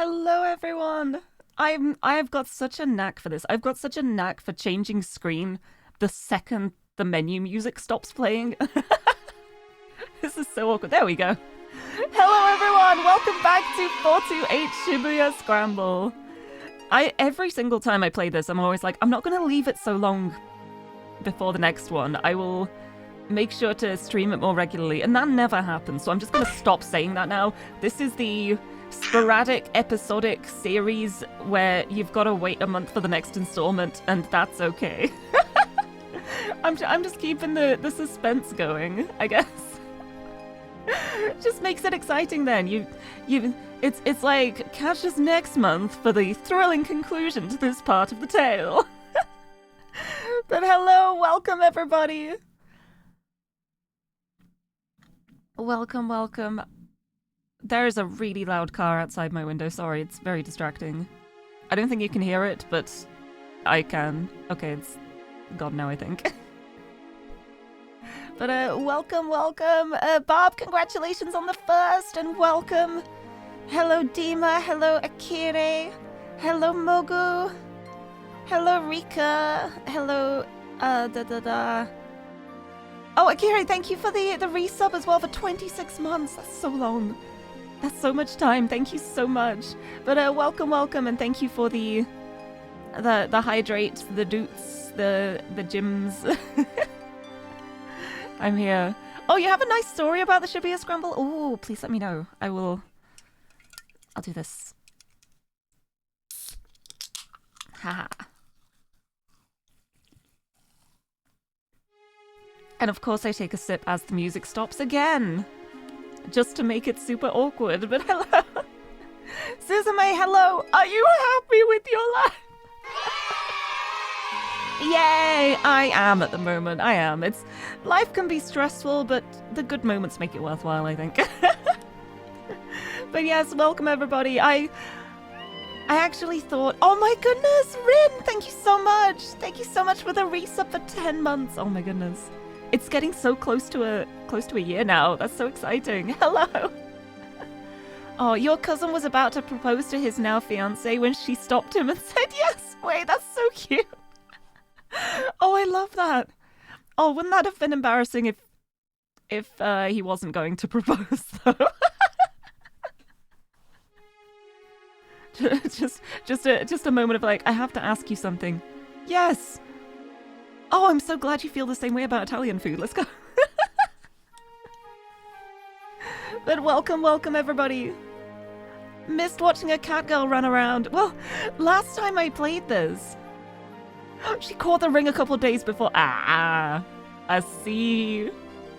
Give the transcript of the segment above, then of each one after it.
Hello everyone! I've got such a knack for this. I've got such a knack for changing screen the second the menu music stops playing. This is so awkward. There we go. Hello everyone! Welcome back to 428 Shibuya Scramble. Every single time I play this, I'm always like, I'm not gonna leave it so long before the next one. I will make sure to stream it more regularly, and that never happens, so I'm just gonna stop saying that now. This is the sporadic episodic series where you've got to wait a month for the next installment, and that's okay. I'm just keeping the suspense going, I guess. Just makes it exciting then. It's like, catch us next month for the thrilling conclusion to this part of the tale. But hello, welcome everybody. Welcome, welcome. There is a really loud car outside my window, sorry, it's very distracting. I don't think you can hear it, but I can. Okay, it's gone now, I think. But welcome, welcome. Bob, congratulations on the first, and welcome. Hello, Dima. Hello, Akire. Hello, Mogu. Hello, Rika. Hello, Oh, Akire, thank you for the resub as well for 26 months. That's so long. That's so much time. Thank you so much. But welcome, welcome, and thank you for the hydrates, the doots, the gyms. I'm here. Oh, you have a nice story about the Shibuya Scramble? Oh, please let me know. I'll do this. Haha. And of course I take a sip as the music stops again. Just to make it super awkward, but hello. Suzume, hello. Are you happy with your life? Yay! I am at the moment. I am. Life can be stressful, but the good moments make it worthwhile, I think. But yes, welcome everybody. I actually thought, oh my goodness, Rin, thank you so much. Thank you so much for the resub for 10 months. Oh my goodness. It's getting so close to a year now. That's so exciting. Hello. Oh, your cousin was about to propose to his now fiancé when she stopped him and said yes. Wait, that's so cute. Oh, I love that. Oh, wouldn't that have been embarrassing if he wasn't going to propose though? just a moment of like, I have to ask you something. Yes. Oh, I'm so glad you feel the same way about Italian food. Let's go. But welcome, welcome everybody. Missed watching a cat girl run around. Well, last time I played this, she caught the ring a couple days before. I see.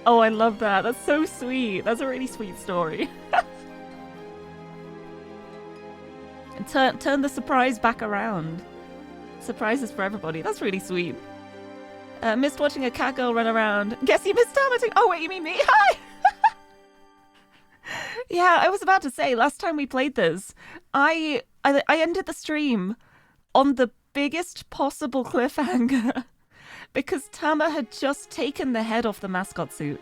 Oh, I love that. That's so sweet. That's a really sweet story. And turn the surprise back around. Surprises for everybody. That's really sweet. Missed watching a cat girl run around. Guess you missed Tama-chan. Oh, wait, you mean me? Hi! Yeah, I was about to say, last time we played this, I ended the stream on the biggest possible cliffhanger because Tama had just taken the head off the mascot suit.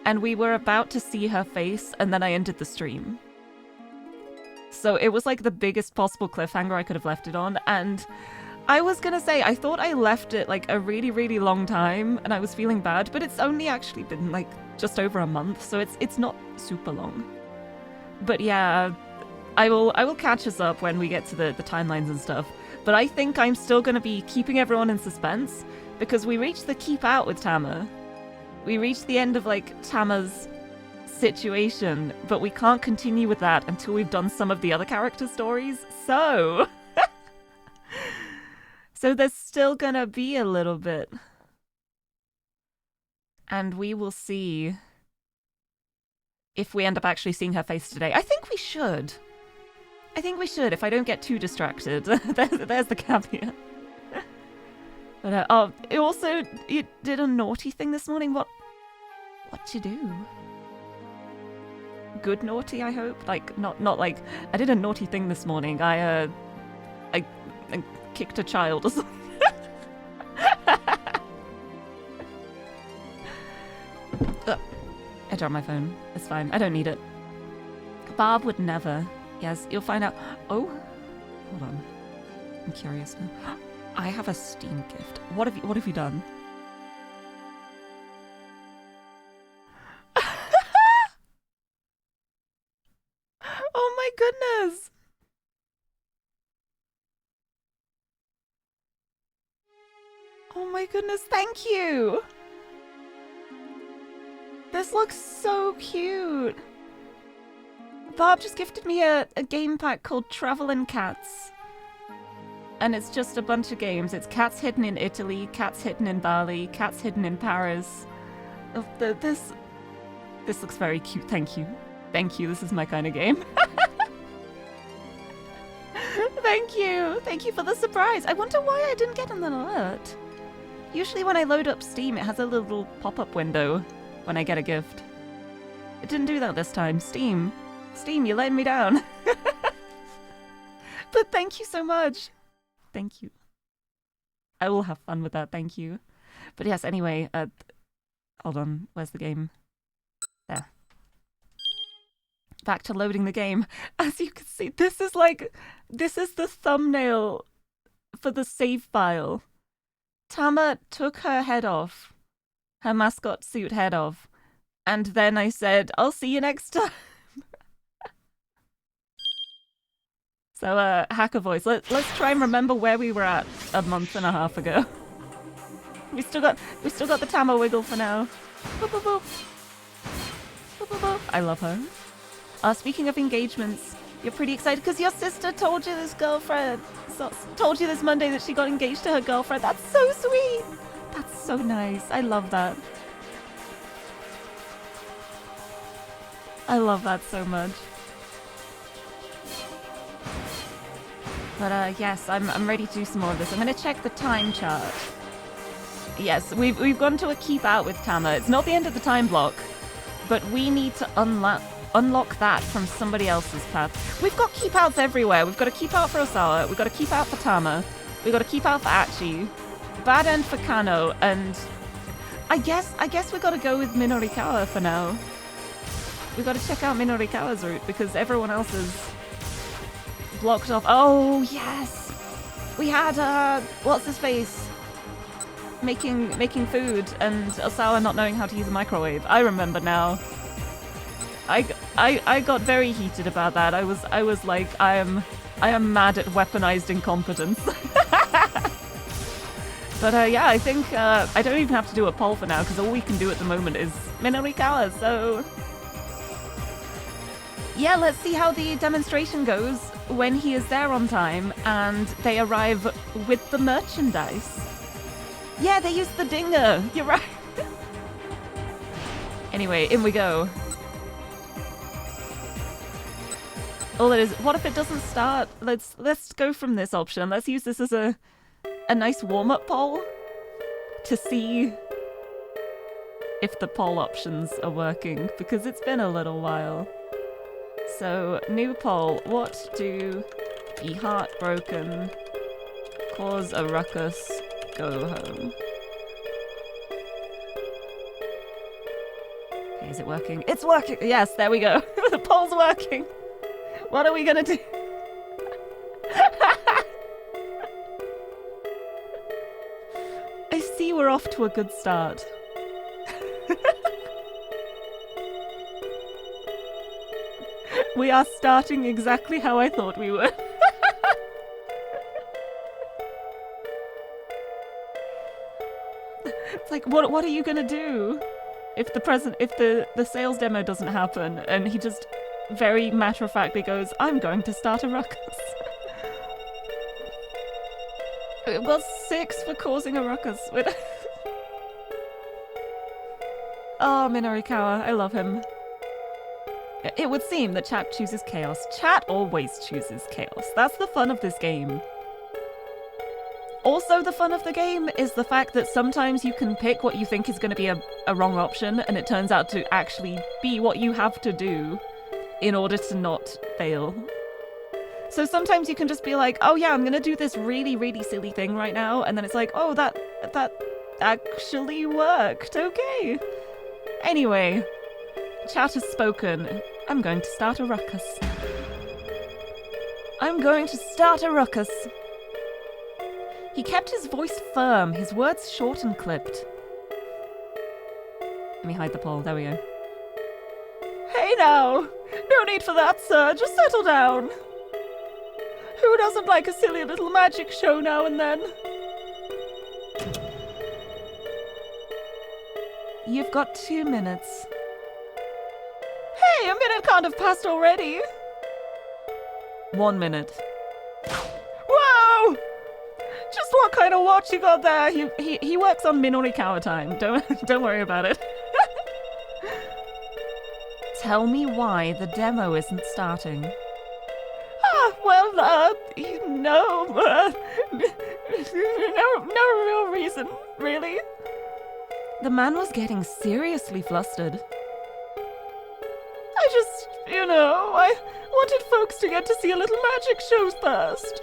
And we were about to see her face, and then I ended the stream. So it was like the biggest possible cliffhanger I could have left it on, and I was gonna say, I thought I left it like a really, really long time, and I was feeling bad, but it's only actually been like just over a month, so it's not super long. But yeah, I will catch us up when we get to the timelines and stuff. But I think I'm still gonna be keeping everyone in suspense, because we reached the keep out with Tama. We reached the end of like Tama's situation, but we can't continue with that until we've done some of the other character stories, so... So there's still gonna be a little bit. And we will see if we end up actually seeing her face today. I think we should. I think we should, if I don't get too distracted. There's the caveat. But, oh, you did a naughty thing this morning? What'd you do? Good naughty, I hope? Like, not like, I did a naughty thing this morning. I kicked a child or something. I dropped my phone. It's fine. I don't need it. Barb would never. Yes, you'll find out. Oh, hold on. I'm curious now. I have a Steam gift. What have you done? Oh my goodness! Oh my goodness, thank you! This looks so cute! Bob just gifted me a game pack called Travelin' Cats. And it's just a bunch of games. It's cats hidden in Italy, cats hidden in Bali, cats hidden in Paris. This looks very cute, thank you. Thank you, this is my kind of game. Thank you! Thank you for the surprise! I wonder why I didn't get an alert. Usually when I load up Steam, it has a little pop-up window when I get a gift. It didn't do that this time. Steam, you're letting me down. But thank you so much. Thank you. I will have fun with that, thank you. But yes, anyway, hold on, where's the game? There. Back to loading the game. As you can see, this is the thumbnail for the save file. Tama took her head off, her mascot suit head off, and then I said, I'll see you next time. So, hacker voice, let's try and remember where we were at a month and a half ago. We still got the Tama wiggle for now. Boop, boop, boop. Boop, boop, boop. I love her. Speaking of engagements, you're pretty excited because your sister told you told you this Monday that she got engaged to her girlfriend. That's so sweet. That's so nice. I love that. I love that so much. But yes, I'm ready to do some more of this. I'm gonna check the time chart. Yes, we've gone to a keep out with Tama. It's not the end of the time block, but we need to unlock that from somebody else's path. We've got keep outs everywhere. We've got a keep out for Osawa, we've got a keep out for Tama, we've got a keep out for Achi, bad end for Kano, and I guess we gotta go with Minorikawa for now. We gotta check out Minorikawa's route because everyone else is blocked off. Oh yes! We had what's his face? Making food and Osawa not knowing how to use a microwave. I remember now. I got very heated about that. I was like, I am mad at weaponized incompetence. But yeah, I think I don't even have to do a poll for now because all we can do at the moment is Minorikawa. So yeah, let's see how the demonstration goes when he is there on time and they arrive with the merchandise. Yeah, they used the dinger. You're right. Anyway, in we go. All it is, what if it doesn't start? Let's go from this option. Let's use this as a nice warm-up poll to see if the poll options are working, because it's been a little while. So, new poll. What do be heartbroken, cause a ruckus, go home? Okay, is it working? It's working! Yes, there we go. The poll's working. What are we gonna do? I see we're off to a good start. We are starting exactly how I thought we would. It's like, what are you gonna do if the sales demo doesn't happen? And he just very matter-of-factly goes, I'm going to start a ruckus. We've got 6 for causing a ruckus. Oh, Minorikawa, I love him. It would seem that chat chooses chaos. Chat always chooses chaos. That's the fun of this game. Also, the fun of the game is the fact that sometimes you can pick what you think is going to be a wrong option, and it turns out to actually be what you have to do in order to not fail. So sometimes you can just be like, oh yeah, I'm gonna do this really, really silly thing right now, and then it's like, oh, that actually worked, okay. Anyway, chat has spoken. I'm going to start a ruckus. I'm going to start a ruckus. He kept his voice firm, his words short and clipped. Let me hide the pole, there we go. Hey now! No need for that, sir, just settle down. Who doesn't like a silly little magic show now and then? You've got 2 minutes. Hey, a minute can't have passed already. 1 minute. Whoa! Just what kind of watch you got there? He works on Minorikawa time. Don't worry about it. Tell me why the demo isn't starting. No real reason, really. The man was getting seriously flustered. I wanted folks to get to see a little magic show first.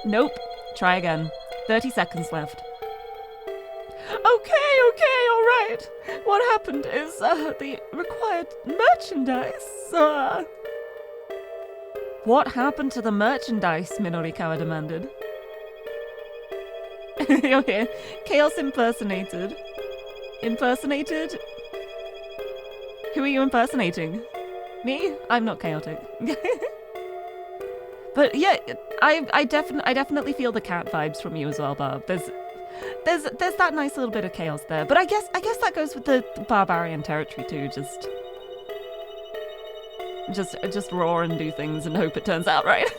Nope. Try again. 30 seconds left. Okay, all right. What happened is, the required merchandise, What happened to the merchandise? Minorikawa demanded. Okay. Chaos impersonated. Impersonated? Who are you impersonating? Me? I'm not chaotic. But yeah, I definitely feel the cat vibes from you as well, Barb. There's that nice little bit of chaos there. But I guess that goes with the barbarian territory too. Just roar and do things and hope it turns out right.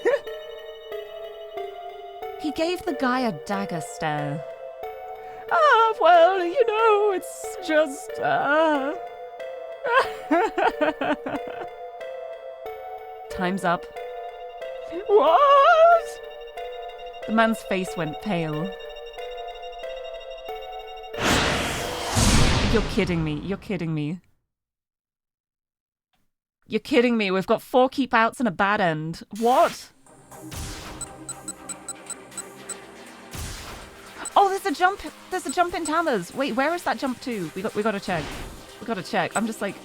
He gave the guy a dagger stare. Well, it's just, Time's up. What? The man's face went pale. You're kidding me. You're kidding me. You're kidding me. We've got 4 keep outs and a bad end. What? Oh, there's a jump. There's a jump in Tama's. Wait, where is that jump to? We got to check. We got to check. I'm just like,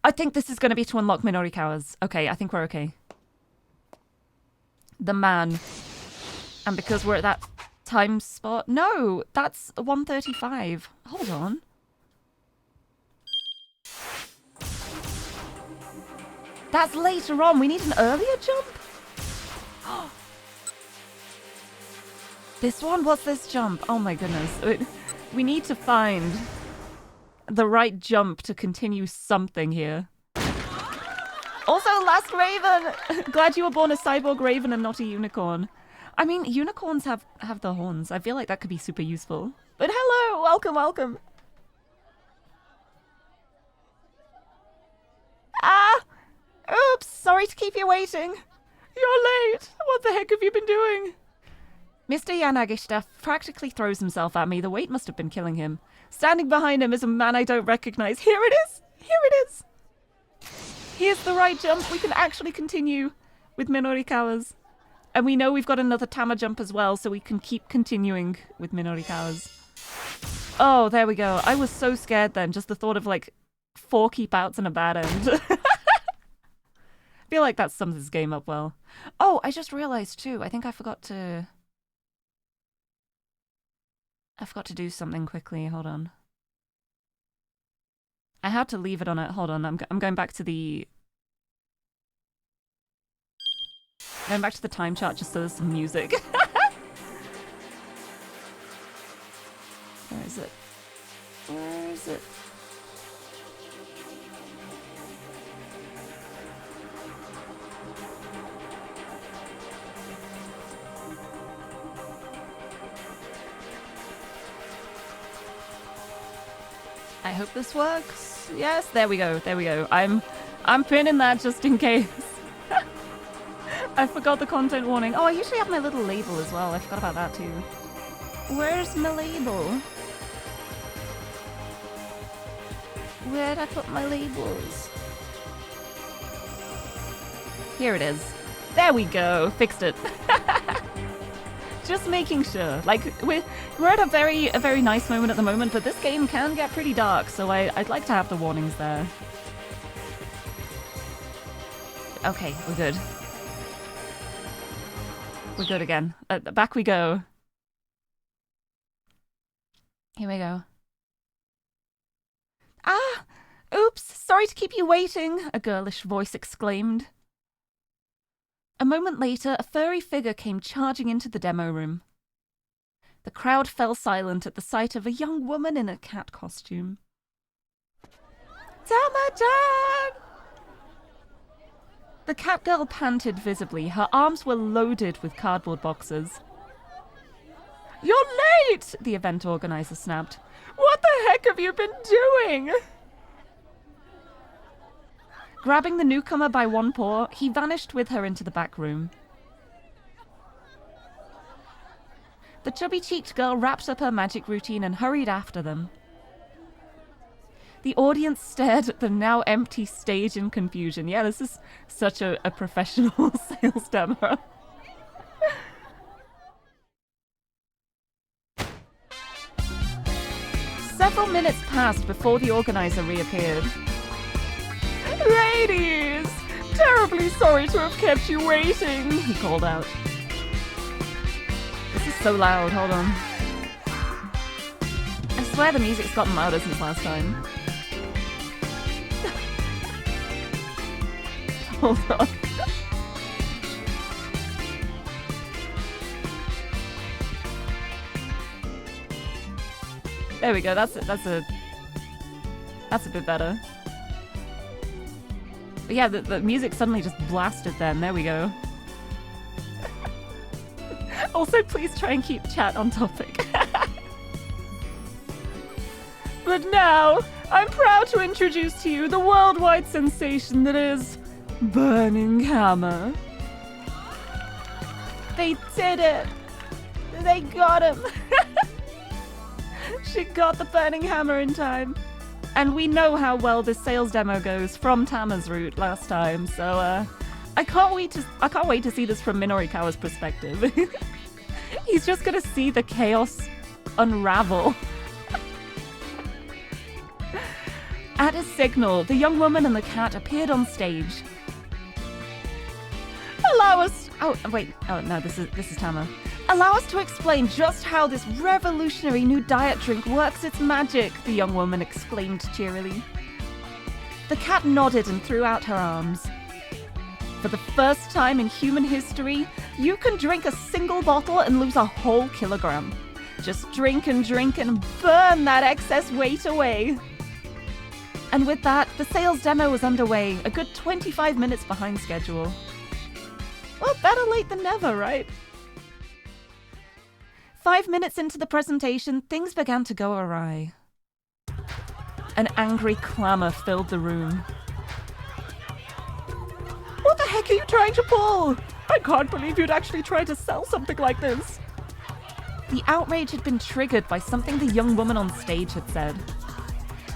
I think this is going to be to unlock Minorikawa's. Okay, I think we're okay. The man. And because we're at that time spot. No, that's 1:35. Hold on. That's later on. We need an earlier jump? This one? What's this jump? Oh my goodness. We need to find the right jump to continue something here. Also, last raven! Glad you were born a cyborg raven and not a unicorn. I mean, unicorns have the horns. I feel like that could be super useful. But hello! Welcome, welcome. Oops! Sorry to keep you waiting. You're late. What the heck have you been doing? Mr. Yanagishita practically throws himself at me. The weight must have been killing him. Standing behind him is a man I don't recognize. Here it is! Here it is! Here's the right jump. We can actually continue with Minorikawa's. And we know we've got another Tama jump as well, so we can keep continuing with Minorikawa's. Oh, there we go. I was so scared then. Just the thought of like 4 keep outs and a bad end. I feel like that sums this game up well. Oh, I just realized too. I think I forgot to do something quickly. Hold on. I had to leave it on it. Hold on. I'm going back to the time chart just so there's some music. Where is it? Where is it? I hope this works. Yes, there we go. There we go. I'm pinning that just in case. I forgot the content warning. Oh, I usually have my little label as well. I forgot about that too. Where's my label? Where'd I put my labels? Here it is. There we go. Fixed it. Just making sure. Like, we're at a very nice moment at the moment, but this game can get pretty dark, so I'd like to have the warnings there. Okay, we're good. We're good again. Back we go. Here we go. Ah! Oops! Sorry to keep you waiting, a girlish voice exclaimed. A moment later, a furry figure came charging into the demo room. The crowd fell silent at the sight of a young woman in a cat costume. Tama-chan! The cat girl panted visibly. Her arms were loaded with cardboard boxes. You're late! The event organizer snapped. What the heck have you been doing? Grabbing the newcomer by one paw, he vanished with her into the back room. The chubby-cheeked girl wrapped up her magic routine and hurried after them. The audience stared at the now empty stage in confusion. Yeah, this is such a professional sales demo. Several minutes passed before the organizer reappeared. Ladies! Terribly sorry to have kept you waiting, he called out. This is so loud, hold on. I swear the music's gotten louder since last time. Hold on. There we go, that's a bit better. But yeah, the music suddenly just blasted then. There we go. Also, please try and keep chat on topic. But now, I'm proud to introduce to you the worldwide sensation that is Burning Hammer. They did it! They got him! She got the Burning Hammer in time. And we know how well this sales demo goes from Tama's route last time, so I can't wait to see this from Minorikawa's perspective. He's just gonna see the chaos unravel. At his signal, the young woman and the cat appeared on stage. Allow us... Oh, wait. Oh, no, this is Tama. Allow us to explain just how this revolutionary new diet drink works its magic, the young woman exclaimed cheerily. The cat nodded and threw out her arms. For the first time in human history, you can drink a single bottle and lose a whole kilogram. Just drink and burn that excess weight away. And with that, the sales demo was underway, a good 25 minutes behind schedule. Well, better late than never, right? 5 minutes into the presentation, things began to go awry. An angry clamor filled the room. What the heck are you trying to pull? I can't believe you'd actually try to sell something like this. The outrage had been triggered by something the young woman on stage had said.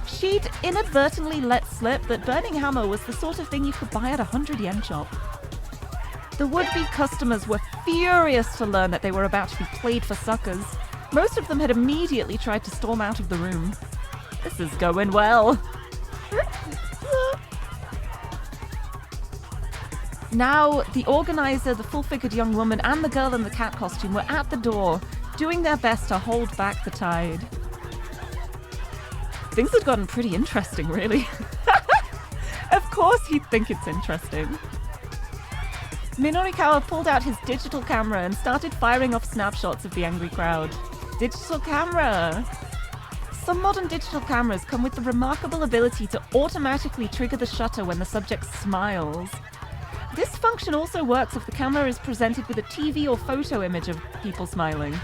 She'd inadvertently let slip that Burning Hammer was the sort of thing you could buy at a 100 yen shop. The would-be customers were furious to learn that they were about to be played for suckers. Most of them had immediately tried to storm out of the room. This is going well. Now, the organizer, the full-figured young woman, and the girl in the cat costume were at the door, doing their best to hold back the tide. Things had gotten pretty interesting, really. Of course he'd think it's interesting. Minorikawa pulled out his digital camera and started firing off snapshots of the angry crowd. Digital camera! Some modern digital cameras come with the remarkable ability to automatically trigger the shutter when the subject smiles. This function also works if the camera is presented with a TV or photo image of people smiling.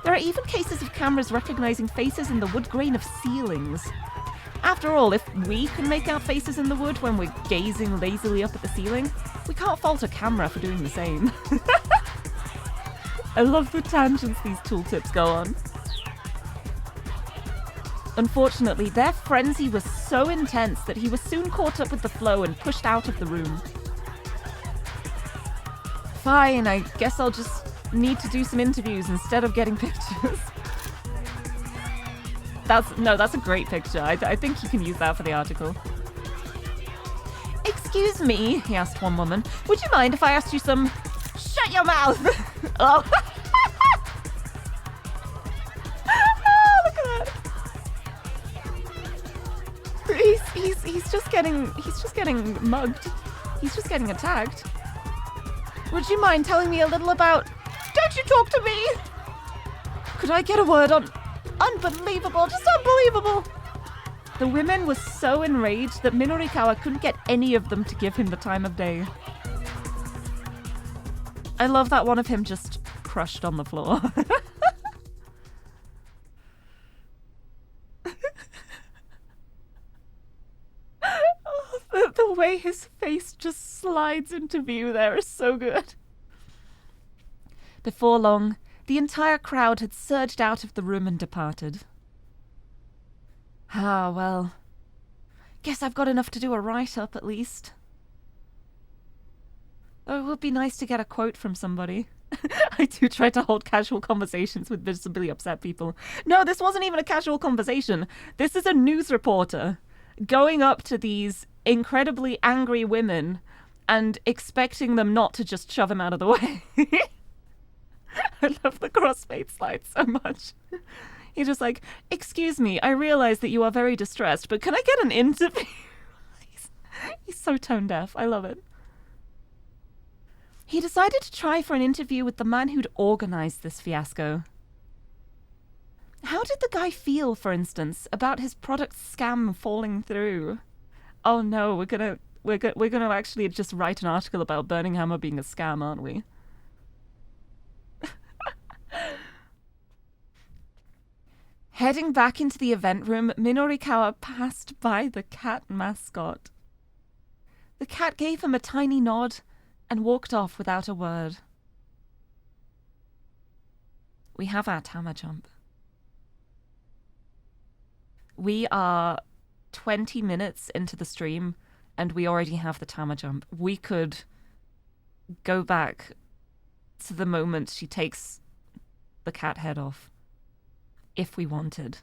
There are even cases of cameras recognizing faces in the wood grain of ceilings. After all, if we can make out faces in the wood when we're gazing lazily up at the ceiling, we can't fault a camera for doing the same. I love the tangents these tooltips go on. Unfortunately, their frenzy was so intense that he was soon caught up with the flow and pushed out of the room. Fine, I guess I'll just need to do some interviews instead of getting pictures. That's a great picture. I think you can use that for the article. Excuse Excuse me, he asked one woman. Would you mind if I asked you some... Shut your mouth! Oh. Oh, look at that. He's just getting mugged. He's just getting attacked. Would you mind telling me a little about... Don't you talk to me! Could I get a word on... Unbelievable, just unbelievable! The women were so enraged that Minorikawa couldn't get any of them to give him the time of day. I love that one of him just crushed on the floor. Oh, the way his face just slides into view there is so good. Before long, the entire crowd had surged out of the room and departed. Ah, well. Guess I've got enough to do a write-up, at least. Oh, it would be nice to get a quote from somebody. I do try to hold casual conversations with visibly upset people. No, this wasn't even a casual conversation. This is a news reporter going up to these incredibly angry women and expecting them not to just shove him out of the way. I love the crossfade slide so much. He's just like, excuse me, I realize that you are very distressed, but can I get an interview? He's so tone deaf. I love it. He decided to try for an interview with the man who'd organized this fiasco. How did the guy feel, for instance, about his product scam falling through? Oh no, we're gonna actually just write an article about Burning Hammer being a scam, aren't we? Heading back into the event room, Minorikawa passed by the cat mascot. The cat gave him a tiny nod and walked off without a word. We have our Tama jump. We are 20 minutes into the stream and we already have the Tama jump. We could go back to the moment she takes the cat head off if we wanted.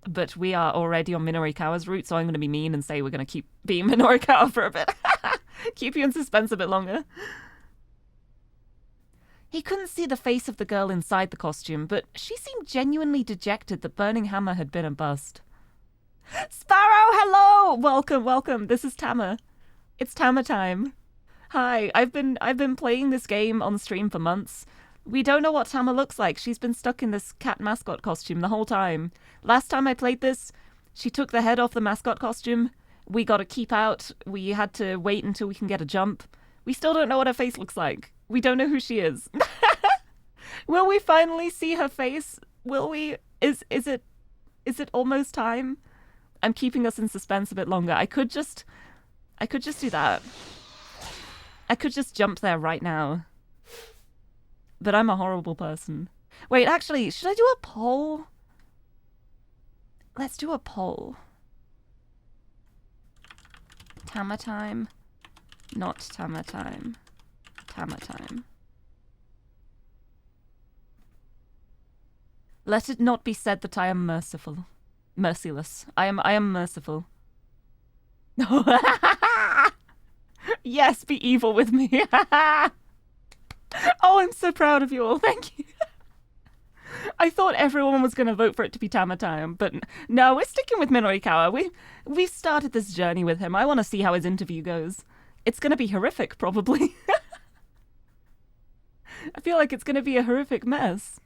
But we are already on Minorikawa's route, so I'm going to be mean and say we're going to keep being Minorikawa for a bit. Keep you in suspense a bit longer. He couldn't see the face of the girl inside the costume, but she seemed genuinely dejected that Burning Hammer had been a bust. Sparrow, hello! Welcome, welcome. This is Tama. It's Tama time. Hi, I've been playing this game on stream for months. We don't know what Tama looks like. She's been stuck in this cat mascot costume the whole time. Last time I played this, she took the head off the mascot costume. We got to keep out. We had to wait until we can get a jump. We still don't know what her face looks like. We don't know who she is. Will we finally see her face? Will we? Is it almost time? I'm keeping us in suspense a bit longer. I could just do that. I could just jump there right now. But I'm a horrible person. Wait, actually, should I do a poll? Let's do a poll. Tama time. Not Tama time. Tama time. Let it not be said that I am merciful. Merciless. I am merciful. Yes, be evil with me. Oh, I'm so proud of you all. Thank you. I thought everyone was going to vote for it to be Tama time, but no, we're sticking with Minorikawa. We've started this journey with him. I want to see how his interview goes. It's going to be horrific, probably. I feel like it's going to be a horrific mess.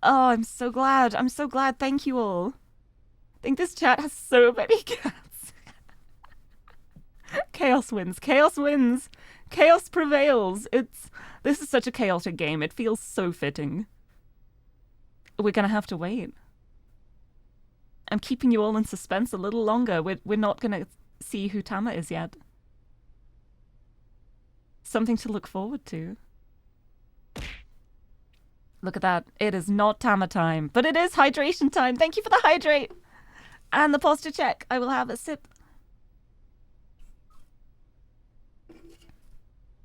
Oh, I'm so glad. I'm so glad. Thank you all. I think this chat has so many cats. Chaos wins. Chaos wins. Chaos prevails. This is such a chaotic game. It feels so fitting. We're gonna have to wait. I'm keeping you all in suspense a little longer. We're not gonna see who Tama is yet. Something to look forward to. Look at that. It is not Tama time, but it is hydration time. Thank you for the hydrate. And the posture check. I will have a sip.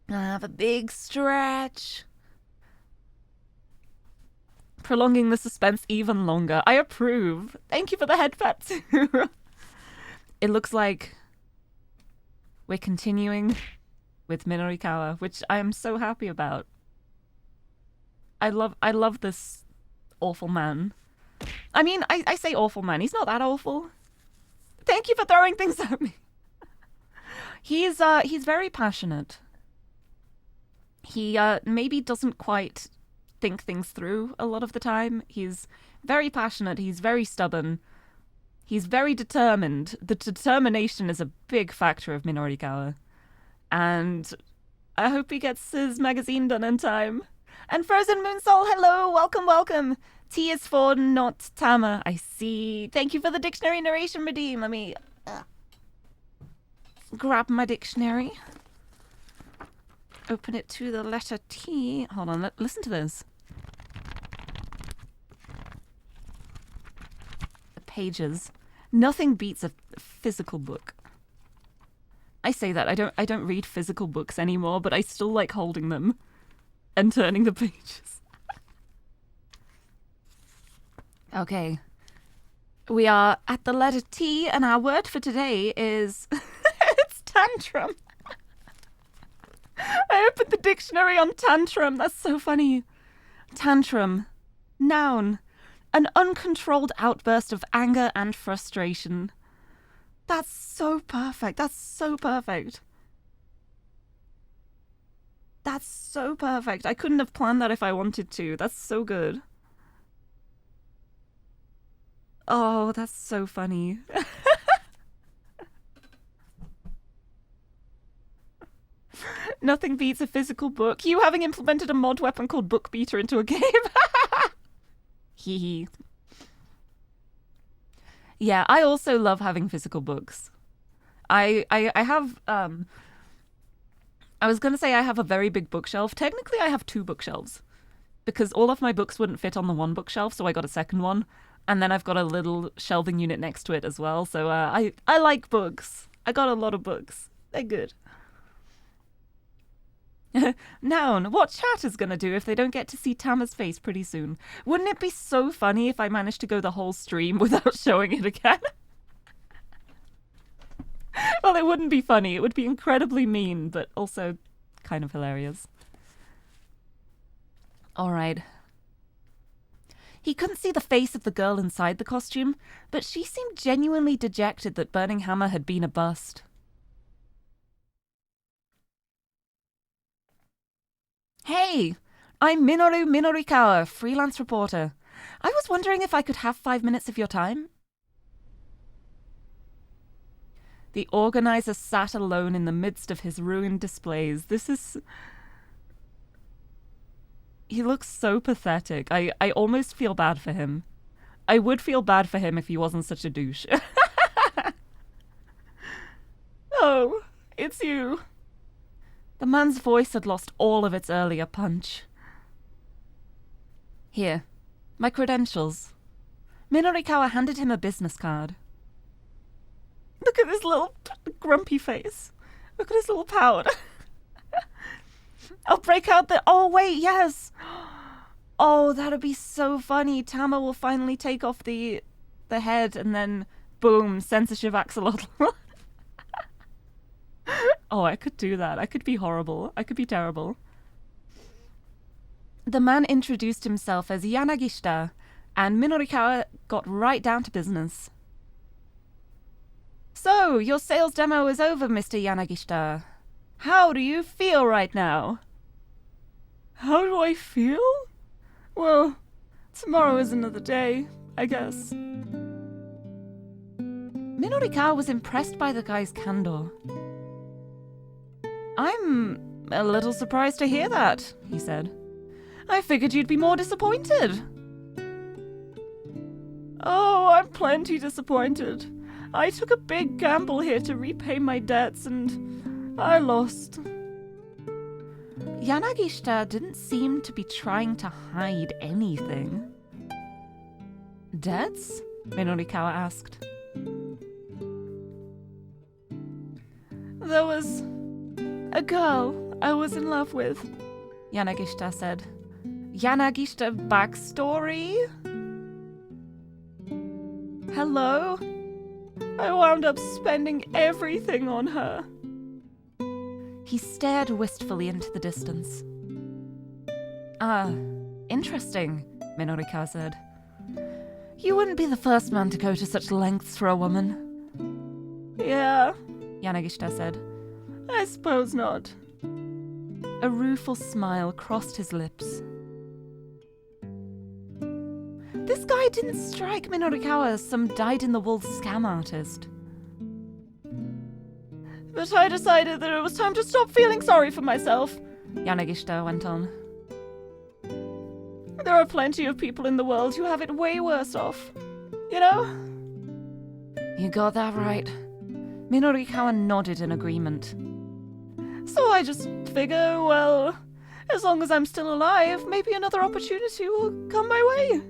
I have a big stretch. Prolonging the suspense even longer. I approve. Thank you for the head pat too. It looks like we're continuing with Minorikawa, which I am so happy about. I love this awful man. I mean, I say awful man. He's not that awful. Thank you for throwing things at me. He's very passionate. He maybe doesn't quite think things through a lot of the time. He's very passionate. He's very stubborn. He's very determined. The determination is a big factor of Minorikawa. And I hope he gets his magazine done in time. And Frozen Moonsoul, hello, welcome, welcome. T is for not Tama, I see. Thank you for the dictionary narration redeem. Let me grab my dictionary. Open it to the letter T. Hold on, listen to this. The pages. Nothing beats a physical book. I say that, I don't read physical books anymore, but I still like holding them and turning the pages. Okay. We are at the letter T, and our word for today is... it's tantrum. I opened the dictionary on tantrum. That's so funny. Tantrum. Noun. An uncontrolled outburst of anger and frustration. That's so perfect. That's so perfect. That's so perfect. I couldn't have planned that if I wanted to. That's so good. Oh, that's so funny. Nothing beats a physical book. You having implemented a mod weapon called Book Beater into a game. Hee hee. Yeah, I also love having physical books. I have, I was going to say I have a very big bookshelf. Technically, I have 2 bookshelves. Because all of my books wouldn't fit on the one bookshelf, so I got a second one. And then I've got a little shelving unit next to it as well. So I like books. I got a lot of books. They're good. Noun, what chat is going to do if they don't get to see Tama's face pretty soon? Wouldn't it be so funny if I managed to go the whole stream without showing it again? Well, it wouldn't be funny. It would be incredibly mean, but also kind of hilarious. All right. He couldn't see the face of the girl inside the costume, but she seemed genuinely dejected that Burning Hammer had been a bust. Hey, I'm Minoru Minorikawa, freelance reporter. I was wondering if I could have 5 minutes of your time? The organizer sat alone in the midst of his ruined displays. This is... He looks so pathetic. I almost feel bad for him. I would feel bad for him if he wasn't such a douche. Oh, it's you. The man's voice had lost all of its earlier punch. Here, my credentials. Minorikawa handed him a business card. Look at his little grumpy face. Look at his little pout. I'll break out the... Oh, wait, yes. Oh, that'd be so funny. Tama will finally take off the head and then, boom, censorship axolotl. Oh, I could do that. I could be horrible. I could be terrible. The man introduced himself as Yanagishita, and Minorikawa got right down to business. So, your sales demo is over, Mr. Yanagishita. How do you feel right now? How do I feel? Well, tomorrow is another day, I guess. Minorikawa was impressed by the guy's candor. I'm a little surprised to hear that, he said. I figured you'd be more disappointed. Oh, I'm plenty disappointed. I took a big gamble here to repay my debts and I lost. Yanagishita didn't seem to be trying to hide anything. Debts? Minorikawa asked. There was a girl I was in love with, Yanagishita said. Yanagishita backstory? Hello? I wound up spending everything on her. He stared wistfully into the distance. Ah, interesting, Minorikawa said. You wouldn't be the first man to go to such lengths for a woman. Yeah, Yanagishita said. I suppose not. A rueful smile crossed his lips. This guy didn't strike Minorikawa as some dyed-in-the-wool scam artist. But I decided that it was time to stop feeling sorry for myself, Yanagishita went on. There are plenty of people in the world who have it way worse off. You know? You got that right. Minorikawa nodded in agreement. So I just figure, well, as long as I'm still alive, maybe another opportunity will come my way.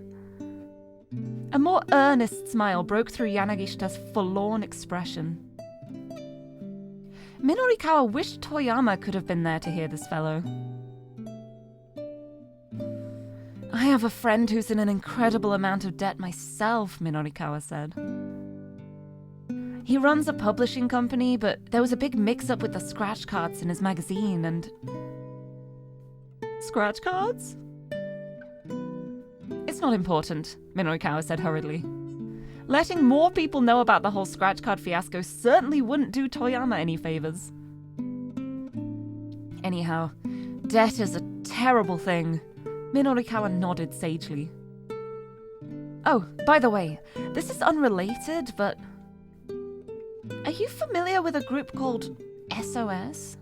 A more earnest smile broke through Yanagishita's forlorn expression. Minorikawa wished Toyama could have been there to hear this fellow. I have a friend who's in an incredible amount of debt myself, Minorikawa said. He runs a publishing company, but there was a big mix-up with the scratch cards in his magazine and... Scratch cards? It's not important, Minorikawa said hurriedly. Letting more people know about the whole scratch card fiasco certainly wouldn't do Toyama any favors. Anyhow, debt is a terrible thing. Minorikawa nodded sagely. Oh, by the way, this is unrelated, but... Are you familiar with a group called SOS?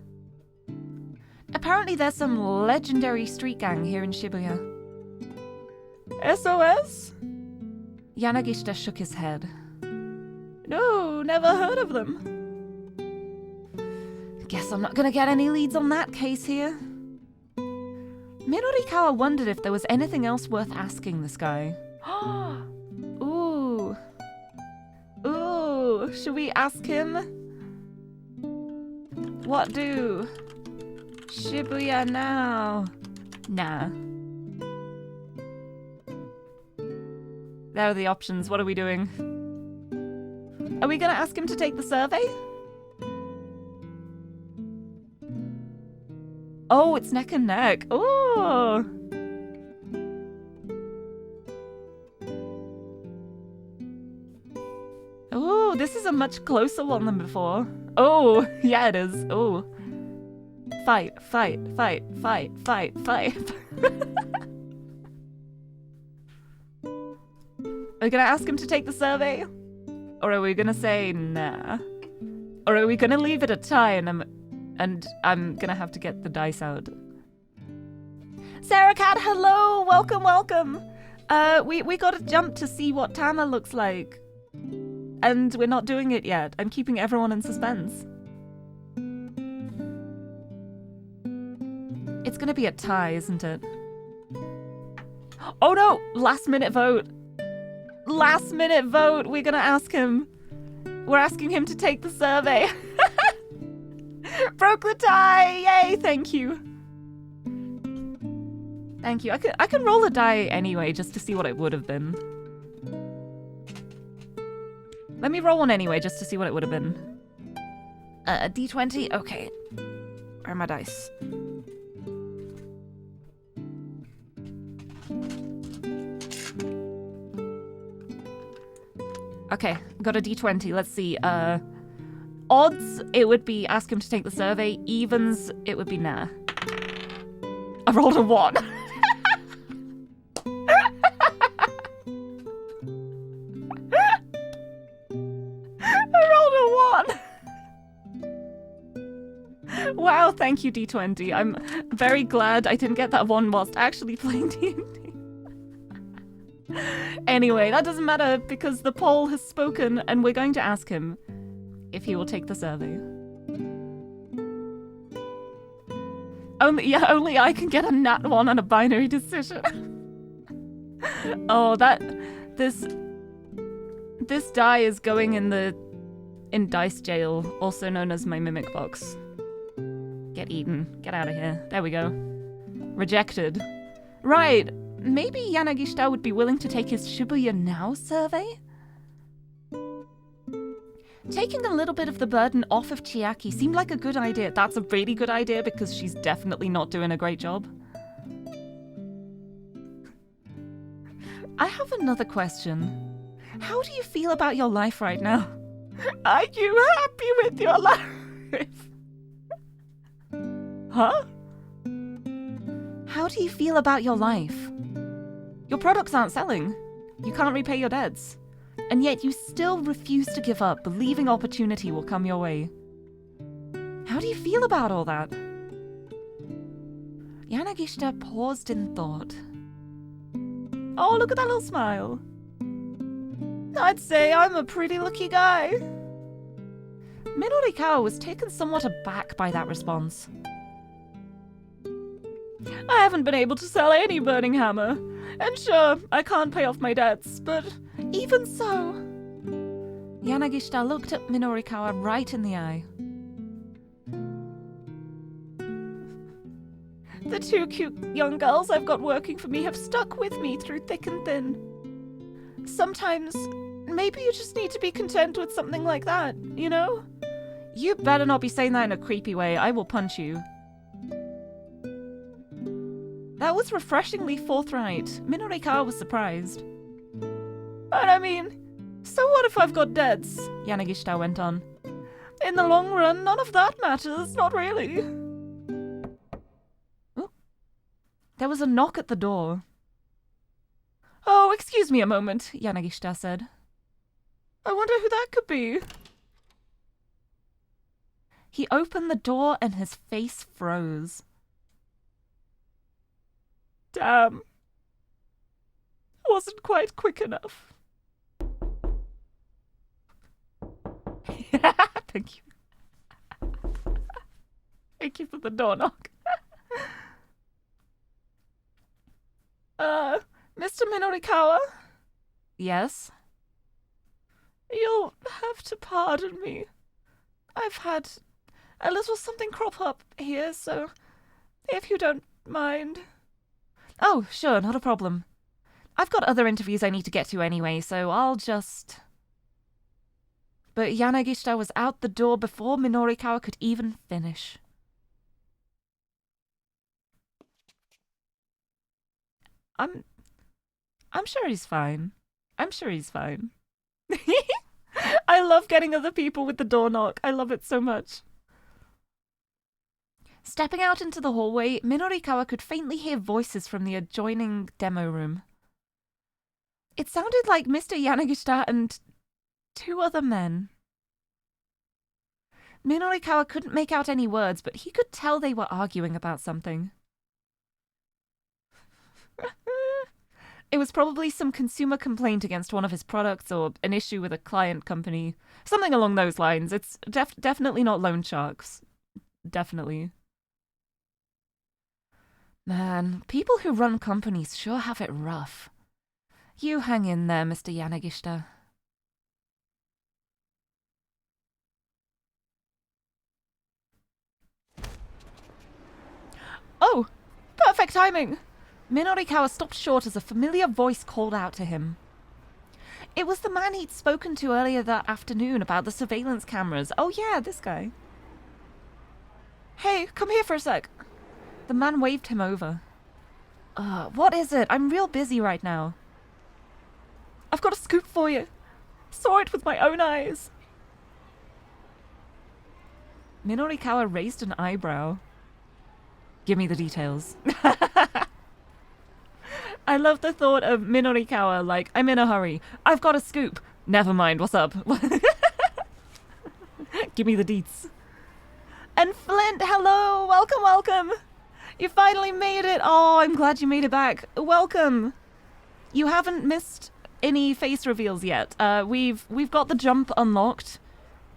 Apparently there's some legendary street gang here in Shibuya. SOS? Yanagishita shook his head. No, never heard of them. Guess I'm not gonna get any leads on that case here. Minorikawa wondered if there was anything else worth asking this guy. Ooh. Ooh, should we ask him? What do? Shibuya now. Nah. There are the options. What are we doing? Are we gonna ask him to take the survey? Oh, it's neck and neck. Oh. Oh, this is a much closer one than before. Oh, yeah, it is. Oh. Fight, fight, fight, fight, fight, fight. Are we gonna ask him to take the survey? Or are we gonna say nah? Or are we gonna leave it a tie and I'm gonna have to get the dice out? Sarah Cat, hello! Welcome, welcome! We gotta jump to see what Tama looks like. And we're not doing it yet. I'm keeping everyone in suspense. It's gonna be a tie, isn't it? Oh no! Last minute vote! Last minute vote! We're gonna ask him. We're asking him to take the survey. Broke the tie! Yay! Thank you. Thank you. I can roll a die anyway, just to see what it would have been. Let me roll one anyway, just to see what it would have been. A D20? Okay. Where are my dice? Okay, got a D20. Let's see. Odds, it would be ask him to take the survey. Evens, it would be nah. I rolled a 1. I rolled a 1. Wow, thank you, D20. I'm very glad I didn't get that 1 whilst actually playing D&D. Anyway, that doesn't matter because the poll has spoken and we're going to ask him if he will take the survey. Only I can get a nat 1 on a binary decision. Oh, this die is going in dice jail, also known as my mimic box. Get eaten. Get out of here. There we go. Rejected. Right. Maybe Yanagishita would be willing to take his Shibuya Now survey? Taking a little bit of the burden off of Chiaki seemed like a good idea. That's a really good idea because she's definitely not doing a great job. I have another question. How do you feel about your life right now? Are you happy with your life? Huh? How do you feel about your life? Your products aren't selling. You can't repay your debts. And yet you still refuse to give up, believing opportunity will come your way. How do you feel about all that? Yanagishita paused in thought. Oh, look at that little smile. I'd say I'm a pretty lucky guy. Minorikawa was taken somewhat aback by that response. I haven't been able to sell any burning hammer. And sure, I can't pay off my debts, but even so... Yanagishita looked at Minorikawa right in the eye. The two cute young girls I've got working for me have stuck with me through thick and thin. Sometimes, maybe you just need to be content with something like that, you know? You better not be saying that in a creepy way. I will punch you. That was refreshingly forthright. Minorikawa was surprised. But I mean, so what if I've got debts? Yanagishita went on. In the long run, none of that matters, not really. Ooh. There was a knock at the door. Oh, excuse me a moment, Yanagishita said. I wonder who that could be. He opened the door and his face froze. Damn. Wasn't quite quick enough. Thank you. Thank you for the door knock. Mr. Minorikawa? Yes? You'll have to pardon me. I've had a little something crop up here, so if you don't mind... Oh, sure, not a problem. I've got other interviews I need to get to anyway, so I'll just... But Yanagishita was out the door before Minorikawa could even finish. I'm sure he's fine. I'm sure he's fine. I love getting other people with the door knock. I love it so much. Stepping out into the hallway, Minorikawa could faintly hear voices from the adjoining demo room. It sounded like Mr. Yanagishita and two other men. Minorikawa couldn't make out any words, but he could tell they were arguing about something. It was probably some consumer complaint against one of his products or an issue with a client company. Something along those lines. It's definitely not loan sharks. Definitely. Man, people who run companies sure have it rough. You hang in there, Mr. Yanagishita. Oh! Perfect timing! Minorikawa stopped short as a familiar voice called out to him. It was the man he'd spoken to earlier that afternoon about the surveillance cameras. Oh yeah, this guy. Hey, come here for a sec. The man waved him over. What is it? I'm real busy right now. I've got a scoop for you. Saw it with my own eyes. Minorikawa raised an eyebrow. Give me the details. I love the thought of Minorikawa like, I'm in a hurry. I've got a scoop. Never mind, what's up? Give me the deets. And Flint, hello! Welcome, welcome! You finally made it! Oh, I'm glad you made it back. Welcome! You haven't missed any face reveals yet. We've got the jump unlocked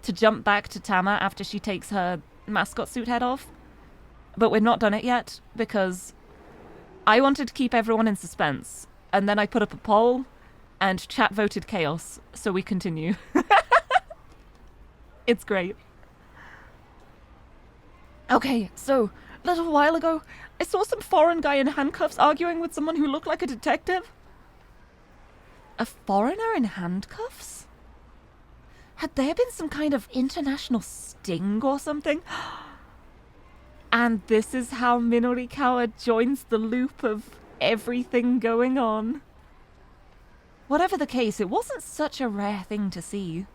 to jump back to Tama after she takes her mascot suit head off. But we're not done it yet, because I wanted to keep everyone in suspense. And then I put up a poll, and chat voted chaos, so we continue. It's great. Okay, so, a little while ago, I saw some foreign guy in handcuffs arguing with someone who looked like a detective. A foreigner in handcuffs? Had there been some kind of international sting or something? And this is how Minorikawa joins the loop of everything going on. Whatever the case, it wasn't such a rare thing to see.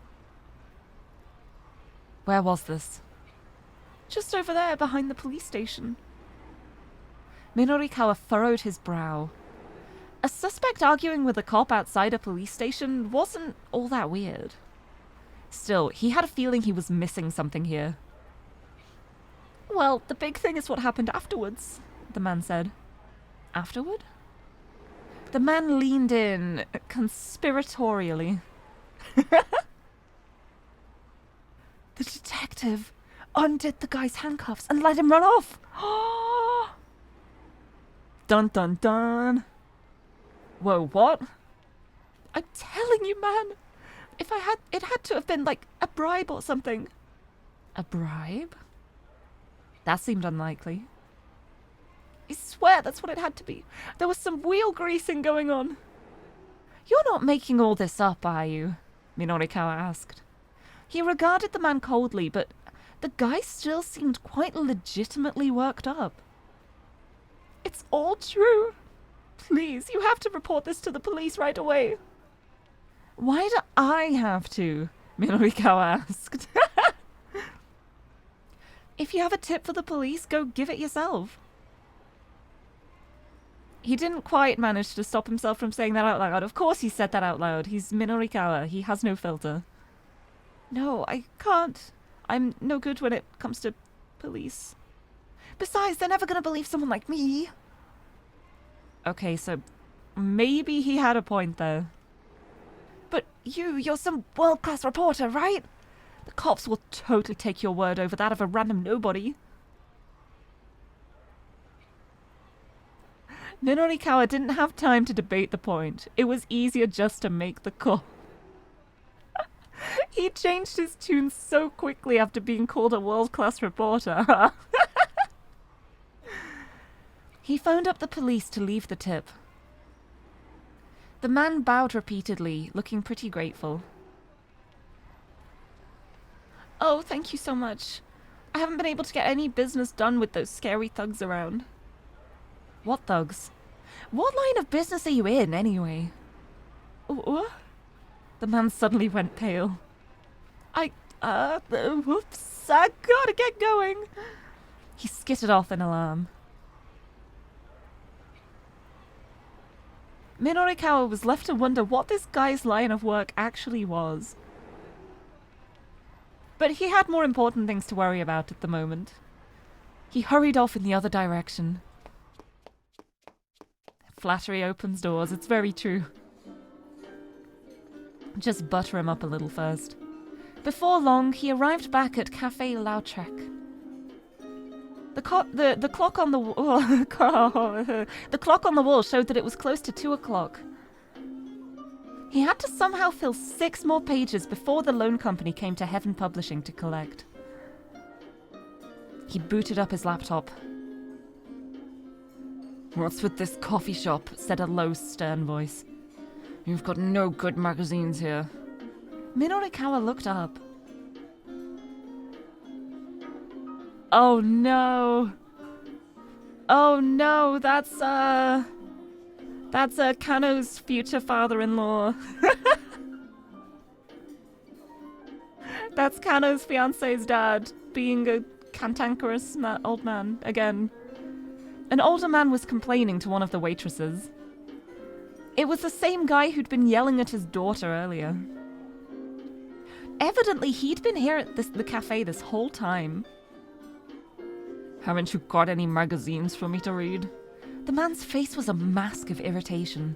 Where was this? Just over there, behind the police station. Minorikawa furrowed his brow. A suspect arguing with a cop outside a police station wasn't all that weird. Still, he had a feeling he was missing something here. Well, the big thing is what happened afterwards, the man said. Afterward? The man leaned in, conspiratorially. The detective undid the guy's handcuffs and let him run off. Dun dun dun. Whoa, what? I'm telling you, man. It had to have been like a bribe or something. A bribe? That seemed unlikely. I swear that's what it had to be. There was some wheel greasing going on. You're not making all this up, are you? Minorikawa asked. He regarded the man coldly, but the guy still seemed quite legitimately worked up. It's all true. Please, you have to report this to the police right away. Why do I have to? Minorikawa asked. If you have a tip for the police, go give it yourself. He didn't quite manage to stop himself from saying that out loud. Of course he said that out loud. He's Minorikawa. He has no filter. No, I can't. I'm no good when it comes to police. Besides, they're never going to believe someone like me. Okay, so maybe he had a point there. But you're some world-class reporter, right? The cops will totally take your word over that of a random nobody. Minorikawa didn't have time to debate the point. It was easier just to make the call. He changed his tune so quickly after being called a world-class reporter. He phoned up the police to leave the tip. The man bowed repeatedly, looking pretty grateful. Oh, thank you so much. I haven't been able to get any business done with those scary thugs around. What thugs? What line of business are you in, anyway? What? The man suddenly went pale. Whoops, I gotta get going. He skittered off in alarm. Minorikawa was left to wonder what this guy's line of work actually was. But he had more important things to worry about at the moment. He hurried off in the other direction. Flattery opens doors, it's very true. Just butter him up a little first. Before long, he arrived back at Café Lautrec. The clock on the wall the clock on the wall showed that it was close to 2 o'clock. He had to somehow fill 6 more pages before the loan company came to Heaven Publishing to collect. He booted up his laptop. "What's with this coffee shop?" said a low, stern voice. "You've got no good magazines here." Minorikawa looked up. Oh no! Oh no, that's Kano's future father-in-law. That's Kano's fiance's dad, being a cantankerous old man again. An older man was complaining to one of the waitresses. It was the same guy who'd been yelling at his daughter earlier. Evidently, he'd been here at the cafe this whole time. "Haven't you got any magazines for me to read?" The man's face was a mask of irritation.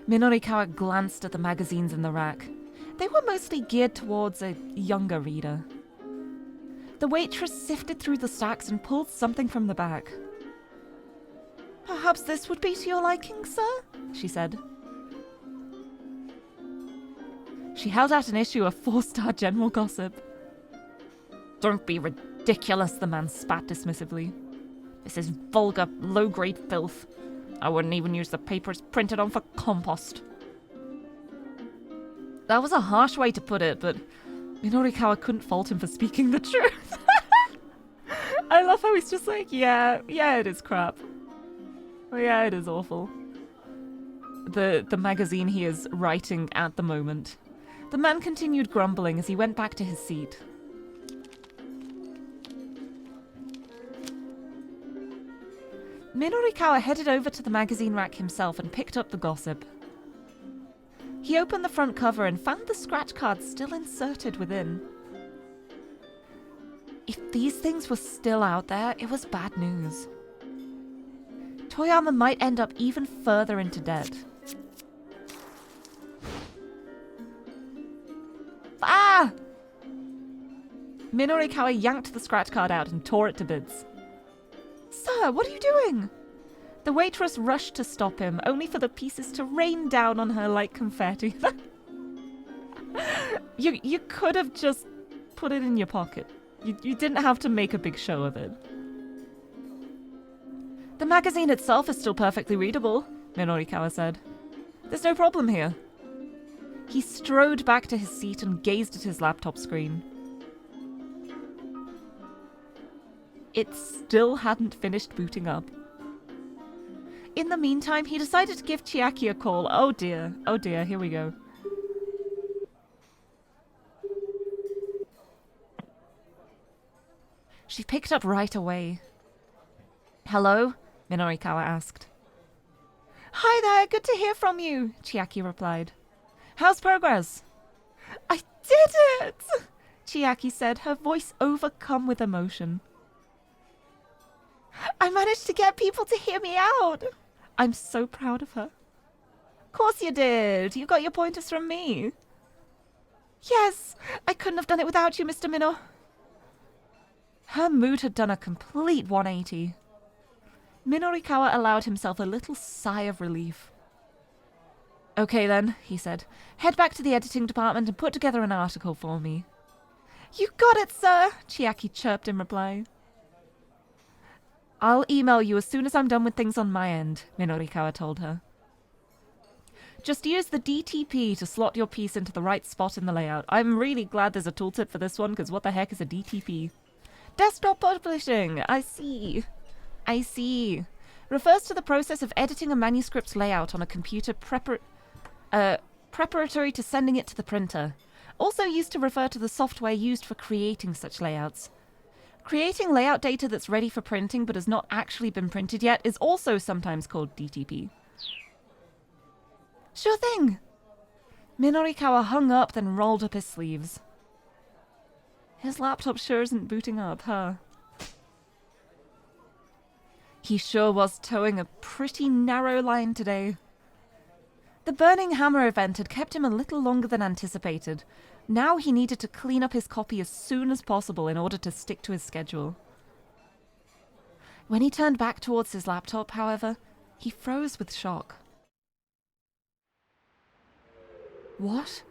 Minorikawa glanced at the magazines in the rack. They were mostly geared towards a younger reader. The waitress sifted through the stacks and pulled something from the back. "Perhaps this would be to your liking, sir?" she said. She held out an issue of 4-star general gossip. "Don't be ridiculous," the man spat dismissively. "This is vulgar, low-grade filth. I wouldn't even use the paper it's printed on for compost." That was a harsh way to put it, but Minorikawa couldn't fault him for speaking the truth. I love how he's just like, yeah, it is crap. Yeah, it is awful. The magazine he is writing at the moment. The man continued grumbling as he went back to his seat. Minorikawa headed over to the magazine rack himself and picked up the gossip. He opened the front cover and found the scratch card still inserted within. If these things were still out there, it was bad news. Toyama might end up even further into debt. Ah! Minorikawa yanked the scratch card out and tore it to bits. Sir, what are you doing? The waitress rushed to stop him, only for the pieces to rain down on her like confetti. You could have just put it in your pocket. You didn't have to make a big show of it. The magazine itself is still perfectly readable, Minorikawa said. There's no problem here. He strode back to his seat and gazed at his laptop screen. It still hadn't finished booting up. In the meantime, he decided to give Chiaki a call. Oh dear, here we go. She picked up right away. Hello? Minorikawa asked. Hi there, good to hear from you, Chiaki replied. How's progress? I did it! Chiaki said, her voice overcome with emotion. I managed to get people to hear me out. I'm so proud of her. Of course you did. You got your pointers from me. Yes, I couldn't have done it without you, Mr. Minno. Her mood had done a complete 180. Minorikawa allowed himself a little sigh of relief. Okay then, he said. Head back to the editing department and put together an article for me. You got it, sir, Chiaki chirped in reply. I'll email you as soon as I'm done with things on my end, Minorikawa told her. Just use the DTP to slot your piece into the right spot in the layout. I'm really glad there's a tooltip for this one, because what the heck is a DTP? Desktop publishing! I see. Refers to the process of editing a manuscript's layout on a computer preparatory to sending it to the printer. Also used to refer to the software used for creating such layouts. Creating layout data that's ready for printing but has not actually been printed yet is also sometimes called DTP. Sure thing! Minorikawa hung up, then rolled up his sleeves. His laptop sure isn't booting up, huh? He sure was towing a pretty narrow line today. The Burning Hammer event had kept him a little longer than anticipated. Now he needed to clean up his copy as soon as possible in order to stick to his schedule. When he turned back towards his laptop, however, he froze with shock. What?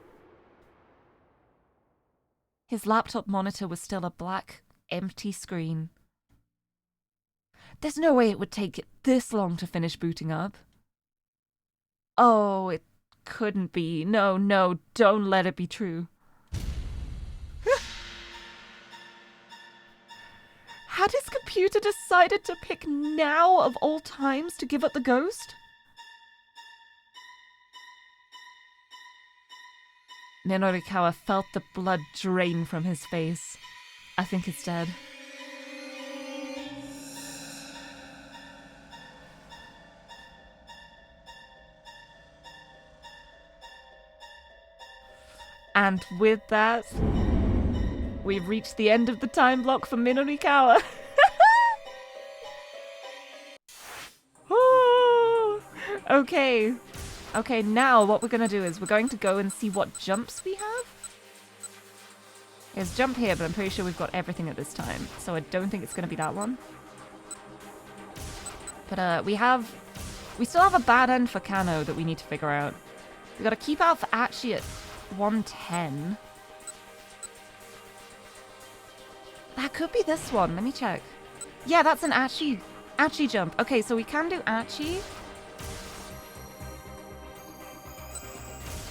His laptop monitor was still a black, empty screen. There's no way it would take this long to finish booting up. Oh, it couldn't be. No, don't let it be true. Had his computer decided to pick now of all times to give up the ghost? Minorikawa felt the blood drain from his face. I think it's dead. And with that, we've reached the end of the time block for Minorikawa. Okay, now what we're going to do is we're going to go and see what jumps we have. There's jump here, but I'm pretty sure we've got everything at this time, so I don't think it's going to be that one. But we still have a bad end for Kano that we need to figure out. We got to keep out for Achi at 110. That could be this one. Let me check. Yeah, that's an Achi jump. Okay, so we can do Achi.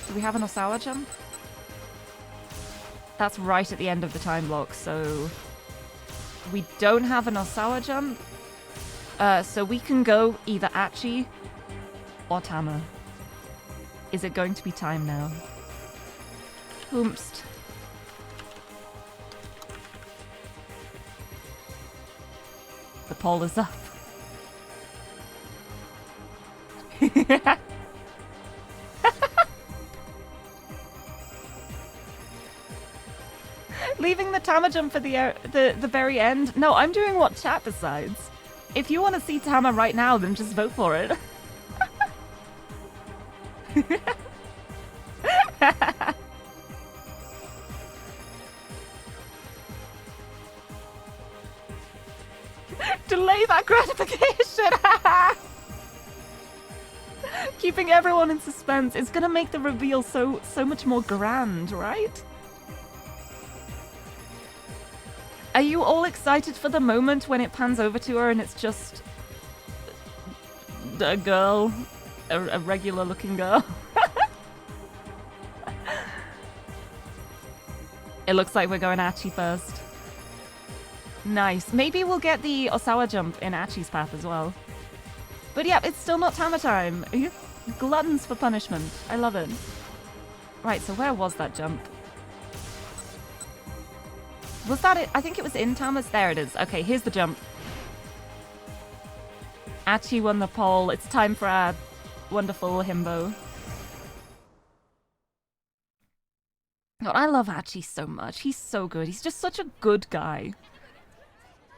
Do we have an Osawa jump? That's right at the end of the time block, so we don't have an Osawa jump. So we can go either Achi or Tama. Is it going to be time now? Oomst. The pole is up. Leaving the Tama jump for the very end? No, I'm doing what chat decides. If you want to see Tama right now, then just vote for it. Delay that gratification! Keeping everyone in suspense is gonna make the reveal so much more grand, right? Are you all excited for the moment when it pans over to her and it's just a girl, a regular looking girl? It looks like we're going Achi first. Nice. Maybe we'll get the Osawa jump in Achi's path as well. But yeah, it's still not Tama time. Gluttons for punishment. I love it. Right, so where was that jump? Was that it? I think it was in Tama's. There it is. Okay, here's the jump. Achi won the pole. It's time for our wonderful himbo. God, I love Achi so much. He's so good. He's just such a good guy.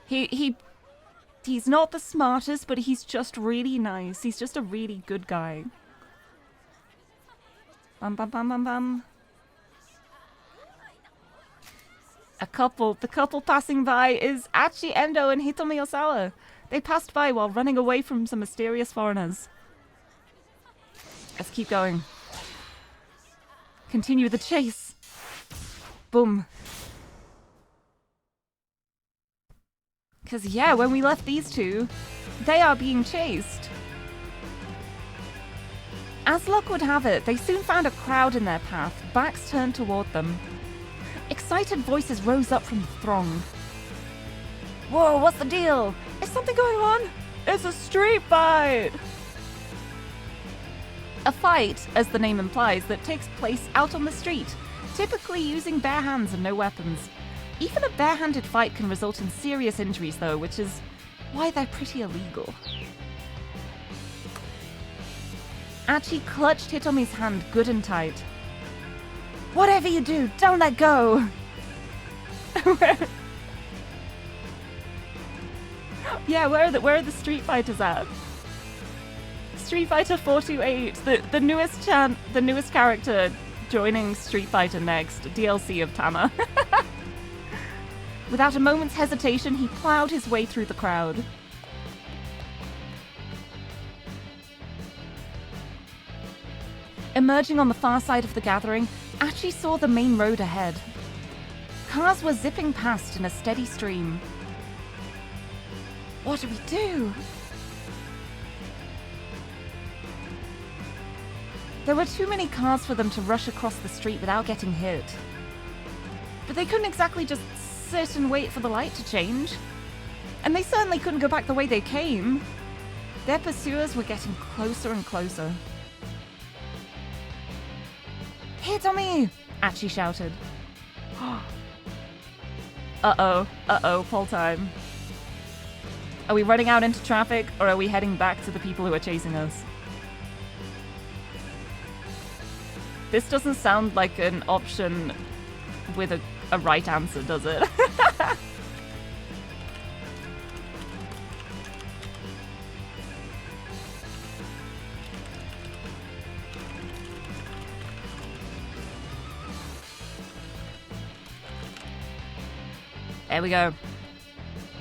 He's not the smartest, but he's just really nice. He's just a really good guy. Bum bum bum bum bum. The couple passing by is Achi Endo and Hitomi Osawa. They passed by while running away from some mysterious foreigners. Let's keep going. Continue the chase. Boom. Because, yeah, when we left these two, they are being chased. As luck would have it, they soon found a crowd in their path, backs turned toward them. Excited voices rose up from the throng. Whoa, what's the deal? Is something going on? It's a street fight! A fight, as the name implies, that takes place out on the street, typically using bare hands and no weapons. Even a bare-handed fight can result in serious injuries, though, which is why they're pretty illegal. Achi clutched Hitomi's hand good and tight. Whatever you do, don't let go! Yeah, where are the Street Fighters at? Street Fighter 428, the newest character joining Street Fighter next, DLC of Tama. Without a moment's hesitation, he plowed his way through the crowd. Emerging on the far side of the gathering, Achi saw the main road ahead. Cars were zipping past in a steady stream. What do we do? There were too many cars for them to rush across the street without getting hit. But they couldn't exactly just sit and wait for the light to change. And they certainly couldn't go back the way they came. Their pursuers were getting closer and closer. Hitomi! Achi shouted. Uh-oh, pole time. Are we running out into traffic, or are we heading back to the people who are chasing us? This doesn't sound like an option with a right answer, does it? There we go.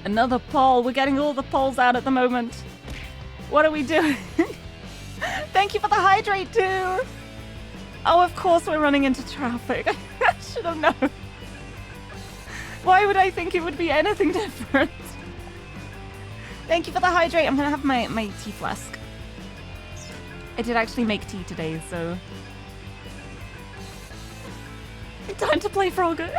Another pole. We're getting all the poles out at the moment. What are we doing? Thank you for the hydrate, too. Oh, of course we're running into traffic. I should have known. Why would I think it would be anything different? Thank you for the hydrate. I'm gonna have my tea flask. I did actually make tea today, so... Time to play Frogger.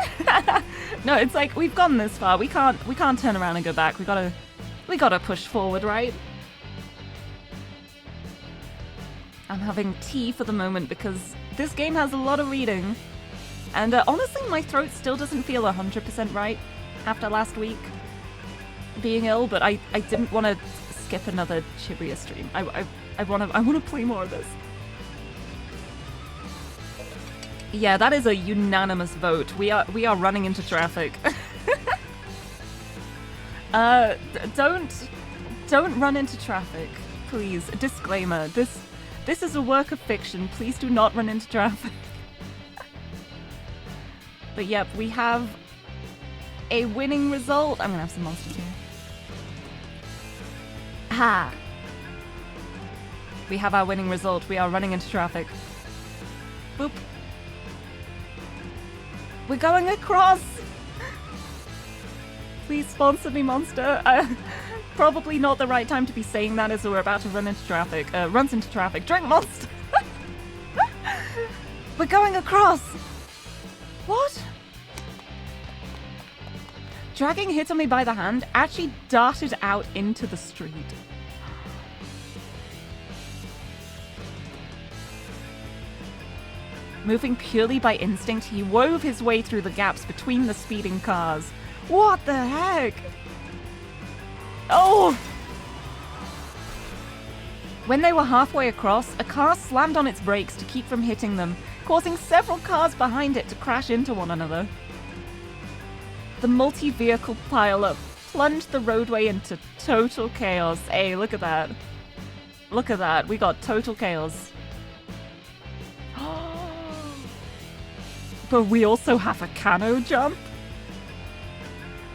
No, it's like we've gone this far. We can't turn around and go back. We gotta push forward, right? I'm having tea for the moment because this game has a lot of reading. And honestly, my throat still doesn't feel 100% right after last week being ill, but I didn't want to skip another Shibuya stream. I want to play more of this. Yeah, that is a unanimous vote. We are running into traffic. Don't run into traffic, please. Disclaimer: this is a work of fiction. Please do not run into traffic. But yep, we have a winning result. I'm gonna have some monsters here. Ha! We have our winning result. We are running into traffic. Boop. We're going across! Please sponsor me, monster. Probably not the right time to be saying that as we're about to run into traffic. Runs into traffic. Drink monster! We're going across! What? Dragging Hitomi by the hand, actually darted out into the street. Moving purely by instinct, he wove his way through the gaps between the speeding cars. What the heck? Oh! When they were halfway across, a car slammed on its brakes to keep from hitting them, causing several cars behind it to crash into one another. The multi-vehicle pileup plunged the roadway into total chaos. Hey, look at that. Look at that. We got total chaos. But we also have a cano jump.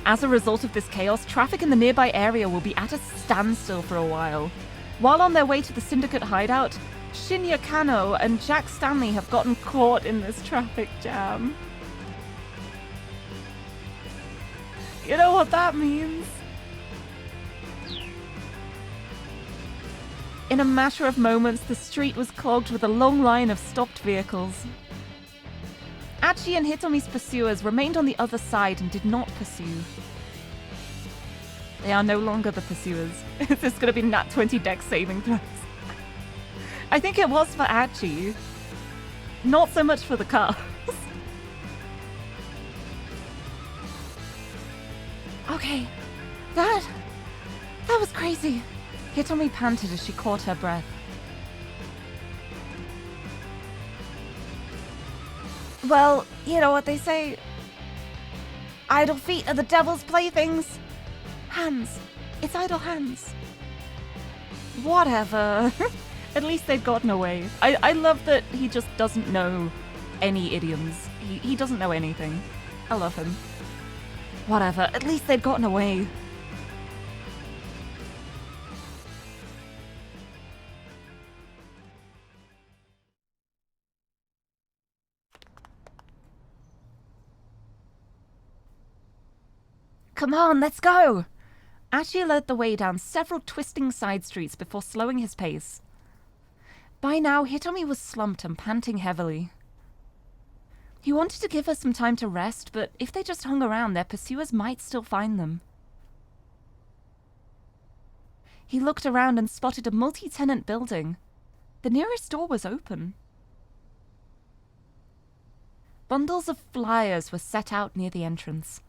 As a result of this chaos, traffic in the nearby area will be at a standstill for a while. While on their way to the Syndicate hideout, Shinya Kano and Jack Stanley have gotten caught in this traffic jam. You know what that means? In a matter of moments, the street was clogged with a long line of stopped vehicles. Achi and Hitomi's pursuers remained on the other side and did not pursue. They are no longer the pursuers. Is this going to be Nat 20 dex saving throws? I think it was for Achi. Not so much for the cars. Okay, that was crazy. Hitomi panted as she caught her breath. Well, you know what they say. Idle feet are the devil's playthings. Hands. It's idle hands. Whatever. At least they've gotten away. I love that he just doesn't know any idioms. He doesn't know anything. I love him. Whatever. At least they've gotten away. Come on, let's go! Ashi led the way down several twisting side streets before slowing his pace. By now, Hitomi was slumped and panting heavily. He wanted to give her some time to rest, but if they just hung around, their pursuers might still find them. He looked around and spotted a multi-tenant building. The nearest door was open. Bundles of flyers were set out near the entrance.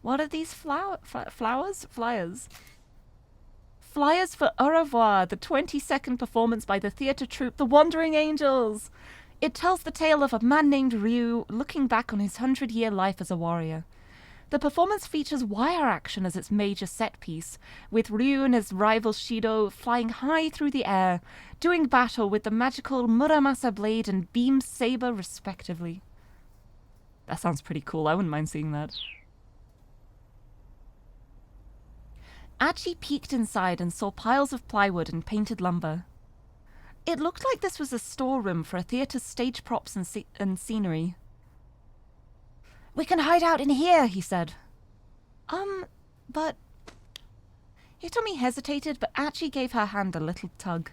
What are these flowers? Flyers. Flyers for Au revoir, the 22nd performance by the theatre troupe The Wandering Angels. It tells the tale of a man named Ryu looking back on his 100-year life as a warrior. The performance features wire action as its major set piece, with Ryu and his rival Shido flying high through the air, doing battle with the magical Muramasa blade and beam saber respectively. That sounds pretty cool. I wouldn't mind seeing that. Achi peeked inside and saw piles of plywood and painted lumber. It looked like this was a storeroom for a theatre's stage props and scenery. We can hide out in here, he said. But... Hitomi hesitated, but Achi gave her hand a little tug.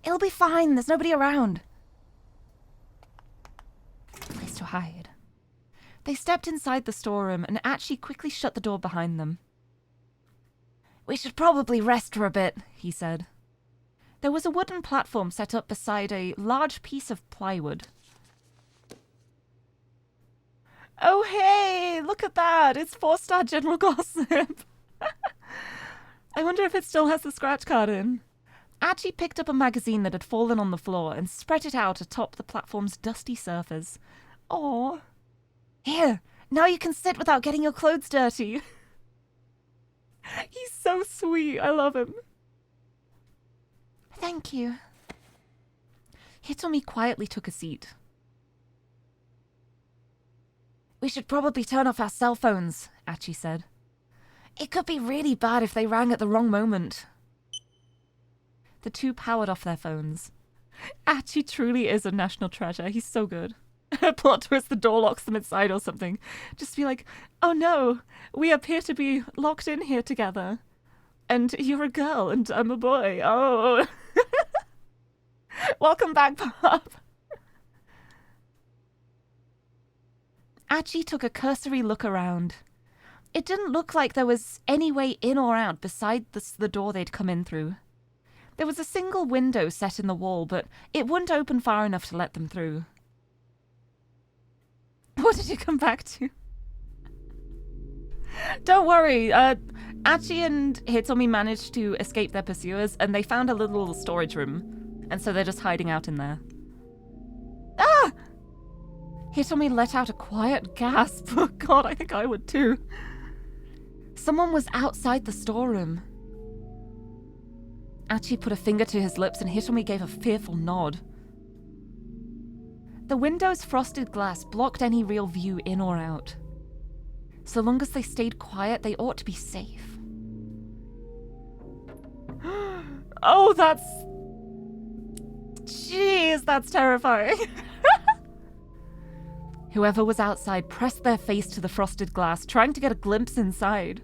It'll be fine, there's nobody around. Place to hide. They stepped inside the storeroom and Achi quickly shut the door behind them. "We should probably rest for a bit," he said. There was a wooden platform set up beside a large piece of plywood. Oh, hey, look at that. It's 4-star General Gossip. I wonder if it still has the scratch card in. Achi picked up a magazine that had fallen on the floor and spread it out atop the platform's dusty surface. Aw. Here, now you can sit without getting your clothes dirty. He's so sweet. I love him. Thank you. Hitomi quietly took a seat. We should probably turn off our cell phones, Achi said. It could be really bad if they rang at the wrong moment. The two powered off their phones. Achi truly is a national treasure. He's so good. Plot twist, the door locks them inside or something. Just be like, oh no, we appear to be locked in here together. And you're a girl and I'm a boy. Oh. Welcome back, Pop. Achi took a cursory look around. It didn't look like there was any way in or out beside the door they'd come in through. There was a single window set in the wall, but it wouldn't open far enough to let them through. What did you come back to? Don't worry, Achi and Hitomi managed to escape their pursuers, and they found a little storage room, and so they're just hiding out in there. Ah! Hitomi let out a quiet gasp. Oh god, I think I would too. Someone was outside the storeroom. Achi put a finger to his lips and Hitomi gave a fearful nod. The window's frosted glass blocked any real view in or out. So long as they stayed quiet, they ought to be safe. Oh, that's... Jeez, that's terrifying. Whoever was outside pressed their face to the frosted glass, trying to get a glimpse inside.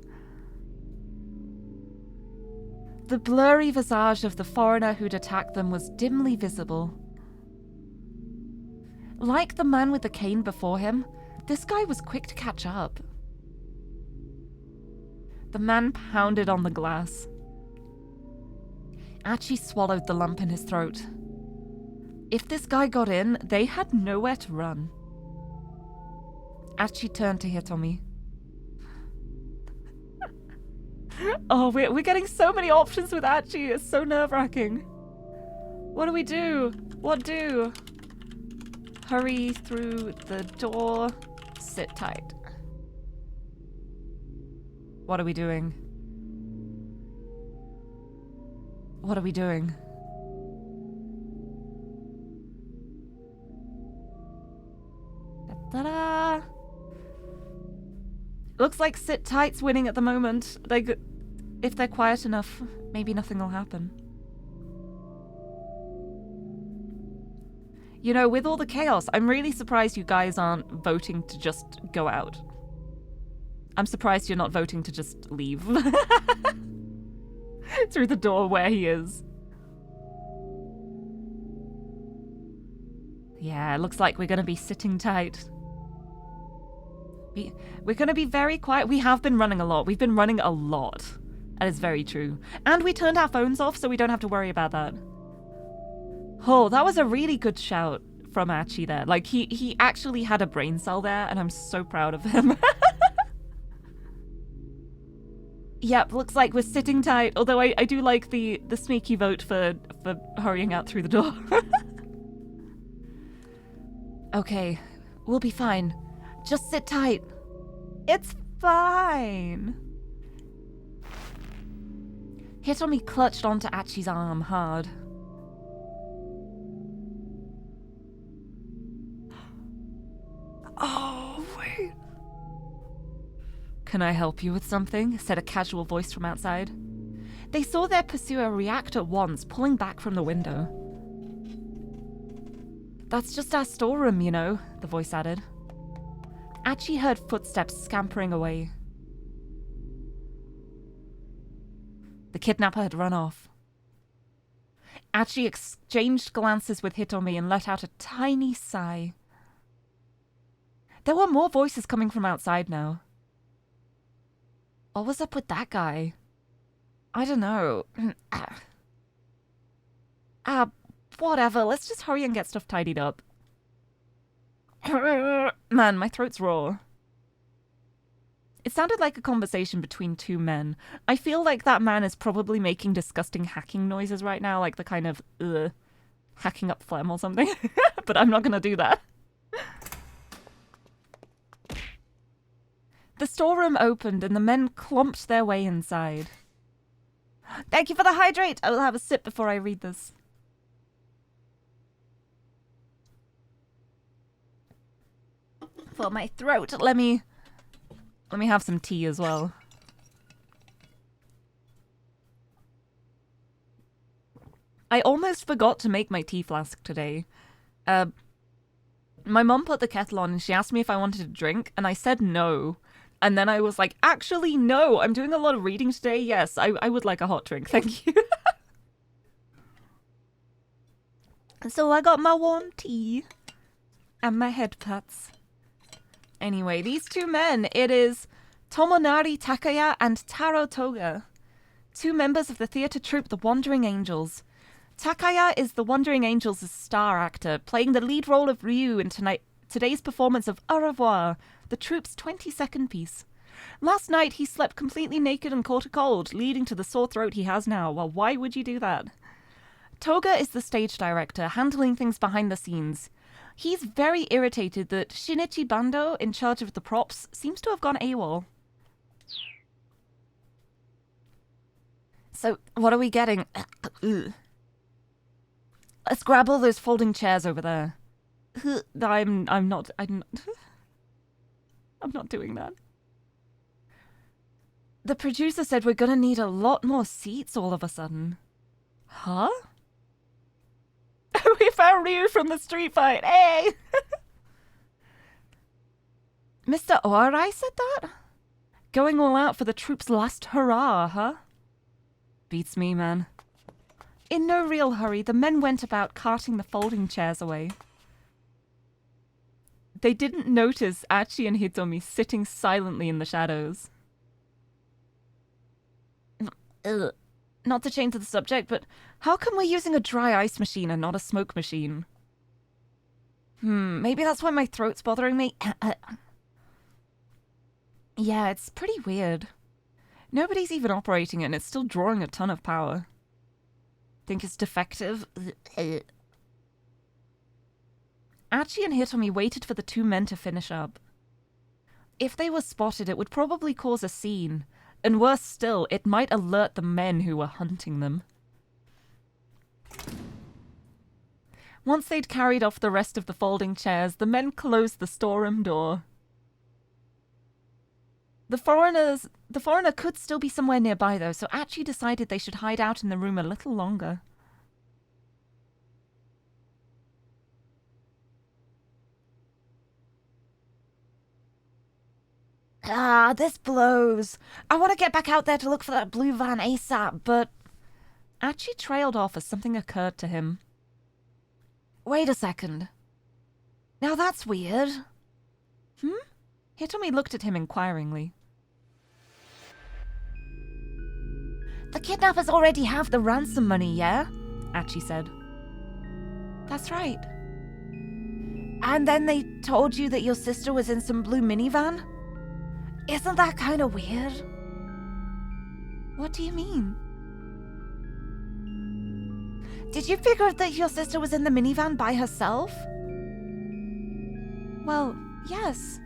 The blurry visage of the foreigner who'd attacked them was dimly visible. Like the man with the cane before him, this guy was quick to catch up. The man pounded on the glass. Achi swallowed the lump in his throat. If this guy got in, they had nowhere to run. Achi turned to Hitomi. Oh, we're getting so many options with Achi. It's so nerve-wracking. What do we do? What do? Hurry through the door. Sit tight. What are we doing? What are we doing? Ta-da! Looks like sit tight's winning at the moment. If they're quiet enough, maybe nothing will happen. You know, with all the chaos, I'm really surprised you guys aren't voting to just go out. I'm surprised you're not voting to just leave. Through the door where he is. Yeah, it looks like we're going to be sitting tight. We're going to be very quiet. We have been running a lot. We've been running a lot. That is very true. And we turned our phones off, so we don't have to worry about that. Oh, that was a really good shout from Achi there. Like, he actually had a brain cell there, and I'm so proud of him. Yep, looks like we're sitting tight. Although I do like the sneaky vote for hurrying out through the door. Okay, we'll be fine. Just sit tight. It's fine. Hitomi clutched onto Achi's arm hard. Oh, wait. Can I help you with something? Said a casual voice from outside. They saw their pursuer react at once, pulling back from the window. That's just our storeroom, you know, the voice added. Achi heard footsteps scampering away. The kidnapper had run off. Achi exchanged glances with Hitomi and let out a tiny sigh. There were more voices coming from outside now. What was up with that guy? I don't know. Whatever. Let's just hurry and get stuff tidied up. Man, my throat's raw. It sounded like a conversation between two men. I feel like that man is probably making disgusting hacking noises right now, like the kind of, hacking up phlegm or something. But I'm not gonna do that. The storeroom opened and the men clomped their way inside. Thank you for the hydrate! I will have a sip before I read this. For my throat, let me have some tea as well. I almost forgot to make my tea flask today. My mum put the kettle on and she asked me if I wanted a drink, and I said no. And then I was like, actually, no, I'm doing a lot of reading today. Yes, I would like a hot drink, thank you. So I got my warm tea and my head pats. Anyway, these two men, it is Tomonari Takaya and Taro Toga, two members of the theatre troupe The Wandering Angels. Takaya is the Wandering Angels' star actor, playing the lead role of Ryu in today's performance of Au revoir, the troupe's 22nd piece. Last night, he slept completely naked and caught a cold, leading to the sore throat he has now. Well, why would you do that? Toga is the stage director, handling things behind the scenes. He's very irritated that Shinichi Bando, in charge of the props, seems to have gone AWOL. So, what are we getting? Let's grab all those folding chairs over there. I'm not doing that. The producer said we're gonna need a lot more seats all of a sudden. Huh? We found Ryu from the street fight, hey! Mr. Oarai said that? Going all out for the troupe's last hurrah, huh? Beats me, man. In no real hurry, the men went about carting the folding chairs away. They didn't notice Achi and Hitomi sitting silently in the shadows. Ugh. Not to change the subject, but how come we're using a dry ice machine and not a smoke machine? Maybe that's why my throat's bothering me. Yeah, it's pretty weird. Nobody's even operating it and it's still drawing a ton of power. Think it's defective? Achi and Hitomi waited for the two men to finish up. If they were spotted, it would probably cause a scene. And worse still, it might alert the men who were hunting them. Once they'd carried off the rest of the folding chairs, the men closed the storeroom door. The foreigner could still be somewhere nearby though, so Achi decided they should hide out in the room a little longer. Ah, this blows. I want to get back out there to look for that blue van ASAP, but... Achi trailed off as something occurred to him. Wait a second. Now that's weird. Hitomi looked at him inquiringly. The kidnappers already have the ransom money, yeah? Achi said. That's right. And then they told you that your sister was in some blue minivan? Isn't that kind of weird? What do you mean? Did you figure that your sister was in the minivan by herself? Well, yes.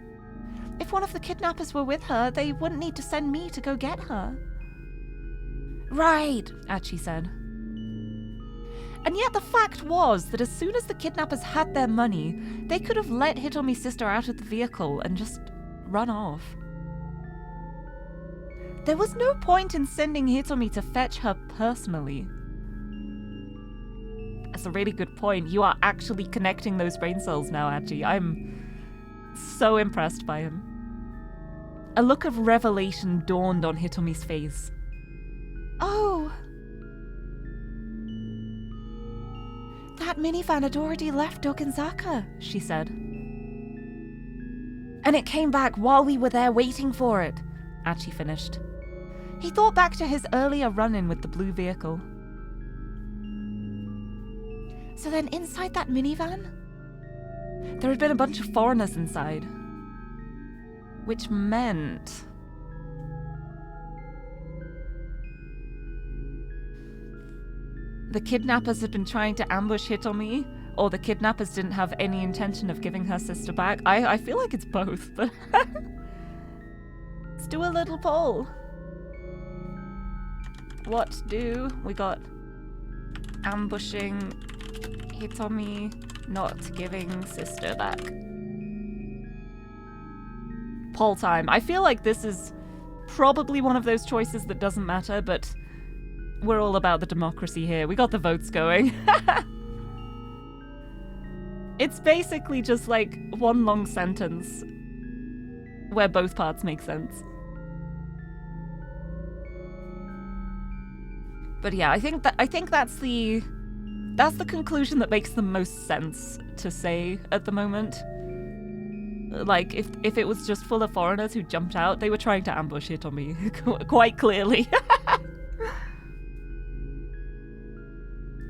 If one of the kidnappers were with her, they wouldn't need to send me to go get her. Right, Achi said. And yet the fact was that as soon as the kidnappers had their money, they could have let Hitomi's sister out of the vehicle and just run off. There was no point in sending Hitomi to fetch her personally. That's a really good point. You are actually connecting those brain cells now, Achi. I'm so impressed by him. A look of revelation dawned on Hitomi's face. Oh! That minivan had already left Okenzaka, she said. And it came back while we were there waiting for it, Achi finished. He thought back to his earlier run-in with the blue vehicle. So then inside that minivan, there had been a bunch of foreigners inside. Which meant... the kidnappers had been trying to ambush Hitomi, or the kidnappers didn't have any intention of giving her sister back. I feel like it's both, but... Let's do a little poll. What do we got? Ambushing Hitomi, not giving sister back. Poll time. I feel like this is probably one of those choices that doesn't matter, but we're all about the democracy here. We got the votes going. It's basically just like one long sentence where both parts make sense. But yeah, I think that's the conclusion that makes the most sense to say at the moment. Like, if it was just full of foreigners who jumped out, they were trying to ambush Hitomi, quite clearly.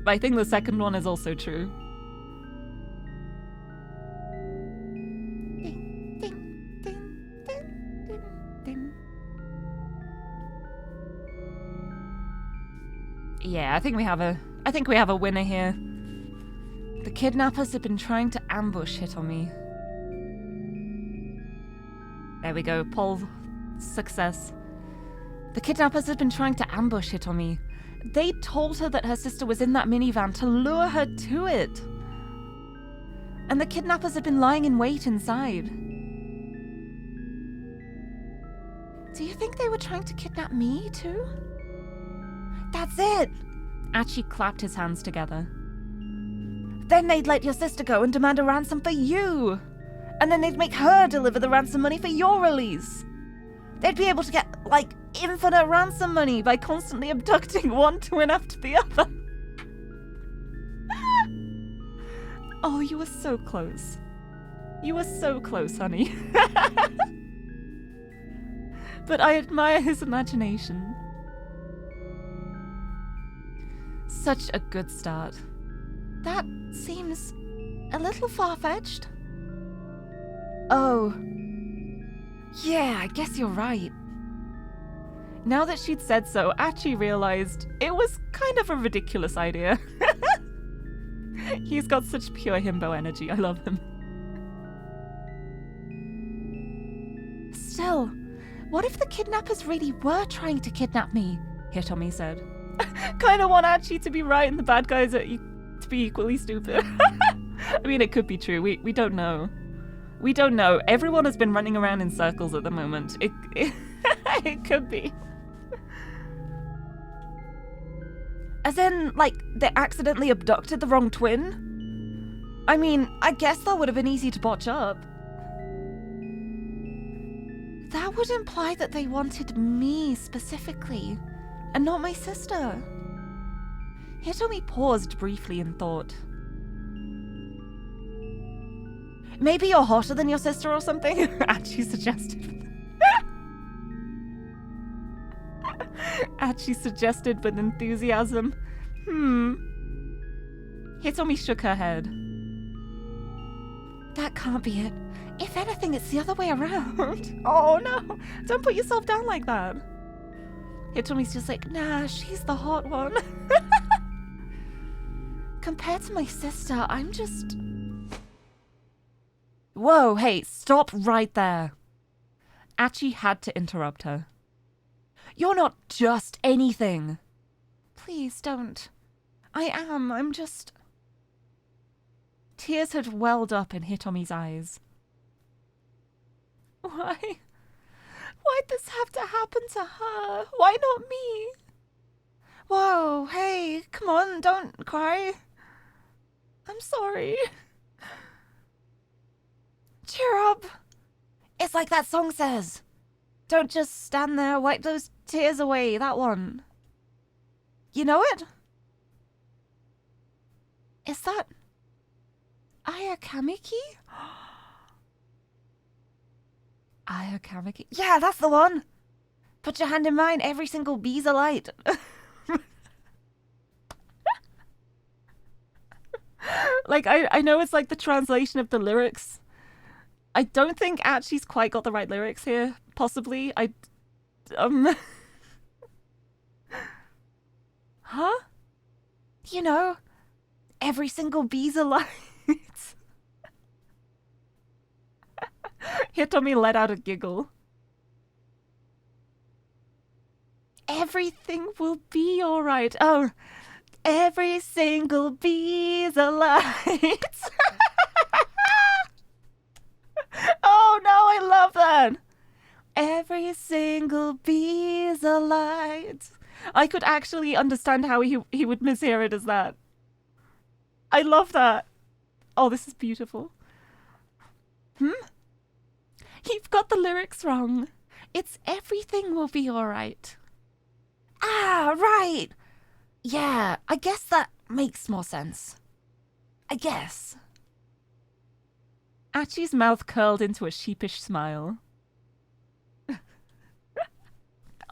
But I think the second one is also true. Yeah, I think we have a winner here. The kidnappers have been trying to ambush Hitomi. There we go, poll success. The kidnappers have been trying to ambush Hitomi. They told her that her sister was in that minivan to lure her to it. And the kidnappers have been lying in wait inside. Do you think they were trying to kidnap me too? That's it! Achi clapped his hands together. Then they'd let your sister go and demand a ransom for you! And then they'd make her deliver the ransom money for your release! They'd be able to get, like, infinite ransom money by constantly abducting one twin after the other. Oh, you were so close. You were so close, honey. But I admire his imagination. Such a good start. That seems a little far-fetched. Oh. Yeah, I guess you're right. Now that she'd said so, Achi realized it was kind of a ridiculous idea. He's got such pure himbo energy. I love him. Still, what if the kidnappers really were trying to kidnap me? Hitomi said. Kind of want Achi to be right and the bad guys to be equally stupid. I mean, it could be true. We don't know. We don't know. Everyone has been running around in circles at the moment. It could be. As in, like, they accidentally abducted the wrong twin? I mean, I guess that would have been easy to botch up. That would imply that they wanted me specifically, and not my sister. Hitomi paused briefly in thought. Maybe you're hotter than your sister or something? Achi suggested. Achi suggested with enthusiasm. Hitomi shook her head. That can't be it. If anything, it's the other way around. Oh no, don't put yourself down like that. Hitomi's just like, nah, she's the hot one. Compared to my sister, I'm just... Whoa, hey, stop right there. Achi had to interrupt her. You're not just anything. Please don't. I'm just... Tears had welled up in Hitomi's eyes. Why? Why'd this have to happen to her? Why not me? Whoa, hey, come on, don't cry. I'm sorry. Cheer up. It's like that song says. Don't just stand there, wipe those tears away, that one. You know it? Is that... Ayakamiki? Ayakamiki. Yeah, that's the one! Put your hand in mine, every single bee's a light. Like, I know it's like the translation of the lyrics. I don't think Achi's quite got the right lyrics here. Possibly. Huh? You know, every single bee's a light. Hitomi let out a giggle. Everything will be alright. Oh, every single bee's a light. Oh no, I love that. Every single bee's a light. I could actually understand how he would mishear it as that. I love that. Oh, this is beautiful. You've got the lyrics wrong. It's everything will be alright. Ah, right. Yeah, I guess that makes more sense. I guess. Achi's mouth curled into a sheepish smile.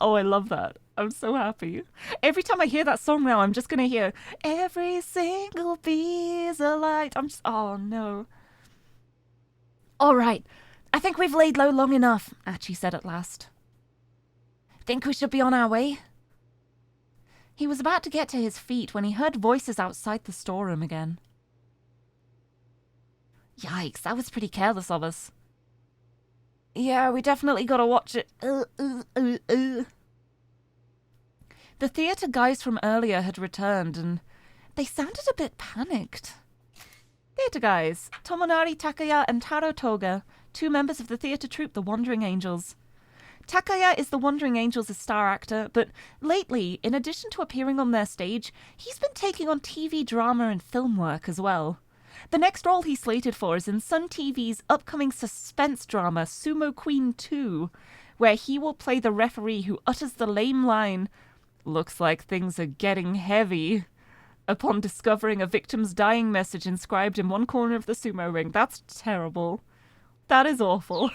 Oh, I love that. I'm so happy. Every time I hear that song now, I'm just gonna hear, every single bee's a light. I'm just, oh no. All right, I think we've laid low long enough, Achi said at last. Think we should be on our way? He was about to get to his feet when he heard voices outside the storeroom again. Yikes, that was pretty careless of us. Yeah, we definitely gotta watch it. The theatre guys from earlier had returned, and they sounded a bit panicked. Theatre guys, Tomonari Takaya and Taro Toga, 2 members of the theatre troupe The Wandering Angels. Takaya is the Wandering Angels' star actor, but lately, in addition to appearing on their stage, he's been taking on TV drama and film work as well. The next role he's slated for is in Sun TV's upcoming suspense drama Sumo Queen 2, where he will play the referee who utters the lame line, "Looks like things are getting heavy," upon discovering a victim's dying message inscribed in one corner of the sumo ring. That's terrible. That is awful.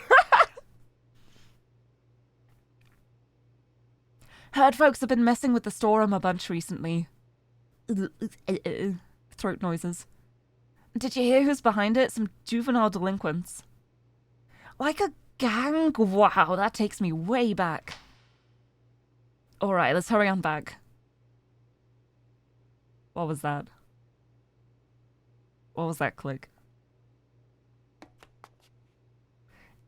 Heard folks have been messing with the storeroom a bunch recently. Throat noises. Did you hear who's behind it? Some juvenile delinquents. Like a gang? Wow, that takes me way back. Alright, let's hurry on back. What was that? What was that click?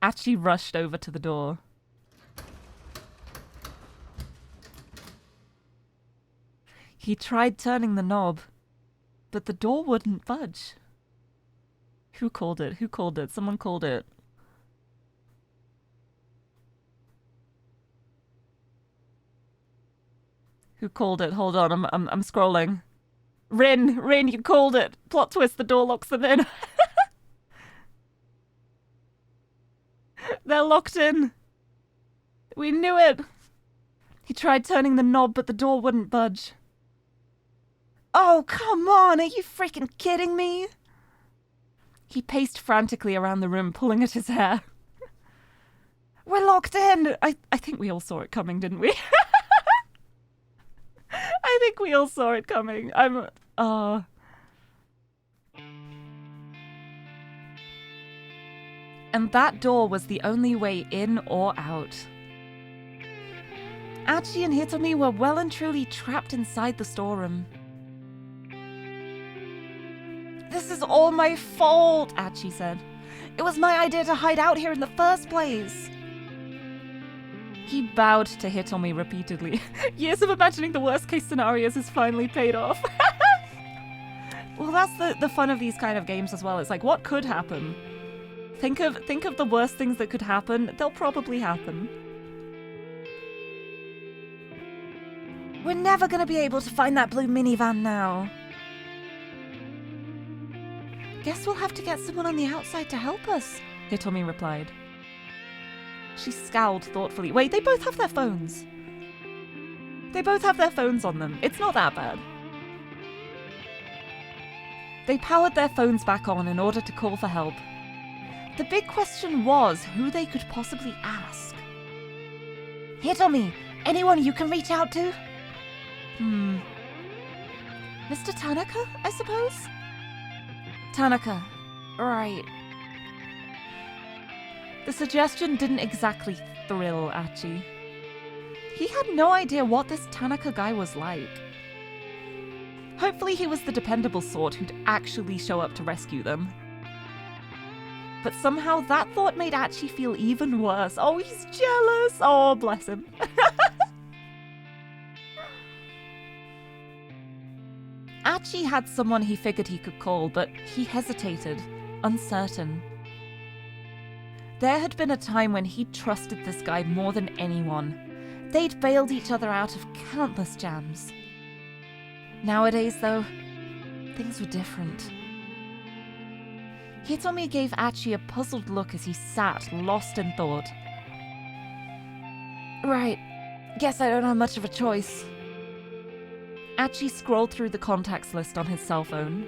Achi rushed over to the door. He tried turning the knob, but the door wouldn't budge. Who called it? Who called it? Someone called it. Who called it? Hold on, I'm scrolling. Rin, you called it. Plot twist, the door locks them in. They're locked in. We knew it. He tried turning the knob, but the door wouldn't budge. Oh, come on, are you freaking kidding me? He paced frantically around the room, pulling at his hair. We're locked in! I think we all saw it coming, didn't we? I think we all saw it coming. And that door was the only way in or out. Achi and Hitomi were well and truly trapped inside the storeroom. This is all my fault, Achi said. It was my idea to hide out here in the first place. He bowed to Hitomi repeatedly. Years of imagining the worst case scenarios has finally paid off. Well, that's the fun of these kind of games as well. It's like, what could happen? Think of the worst things that could happen. They'll probably happen. We're never gonna be able to find that blue minivan now. Guess we'll have to get someone on the outside to help us, Hitomi replied. She scowled thoughtfully. Wait, they both have their phones. They both have their phones on them. It's not that bad. They powered their phones back on in order to call for help. The big question was who they could possibly ask. Hitomi, anyone you can reach out to? Mr. Tanaka, I suppose? Tanaka, right. The suggestion didn't exactly thrill Achi. He had no idea what this Tanaka guy was like. Hopefully he was the dependable sort who'd actually show up to rescue them. But somehow that thought made Achi feel even worse. Oh, he's jealous. Oh, bless him. Achi had someone he figured he could call, but he hesitated, uncertain. There had been a time when he'd trusted this guy more than anyone. They'd bailed each other out of countless jams. Nowadays, though, things were different. Hitomi gave Achi a puzzled look as he sat, lost in thought. Right. Guess I don't have much of a choice. Achi scrolled through the contacts list on his cell phone.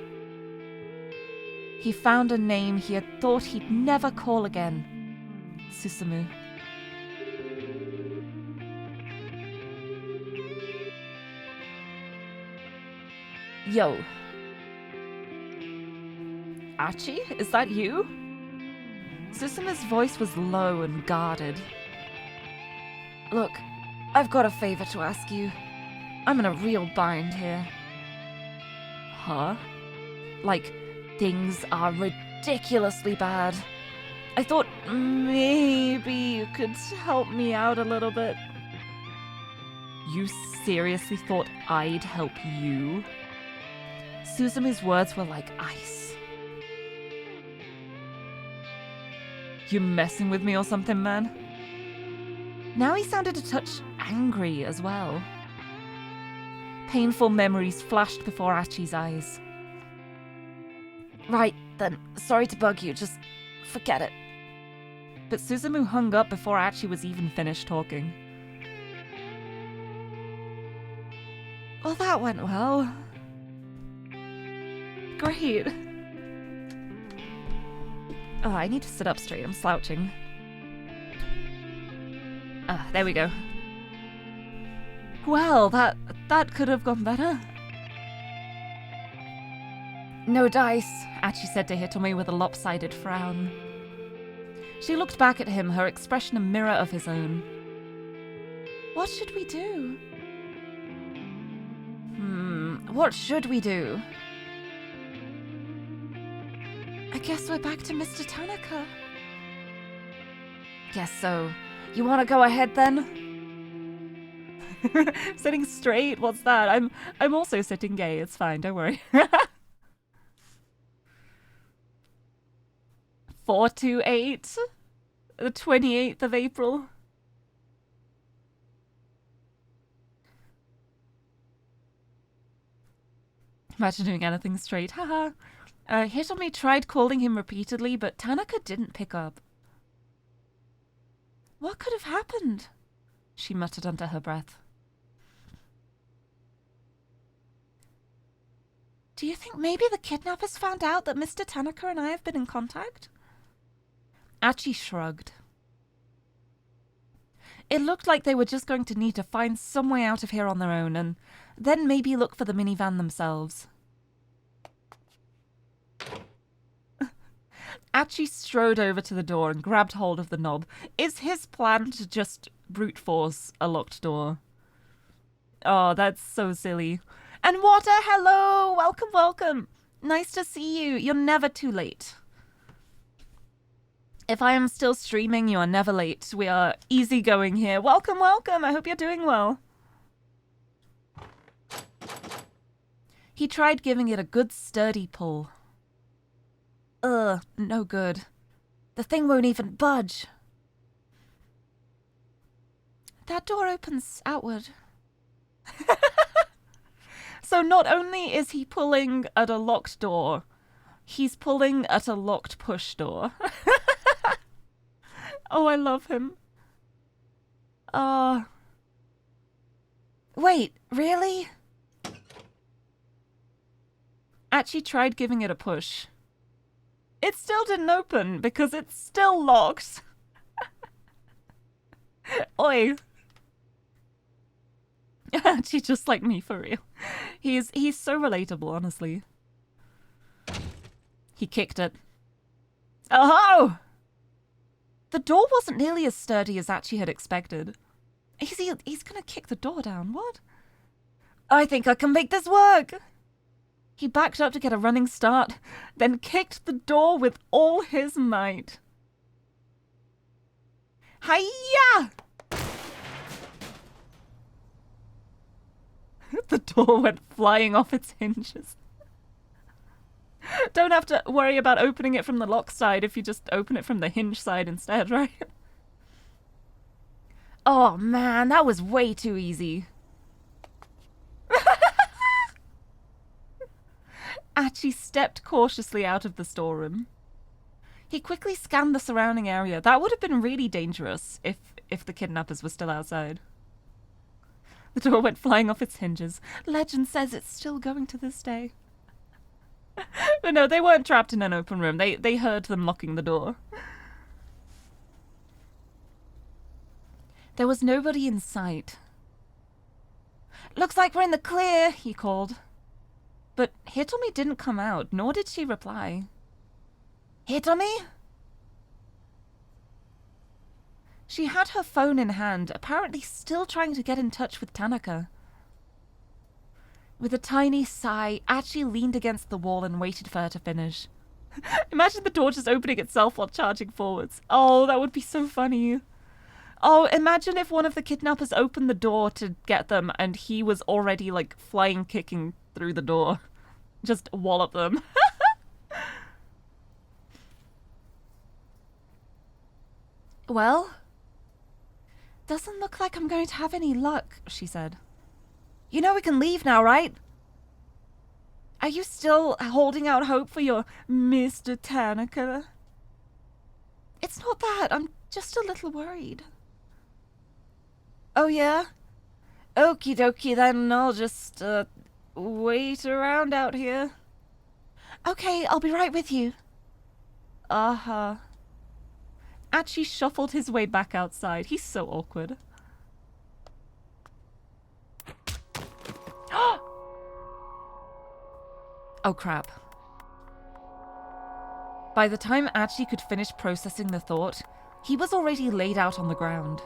He found a name he had thought he'd never call again. Susumu. Yo. Achi, is that you? Susumu's voice was low and guarded. Look, I've got a favor to ask you. I'm in a real bind here. Huh? Like, things are ridiculously bad. I thought maybe you could help me out a little bit. You seriously thought I'd help you? Susumu's words were like ice. You messing with me or something, man? Now he sounded a touch angry as well. Painful memories flashed before Achi's eyes. Right, then. Sorry to bug you, just forget it. But Susumu hung up before Achi was even finished talking. Well, that went well. Great. Oh, I need to sit up straight. I'm slouching. Ah, there we go. Well, that could have gone better. No dice, Achi said to Hitomi with a lopsided frown. She looked back at him, her expression a mirror of his own. What should we do? What should we do? I guess we're back to Mr. Tanaka. Guess so. You want to go ahead then? Sitting straight? What's that? I'm also sitting gay. It's fine. Don't worry. 428, the 28th of April. Imagine doing anything straight. Haha. Hitomi tried calling him repeatedly, but Tanaka didn't pick up. What could have happened? She muttered under her breath. Do you think maybe the kidnappers found out that Mr. Tanaka and I have been in contact? Achi shrugged. It looked like they were just going to need to find some way out of here on their own, and then maybe look for the minivan themselves. Achi strode over to the door and grabbed hold of the knob. Is his plan to just brute force a locked door? Oh, that's so silly. And Water, hello! Welcome, welcome! Nice to see you. You're never too late. If I am still streaming, you are never late. We are easygoing here. Welcome, welcome! I hope you're doing well. He tried giving it a good sturdy pull. No good. The thing won't even budge. That door opens outward. So not only is he pulling at a locked door, he's pulling at a locked push door. Oh, I love him. Wait, really? Achi tried giving it a push. It still didn't open because it's still locked. Oi. She's just like me for real. He's so relatable, honestly. He kicked it. Oh! The door wasn't nearly as sturdy as Archie had expected. He's gonna kick the door down, what? I think I can make this work! He backed up to get a running start, then kicked the door with all his might. Hiya! The door went flying off its hinges. Don't have to worry about opening it from the lock side if you just open it from the hinge side instead, right? Oh man, that was way too easy. Archie stepped cautiously out of the storeroom. He quickly scanned the surrounding area. That would have been really dangerous if the kidnappers were still outside. The door went flying off its hinges. Legend says it's still going to this day. But no, they weren't trapped in an open room. They heard them locking the door. There was nobody in sight. Looks like we're in the clear, he called. But Hitomi didn't come out, nor did she reply. Hitomi? She had her phone in hand, apparently still trying to get in touch with Tanaka. With a tiny sigh, Archie leaned against the wall and waited for her to finish. Imagine the door just opening itself while charging forwards. Oh, that would be so funny. Oh, imagine if one of the kidnappers opened the door to get them and he was already, like, flying kicking through the door. Just wallop them. Well, doesn't look like I'm going to have any luck, she said. You know we can leave now, right? Are you still holding out hope for your Mr. Tanaka? It's not that. I'm just a little worried. Oh, yeah? Okie dokie, then I'll just, wait around out here. Okay, I'll be right with you. Uh-huh. Archie shuffled his way back outside. He's so awkward. Oh, crap. By the time Archie could finish processing the thought, he was already laid out on the ground.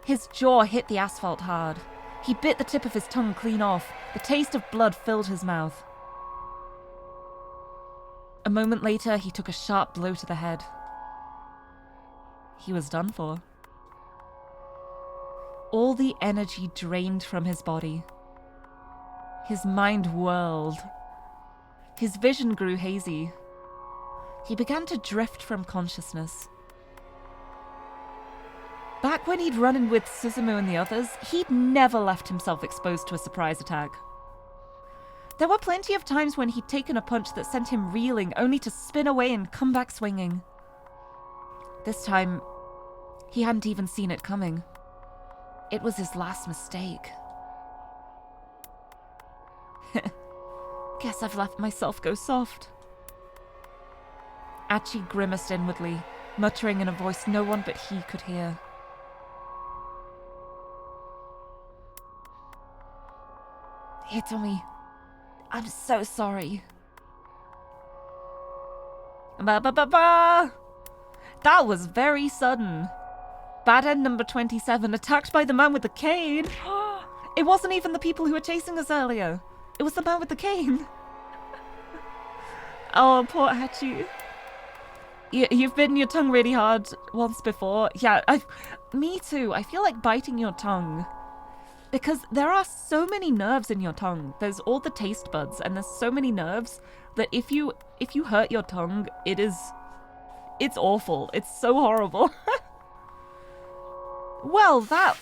His jaw hit the asphalt hard. He bit the tip of his tongue clean off. The taste of blood filled his mouth. A moment later, he took a sharp blow to the head. He was done for. All the energy drained from his body. His mind whirled. His vision grew hazy. He began to drift from consciousness. Back when he'd run in with Suzumu and the others, he'd never left himself exposed to a surprise attack. There were plenty of times when he'd taken a punch that sent him reeling, only to spin away and come back swinging. This time, he hadn't even seen it coming. It was his last mistake. Guess I've left myself go soft. Archie grimaced inwardly, muttering in a voice no one but he could hear. Hitomi, I'm so sorry. Ba-ba-ba-ba! That was very sudden. Bad end number 27, attacked by the man with the cane. It wasn't even the people who were chasing us earlier. It was the man with the cane. Oh, poor Hachi. You've bitten your tongue really hard once before. Yeah, me too. I feel like biting your tongue. Because there are so many nerves in your tongue. There's all the taste buds, and there's so many nerves that if you hurt your tongue, it's awful. It's so horrible. Well, that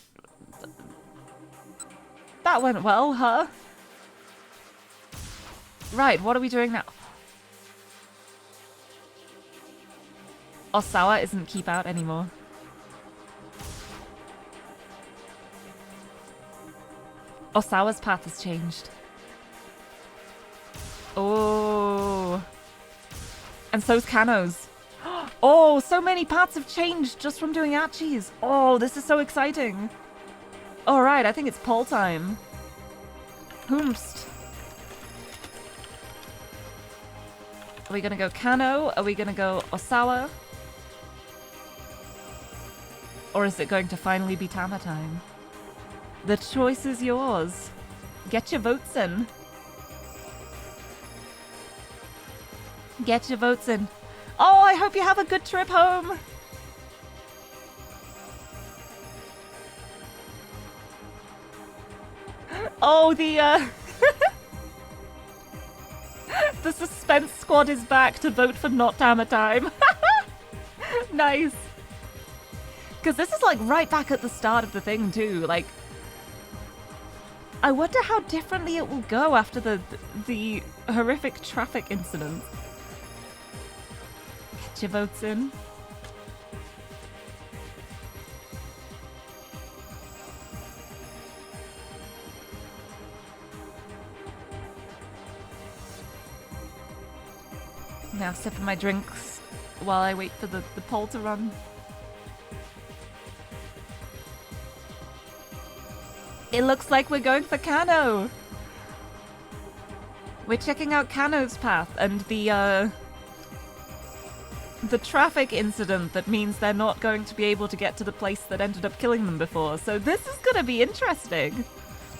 went well, huh? Right, what are we doing now? Osawa isn't keep out anymore. Osawa's path has changed. Oh. And so's Kano's. Oh, so many parts have changed just from doing Archie's. Oh, this is so exciting. Alright, I think it's poll time. Whomst. Are we gonna go Kano? Are we gonna go Osawa? Or is it going to finally be Tama time? The choice is yours. Get your votes in. Get your votes in. Oh, I hope you have a good trip home. Oh, the the suspense squad is back to vote for not Tama time. Nice. Because this is like right back at the start of the thing too. Like, I wonder how differently it will go after the horrific traffic incident. Get your votes in. Now sipping my drinks while I wait for the poll to run. It looks like we're going for Kano. We're checking out Kano's path and the traffic incident that means they're not going to be able to get to the place that ended up killing them before. So this is gonna be interesting.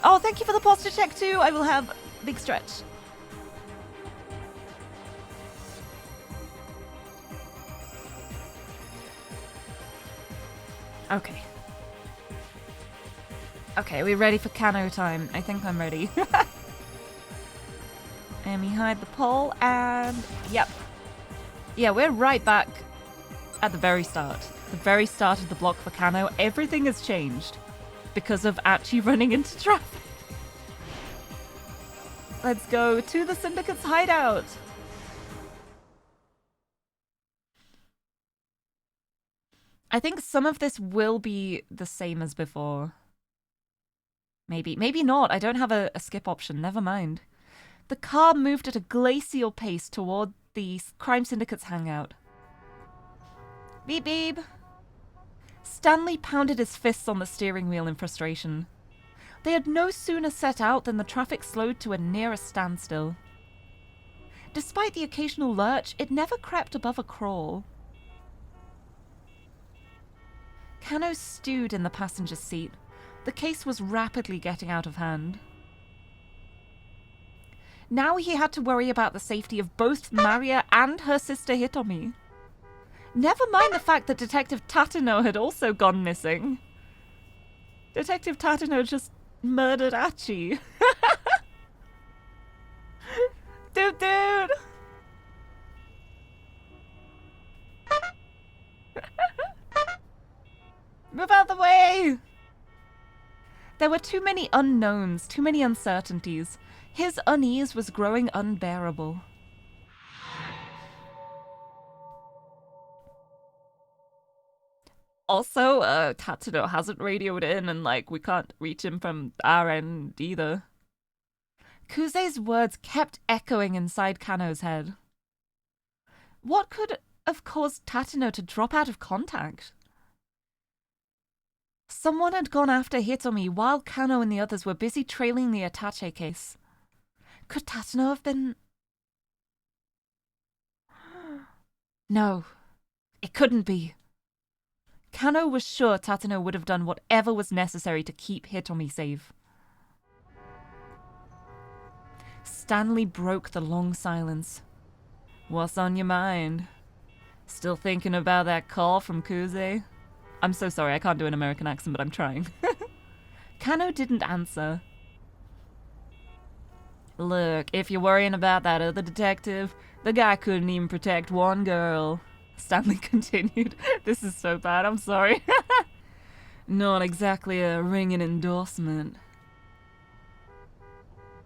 Oh, thank you for the posture check too. I will have big stretch. Okay. Okay, we're ready for Kano time. I think I'm ready. And we hide the pole and... Yep. Yeah, we're right back at the very start. The very start of the block for Kano. Everything has changed because of Achi running into traffic. Let's go to the Syndicate's hideout. I think some of this will be the same as before. Maybe not. I don't have a skip option. Never mind. The car moved at a glacial pace toward the Crime Syndicate's hangout. Beep beep. Stanley pounded his fists on the steering wheel in frustration. They had no sooner set out than the traffic slowed to a near standstill. Despite the occasional lurch, it never crept above a crawl. Kano stewed in the passenger seat. The case was rapidly getting out of hand. Now he had to worry about the safety of both Maria and her sister Hitomi. Never mind the fact that Detective Tateno had also gone missing. Detective Tateno just murdered Achi. Dude! Move out the way! There were too many unknowns, too many uncertainties. His unease was growing unbearable. Also, Tatsuno hasn't radioed in and, like, we can't reach him from our end either. Kuze's words kept echoing inside Kano's head. What could have caused Tatsuno to drop out of contact? Someone had gone after Hitomi while Kano and the others were busy trailing the attaché case. Could Tatsuno have been... No, it couldn't be. Kano was sure Tatsuno would have done whatever was necessary to keep Hitomi safe. Stanley broke the long silence. What's on your mind? Still thinking about that call from Kuze? I'm so sorry, I can't do an American accent, but I'm trying. Kano didn't answer. Look, if you're worrying about that other detective, the guy couldn't even protect one girl. Stanley continued. This is so bad, I'm sorry. Not exactly a ringing endorsement.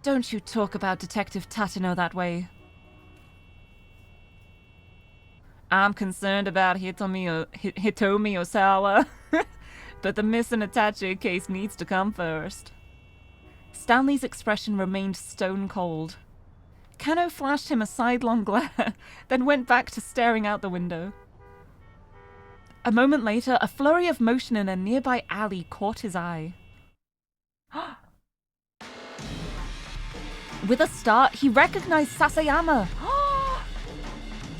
Don't you talk about Detective Tateno that way. I'm concerned about Hitomi Osawa, but the missing attaché case needs to come first. Stanley's expression remained stone cold. Kano flashed him a sidelong glare, then went back to staring out the window. A moment later, a flurry of motion in a nearby alley caught his eye. With a start, he recognized Sasayama,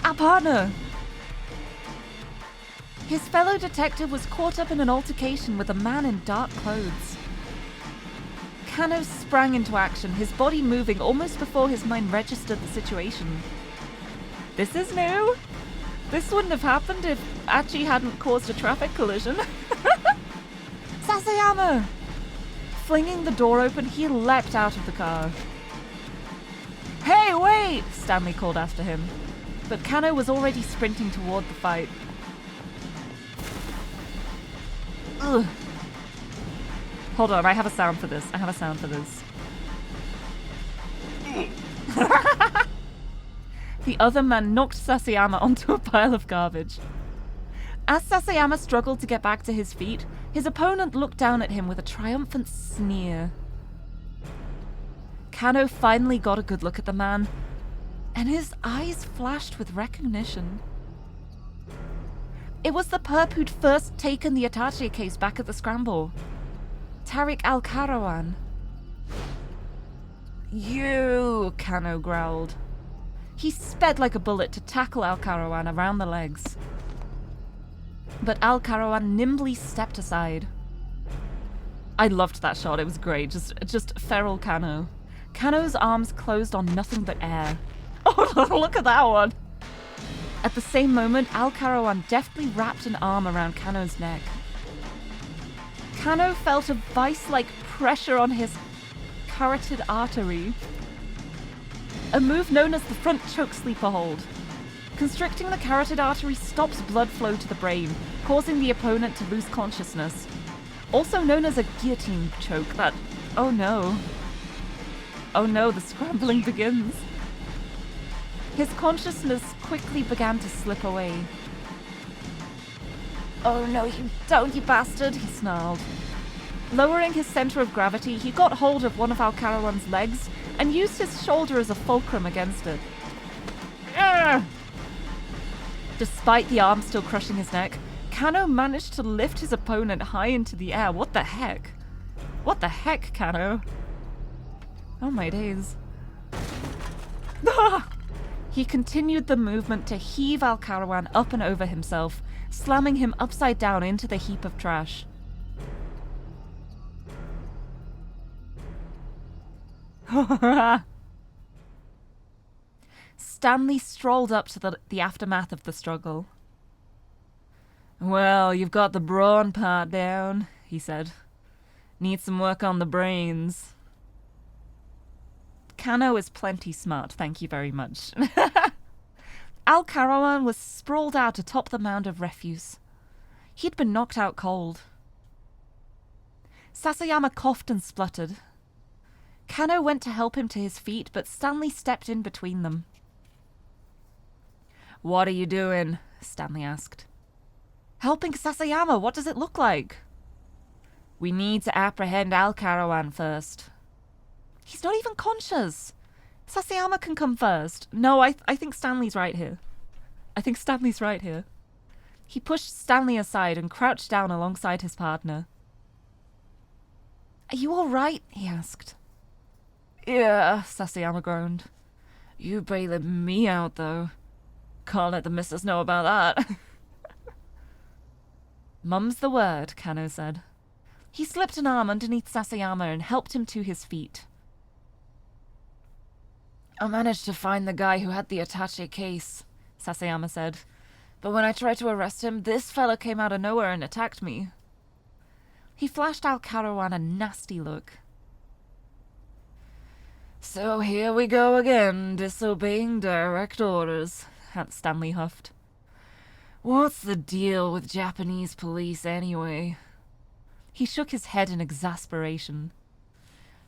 our partner. His fellow detective was caught up in an altercation with a man in dark clothes. Kano sprang into action, his body moving almost before his mind registered the situation. This is new. This wouldn't have happened if Achi hadn't caused a traffic collision. Sasayama! Flinging the door open, he leapt out of the car. Hey, wait! Stanley called after him. But Kano was already sprinting toward the fight. Ugh. Hold on, I have a sound for this. The other man knocked Sasayama onto a pile of garbage. As Sasayama struggled to get back to his feet, his opponent looked down at him with a triumphant sneer. Kano finally got a good look at the man, and his eyes flashed with recognition. It was the perp who'd first taken the Itachi case back at the Scramble. Tariq Al-Karawan. You, Kano growled. He sped like a bullet to tackle Al-Karawan around the legs. But Al-Karawan nimbly stepped aside. I loved that shot, it was great. Just feral Kano. Kano's arms closed on nothing but air. Oh, look at that one! At the same moment, Al-Karawan deftly wrapped an arm around Kano's neck. Kano felt a vice-like pressure on his carotid artery. A move known as the front choke sleeper hold. Constricting the carotid artery stops blood flow to the brain, causing the opponent to lose consciousness. Also known as a guillotine choke that... Oh no. Oh no, the scrambling begins. His consciousness quickly began to slip away. Oh no, you don't, you bastard, he snarled. Lowering his center of gravity, he got hold of one of Al-Karawan's legs and used his shoulder as a fulcrum against it. Arrgh! Despite the arm still crushing his neck, Kano managed to lift his opponent high into the air. What the heck? What the heck, Kano? Oh my days. He continued the movement to heave Al-Karawan up and over himself, slamming him upside down into the heap of trash. Stanley strolled up to the aftermath of the struggle. Well, you've got the brawn part down, he said. Need some work on the brains. Kano is plenty smart, thank you very much. Al-Karawan was sprawled out atop the mound of refuse. He'd been knocked out cold. Sasayama coughed and spluttered. Kano went to help him to his feet, but Stanley stepped in between them. What are you doing? Stanley asked. Helping Sasayama, what does it look like? We need to apprehend Al-Karawan first. He's not even conscious. Sasayama can come first. No, I think Stanley's right here. He pushed Stanley aside and crouched down alongside his partner. Are you all right? He asked. Yeah, Sasayama groaned. You bailing me out, though. Can't let the missus know about that. Mum's the word, Kano said. He slipped an arm underneath Sasayama and helped him to his feet. I managed to find the guy who had the attaché case, Sasayama said. But when I tried to arrest him, this fella came out of nowhere and attacked me. He flashed Al-Karawan a nasty look. So here we go again, disobeying direct orders, Stanley huffed. What's the deal with Japanese police anyway? He shook his head in exasperation.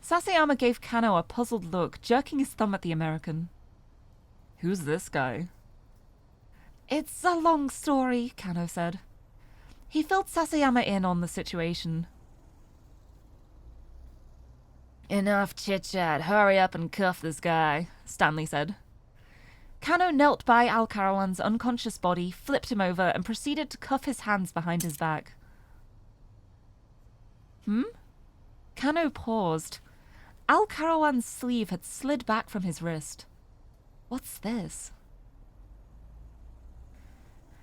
Sasayama gave Kano a puzzled look, jerking his thumb at the American. Who's this guy? It's a long story, Kano said. He filled Sasayama in on the situation. Enough chit-chat. Hurry up and cuff this guy, Stanley said. Kano knelt by Al Karawan's unconscious body, flipped him over, and proceeded to cuff his hands behind his back. Kano paused. Al Karawan's sleeve had slid back from his wrist. What's this?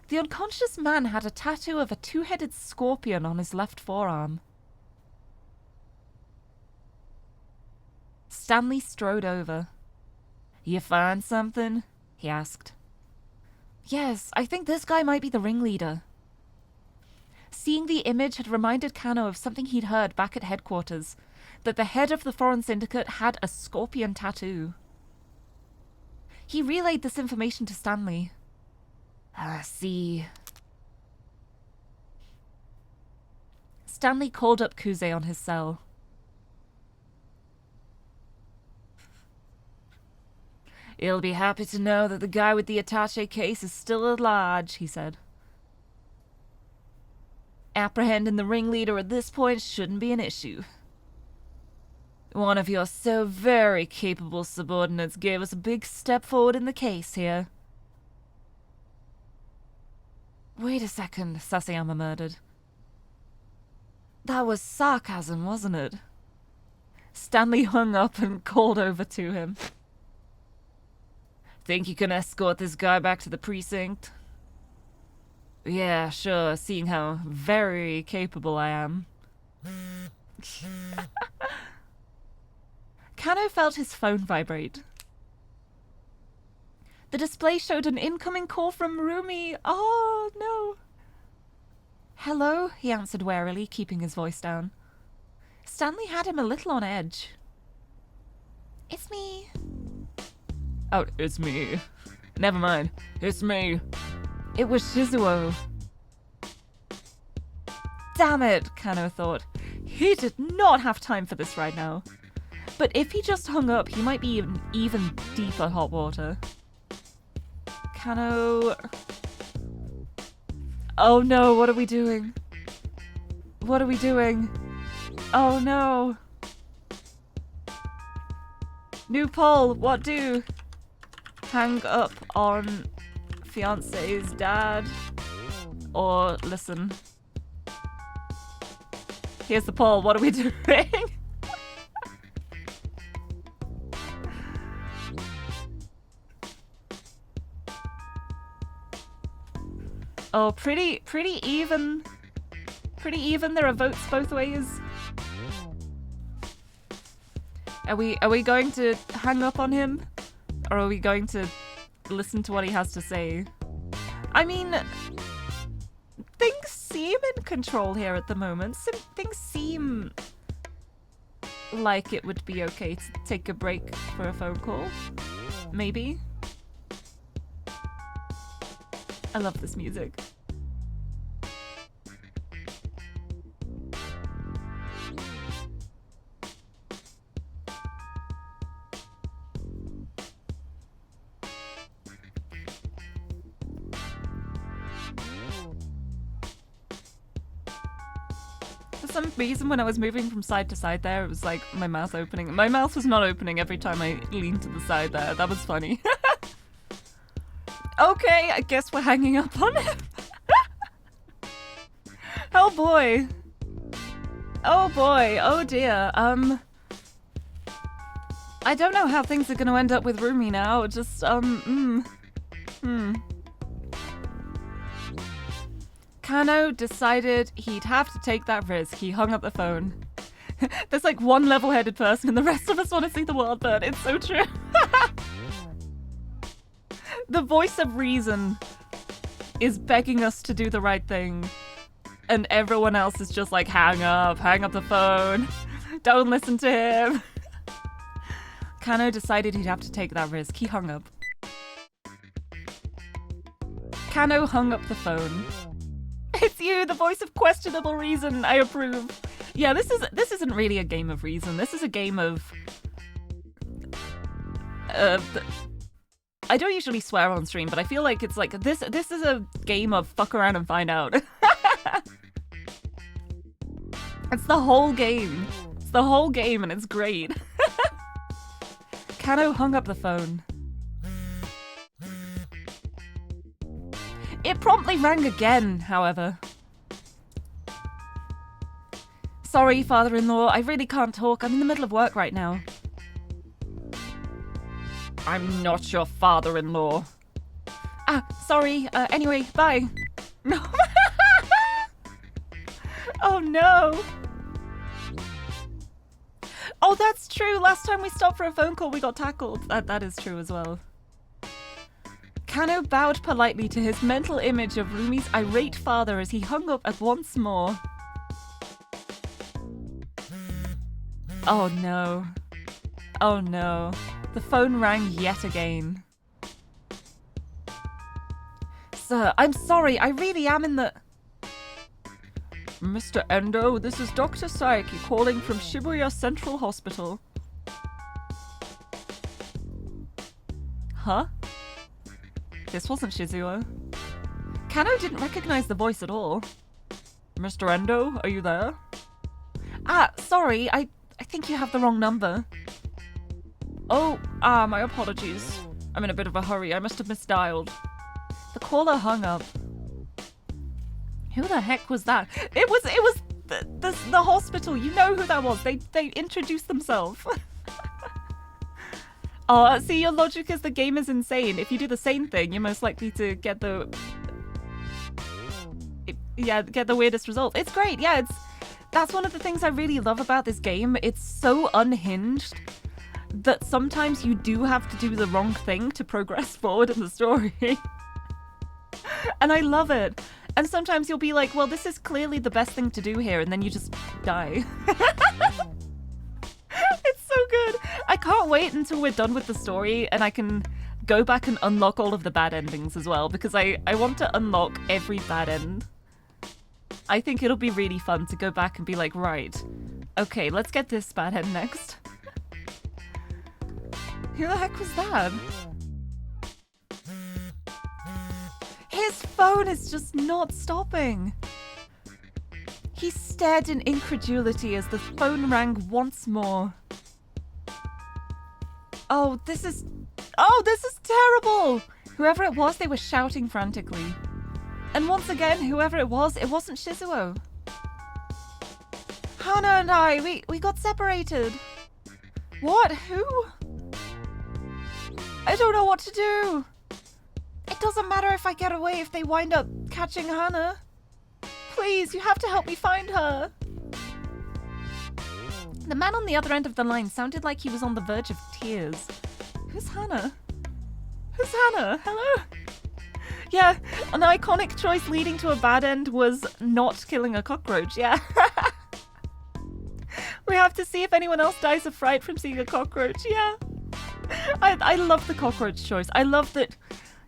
The unconscious man had a tattoo of a two-headed scorpion on his left forearm. Stanley strode over. You find something? He asked. Yes, I think this guy might be the ringleader. Seeing the image had reminded Kano of something he'd heard back at headquarters, that the head of the foreign syndicate had a scorpion tattoo. He relayed this information to Stanley. I see. Stanley called up Kuze on his cell. He'll be happy to know that the guy with the attaché case is still at large, he said. Apprehending the ringleader at this point shouldn't be an issue. One of your so very capable subordinates gave us a big step forward in the case here. Wait a second, Sasayama murmured. That was sarcasm, wasn't it? Stanley hung up and called over to him. Think you can escort this guy back to the precinct? Yeah, sure, seeing how very capable I am. Kano felt his phone vibrate. The display showed an incoming call from Rumi. Oh, no. Hello, he answered warily, keeping his voice down. Stanley had him a little on edge. It's me. Oh, it's me. Never mind. It's me. It was Shizuo. Damn it, Kano thought. He did not have time for this right now. But if he just hung up, he might be in even deeper hot water. Kano... Oh no, what are we doing? What are we doing? Oh no. New poll, what do? Hang up on fiance's dad? Or listen? Here's the poll, what are we doing? Oh, pretty even. Pretty even. There are votes both ways. Are we going to hang up on him? Or are we going to listen to what he has to say? I mean, things seem in control here at the moment. Things seem like it would be okay to take a break for a phone call. Maybe. I love this music. For some reason, when I was moving from side to side there, it was like my mouth opening. My mouth was not opening every time I leaned to the side there. That was funny. Okay, I guess we're hanging up on him. Oh boy. Oh boy. Oh dear. I don't know how things are gonna end up with Rumi now. Just, Kano decided he'd have to take that risk. He hung up the phone. There's like one level-headed person and the rest of us want to see the world burn. It's so true. The voice of reason is begging us to do the right thing. And everyone else is just like, hang up the phone. Don't listen to him. Kano decided he'd have to take that risk. He hung up. Kano hung up the phone. It's you, the voice of questionable reason. I approve. Yeah, this isn't really a game of reason. This is a game of... I don't usually swear on stream, but I feel like it's like this is a game of fuck around and find out. It's the whole game. It's the whole game and it's great. Kano hung up the phone. It promptly rang again, however. Sorry, father-in-law, I really can't talk. I'm in the middle of work right now. I'm not your father-in-law. Ah, sorry. Anyway, bye. No. Oh no. Oh, that's true. Last time we stopped for a phone call, we got tackled. That is true as well. Kano bowed politely to his mental image of Rumi's irate father as he hung up at once more. Oh no. Oh no. The phone rang yet again. Sir, I'm sorry. I really am in the... Mr. Endo, this is Dr. Saeki calling from Shibuya Central Hospital. Huh? This wasn't Shizuo. Kano didn't recognize the voice at all. Mr. Endo, are you there? Ah, sorry. I think you have the wrong number. Oh, my apologies. I'm in a bit of a hurry. I must have misdialed. The caller hung up. Who the heck was that? It was the hospital. You know who that was. They introduced themselves. Oh, see, your logic is the game is insane. If you do the same thing, you're most likely to get the weirdest result. It's great. Yeah, that's one of the things I really love about this game. It's so unhinged that sometimes you do have to do the wrong thing to progress forward in the story. And I love it. And sometimes you'll be like, well, this is clearly the best thing to do here, and then you just die. It's so good. I can't wait until we're done with the story and I can go back and unlock all of the bad endings as well, because I want to unlock every bad end. I think it'll be really fun to go back and be like, right, okay, let's get this bad end next. Who the heck was that? His phone is just not stopping. He stared in incredulity as the phone rang once more. Oh, this is terrible! Whoever it was, they were shouting frantically. And once again, whoever it wasn't Shizuo. Hana and I, we got separated. What? Who? I don't know what to do. It doesn't matter if I get away if they wind up catching Hana. Please, you have to help me find her. The man on the other end of the line sounded like he was on the verge of tears. Who's Hana? Who's Hana? Hello? Yeah, an iconic choice leading to a bad end was not killing a cockroach, yeah. We have to see if anyone else dies of fright from seeing a cockroach, yeah. I love the cockroach choice. I love that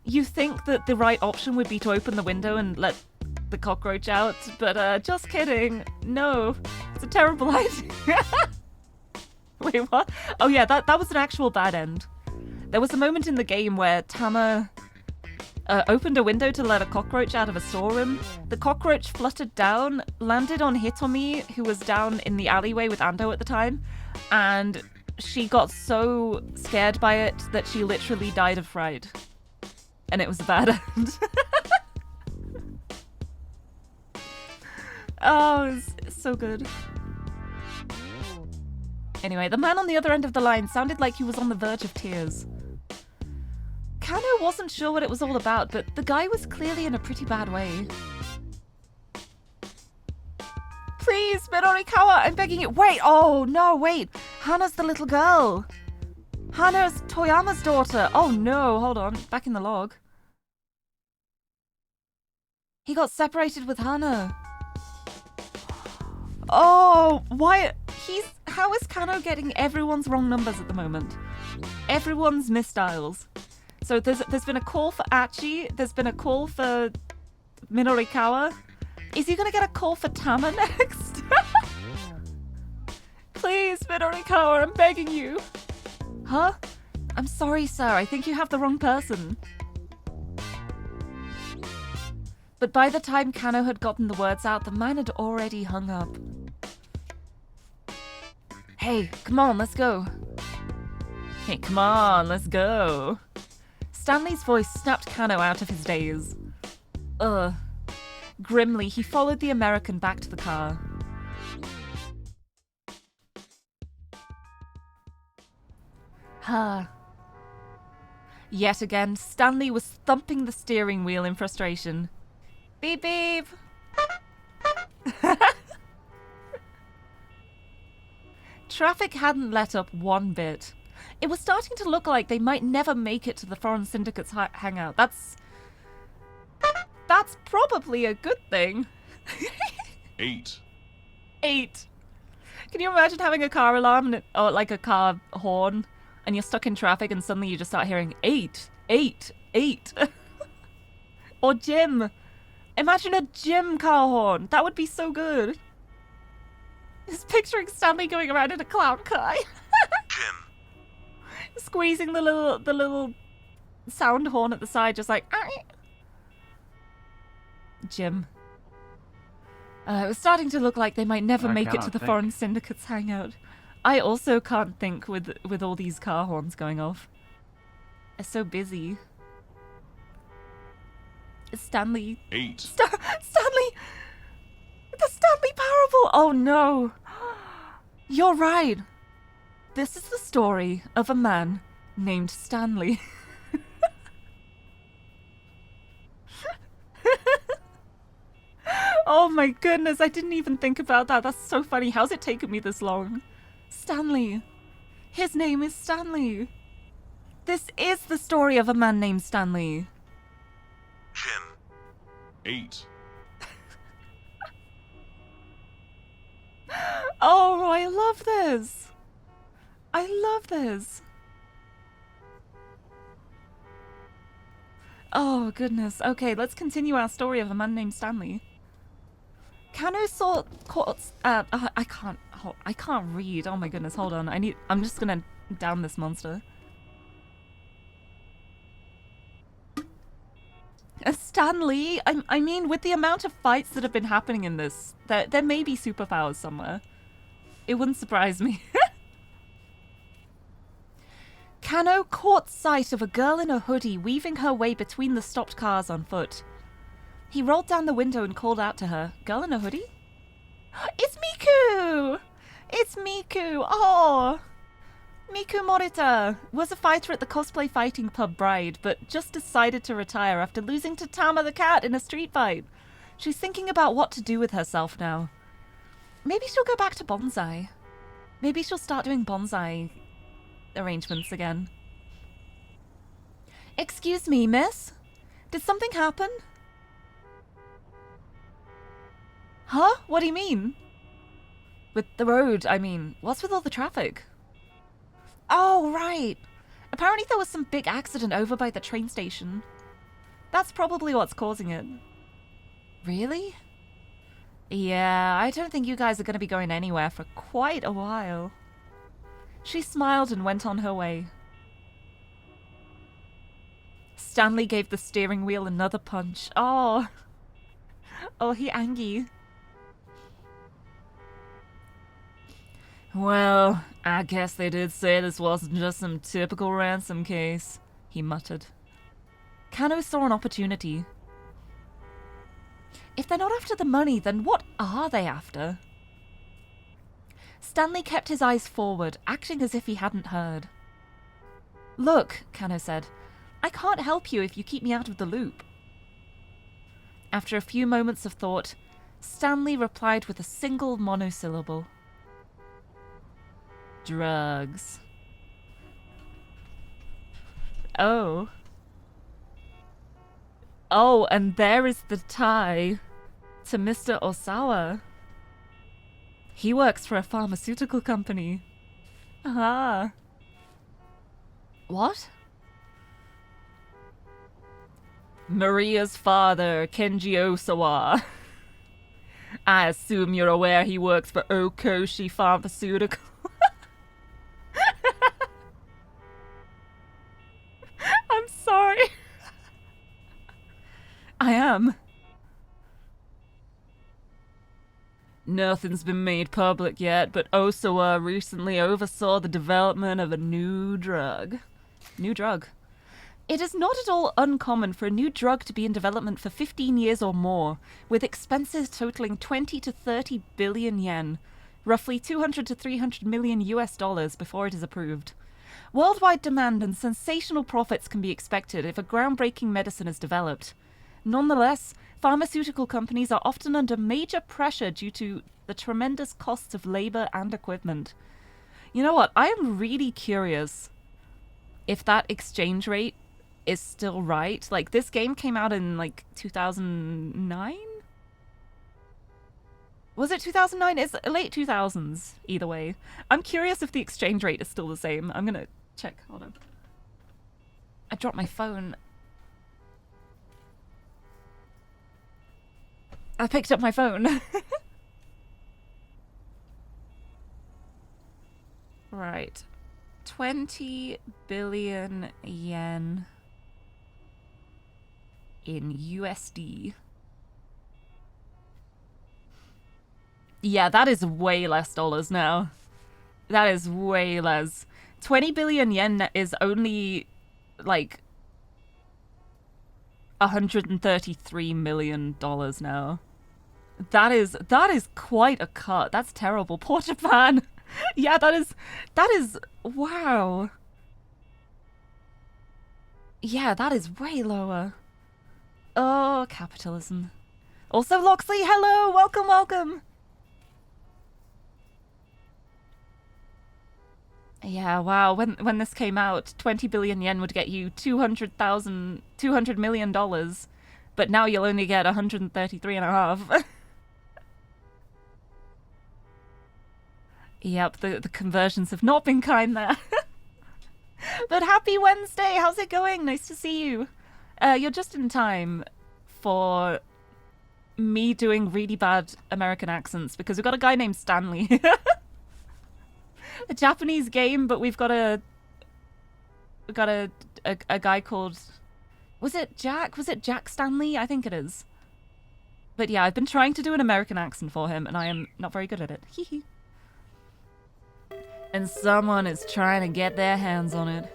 you think that the right option would be to open the window and let the cockroach out, but just kidding. No, it's a terrible idea. Wait, what? Oh yeah, that was an actual bad end. There was a moment in the game where Tama opened a window to let a cockroach out of a storeroom. The cockroach fluttered down, landed on Hitomi, who was down in the alleyway with Ando at the time, and she got so scared by it that she literally died of fright. And it was a bad end. Oh, it's so good. Anyway, the man on the other end of the line sounded like he was on the verge of tears. Kano wasn't sure what it was all about, but the guy was clearly in a pretty bad way. Please, Midorikawa, I'm begging you. Wait, oh no, wait. Hana's the little girl. Hana's Toyama's daughter. Oh no, hold on. Back in the log. He got separated with Hana. Oh, why? How is Kano getting everyone's wrong numbers at the moment? Everyone's misdials. So there's been a call for Achi, there's been a call for Minorikawa. Is he gonna get a call for Tama next? Please, Minorikawa, I'm begging you. Huh? I'm sorry, sir, I think you have the wrong person. But by the time Kano had gotten the words out, the man had already hung up. Hey, come on, let's go. Hey, come on, let's go. Stanley's voice snapped Kano out of his daze. Ugh. Grimly, he followed the American back to the car. Yet again, Stanley was thumping the steering wheel in frustration. Beep beep! Traffic hadn't let up one bit. It was starting to look like they might never make it to the Foreign Syndicate's hangout. That's probably a good thing. 8. 8. Can you imagine having a car alarm or like a car horn and you're stuck in traffic and suddenly you just start hearing 8, 8, 8. Or gym. Imagine a gym car horn. That would be so good. Just picturing Stanley going around in a clown car. Jim. Squeezing the little sound horn at the side, just like Jim. It was starting to look like they might never make it to the Foreign Syndicate's hangout. I also can't think with all these car horns going off. It's so busy. It's Stanley. 8. Stanley! The Stanley Parable! Oh no! You're right. This is the story of a man named Stanley. Oh my goodness, I didn't even think about that. That's so funny. How's it taken me this long? Stanley. His name is Stanley. This is the story of a man named Stanley. Jim. 8. Oh, I love this. I love this. Oh, goodness. Okay, let's continue our story of a man named Stanley. Kano saw... I can't read. Oh my goodness, hold on. I'm just gonna down this monster. Stanley? I mean, with the amount of fights that have been happening in this, there may be superpowers somewhere. It wouldn't surprise me. Kano caught sight of a girl in a hoodie weaving her way between the stopped cars on foot. He rolled down the window and called out to her. Girl in a hoodie? It's Miku! It's Miku! Oh! Miku Morita was a fighter at the cosplay fighting pub Bride, but just decided to retire after losing to Tama the cat in a street fight. She's thinking about what to do with herself now. Maybe she'll go back to bonsai. Maybe she'll start doing bonsai arrangements again. Excuse me, miss? Did something happen? Huh? What do you mean? With the road, I mean. What's with all the traffic? Oh, right. Apparently there was some big accident over by the train station. That's probably what's causing it. Really? Yeah, I don't think you guys are going to be going anywhere for quite a while. She smiled and went on her way. Stanley gave the steering wheel another punch. Oh. Oh, he angry. Well, I guess they did say this wasn't just some typical ransom case, he muttered. Kano saw an opportunity. If they're not after the money, then what are they after? Stanley kept his eyes forward, acting as if he hadn't heard. Look, Kano said, I can't help you if you keep me out of the loop. After a few moments of thought, Stanley replied with a single monosyllable. Drugs. Oh. Oh, and there is the tie to Mr. Osawa. He works for a pharmaceutical company. Ah. What? Maria's father, Kenji Osawa. I assume you're aware he works for Okoshi Pharmaceutical. I'm sorry. I am. Nothing's been made public yet, but Osawa recently oversaw the development of a new drug. New drug. It is not at all uncommon for a new drug to be in development for 15 years or more, with expenses totaling 20 to 30 billion yen, roughly 200 to 300 million US dollars before it is approved. Worldwide demand and sensational profits can be expected if a groundbreaking medicine is developed. Nonetheless, pharmaceutical companies are often under major pressure due to the tremendous costs of labor and equipment. You know what? I am really curious if that exchange rate is still right. Like, this game came out in, like, 2009? Was it 2009? It's late 2000s, either way. I'm curious if the exchange rate is still the same. I'm gonna check. Hold on. I dropped my phone. I picked up my phone. Right. 20 billion yen in USD. Yeah, that is way less dollars now. That is way less. 20 billion yen is only, like, $133 million now. That is quite a cut. That's terrible. Poor Japan. Yeah, that is, wow. Yeah, that is way lower. Oh, capitalism. Also, Loxley, hello, welcome. Yeah, wow, when this came out, 20 billion yen would get you $200 million, but now you'll only get 133 and a half. Yep, the conversions have not been kind there. But happy Wednesday, how's it going? Nice to see you. You're just in time for me doing really bad American accents, because we've got a guy named Stanley. A Japanese game, but we've got a guy called, was it Jack Stanley? I think it is. But yeah, I've been trying to do an American accent for him, and I am not very good at it. Hee. And someone is trying to get their hands on it.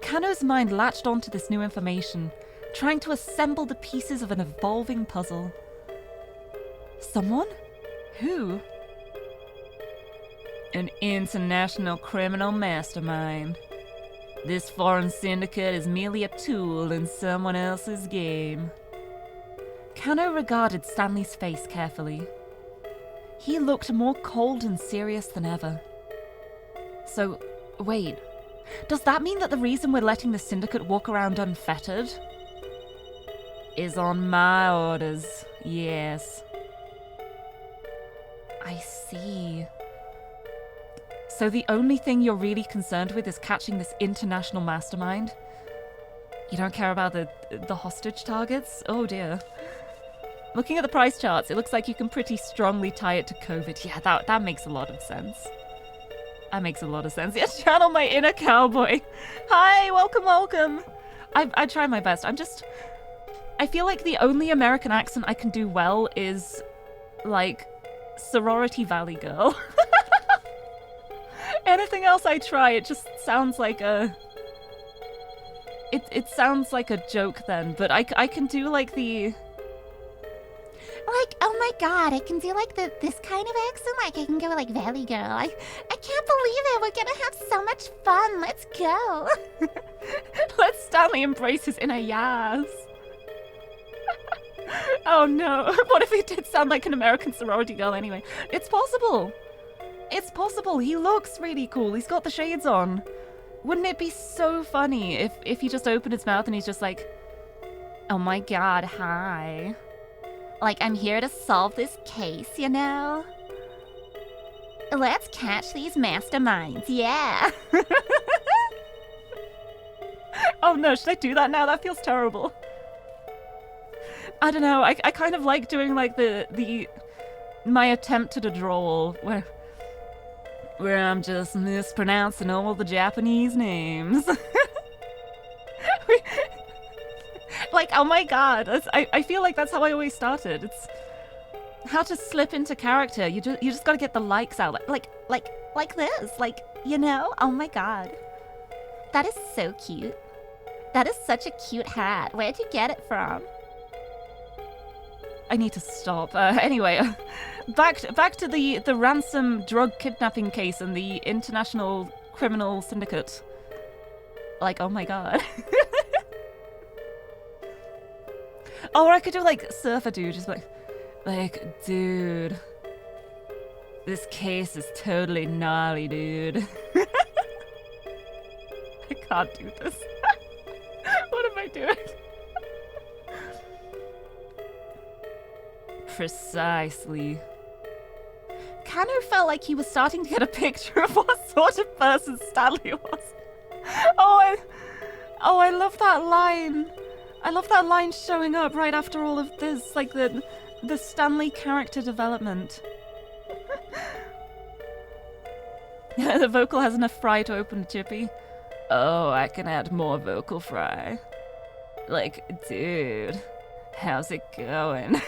Kano's mind latched onto this new information, trying to assemble the pieces of an evolving puzzle. Someone? Who? An international criminal mastermind. This foreign syndicate is merely a tool in someone else's game. Kano regarded Stanley's face carefully. He looked more cold and serious than ever. So, wait. Does that mean that the reason we're letting the syndicate walk around unfettered is on my orders? Yes. I see. So the only thing you're really concerned with is catching this international mastermind? You don't care about the hostage targets? Oh dear. Looking at the price charts, it looks like you can pretty strongly tie it to COVID. Yeah, that makes a lot of sense. That makes a lot of sense. Yeah, channel my inner cowboy. Hi, welcome. I try my best. I feel like the only American accent I can do well is, like, Sorority Valley Girl. Anything else I try, it just sounds like a... It sounds like a joke then, but I can do, like, the... Like, oh my god, I can do like this kind of accent. Like, I can go like Valley Girl. I can't believe it. We're gonna have so much fun. Let's go. Let Stanley embrace his inner yas. Oh no. What if he did sound like an American sorority girl anyway? It's possible. It's possible. He looks really cool. He's got the shades on. Wouldn't it be so funny if he just opened his mouth and he's just like, oh my god, hi. Like, I'm here to solve this case, you know? Let's catch these masterminds, yeah. Oh no, should I do that now? That feels terrible. I don't know, I kind of like doing like my attempt at a drawl where I'm just mispronouncing all the Japanese names. Like, oh my god, I feel like that's how I always started. how to slip into character. You just gotta get the likes out. Like this. Like, you know? Oh my god. That is so cute. That is such a cute hat. Where'd you get it from? I need to stop. Anyway, back to the ransom drug kidnapping case and the international criminal syndicate. Like, oh my god. Or I could do like Surfer Dude, just like, dude, this case is totally gnarly, dude. I can't do this. What am I doing? Precisely. Kano felt like he was starting to get a picture of what sort of person Stanley was. Oh, I love that line. I love that line showing up right after all of this, like the Stanley character development. The vocal has enough fry to open Chippy. Oh, I can add more vocal fry. Like, dude, how's it going?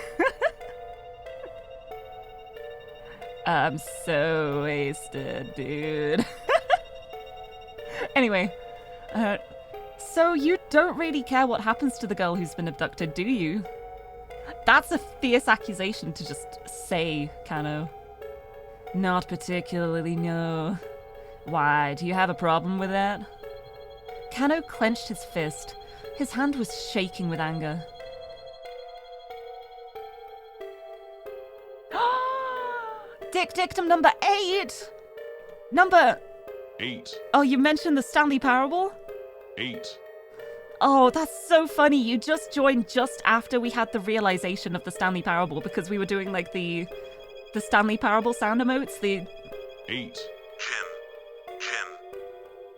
I'm so wasted, dude. Anyway, so you don't really care what happens to the girl who's been abducted, do you? That's a fierce accusation to just say, Kano. Not particularly, no. Why, do you have a problem with that? Kano clenched his fist. His hand was shaking with anger. Dick dictum number 8! Number... 8. Oh, you mentioned the Stanley Parable? 8. Oh, that's so funny. You just joined just after we had the realization of the Stanley Parable because we were doing like the Stanley Parable sound emotes, the... 8. Jim.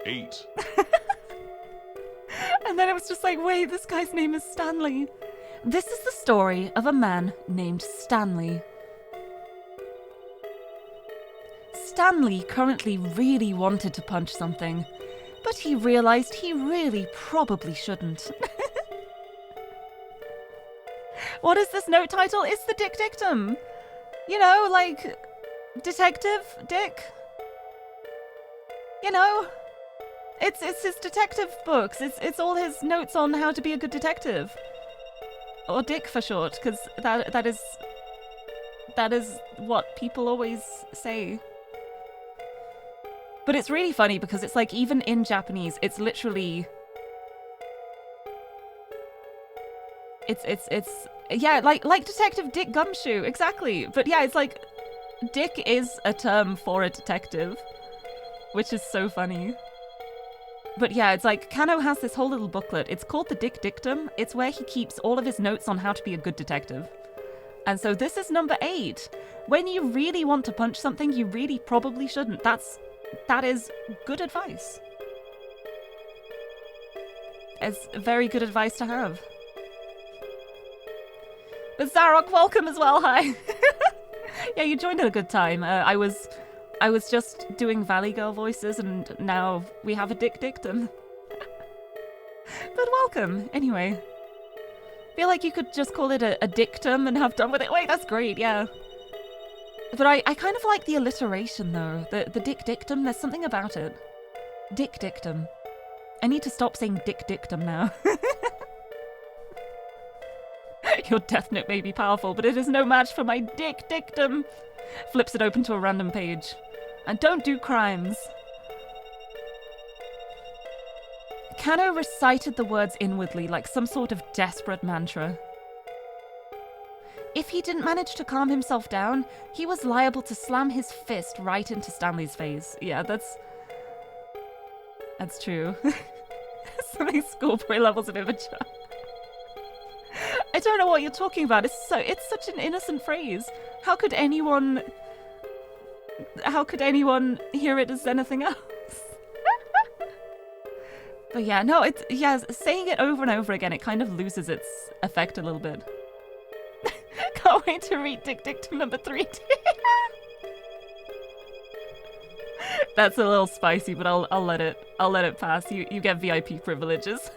8. And then it was just like, wait, this guy's name is Stanley. This is the story of a man named Stanley. Stanley currently really wanted to punch something, but he realized he really probably shouldn't. What is this note title? It's the Dick Dictum. You know, like, Detective Dick. You know, it's his detective books. It's all his notes on how to be a good detective, or Dick for short, because that is what people always say. But it's really funny because it's like, even in Japanese, it's literally... It's yeah, like Detective Dick Gumshoe, exactly. But yeah, it's like, Dick is a term for a detective, which is so funny. But yeah, it's like, Kano has this whole little booklet. It's called the Dick Dictum. It's where he keeps all of his notes on how to be a good detective. And so this is number 8. When you really want to punch something, you really probably shouldn't. That is good advice. It's very good advice to have. But Zarok, welcome as well, hi. Yeah, you joined at a good time. I was just doing Valley Girl voices, and now we have a Dick Dictum. But welcome, anyway. Feel like you could just call it a dictum and have done with it. Wait, that's great, yeah. But I kind of like the alliteration, though. The Dick Dictum, there's something about it. Dick Dictum. I need to stop saying Dick Dictum now. Your Death Note may be powerful, but it is no match for my Dick Dictum. Flips it open to a random page. And don't do crimes. Kano recited the words inwardly like some sort of desperate mantra. If he didn't manage to calm himself down, he was liable to slam his fist right into Stanley's face. Yeah, that's true. Something schoolboy levels of immature. I don't know what you're talking about. It's such an innocent phrase. How could anyone hear it as anything else? But yeah, no, saying it over and over again, it kind of loses its effect a little bit. Can't wait to read Dick Dictum number 3. That's a little spicy, but I'll let it pass. You get VIP privileges.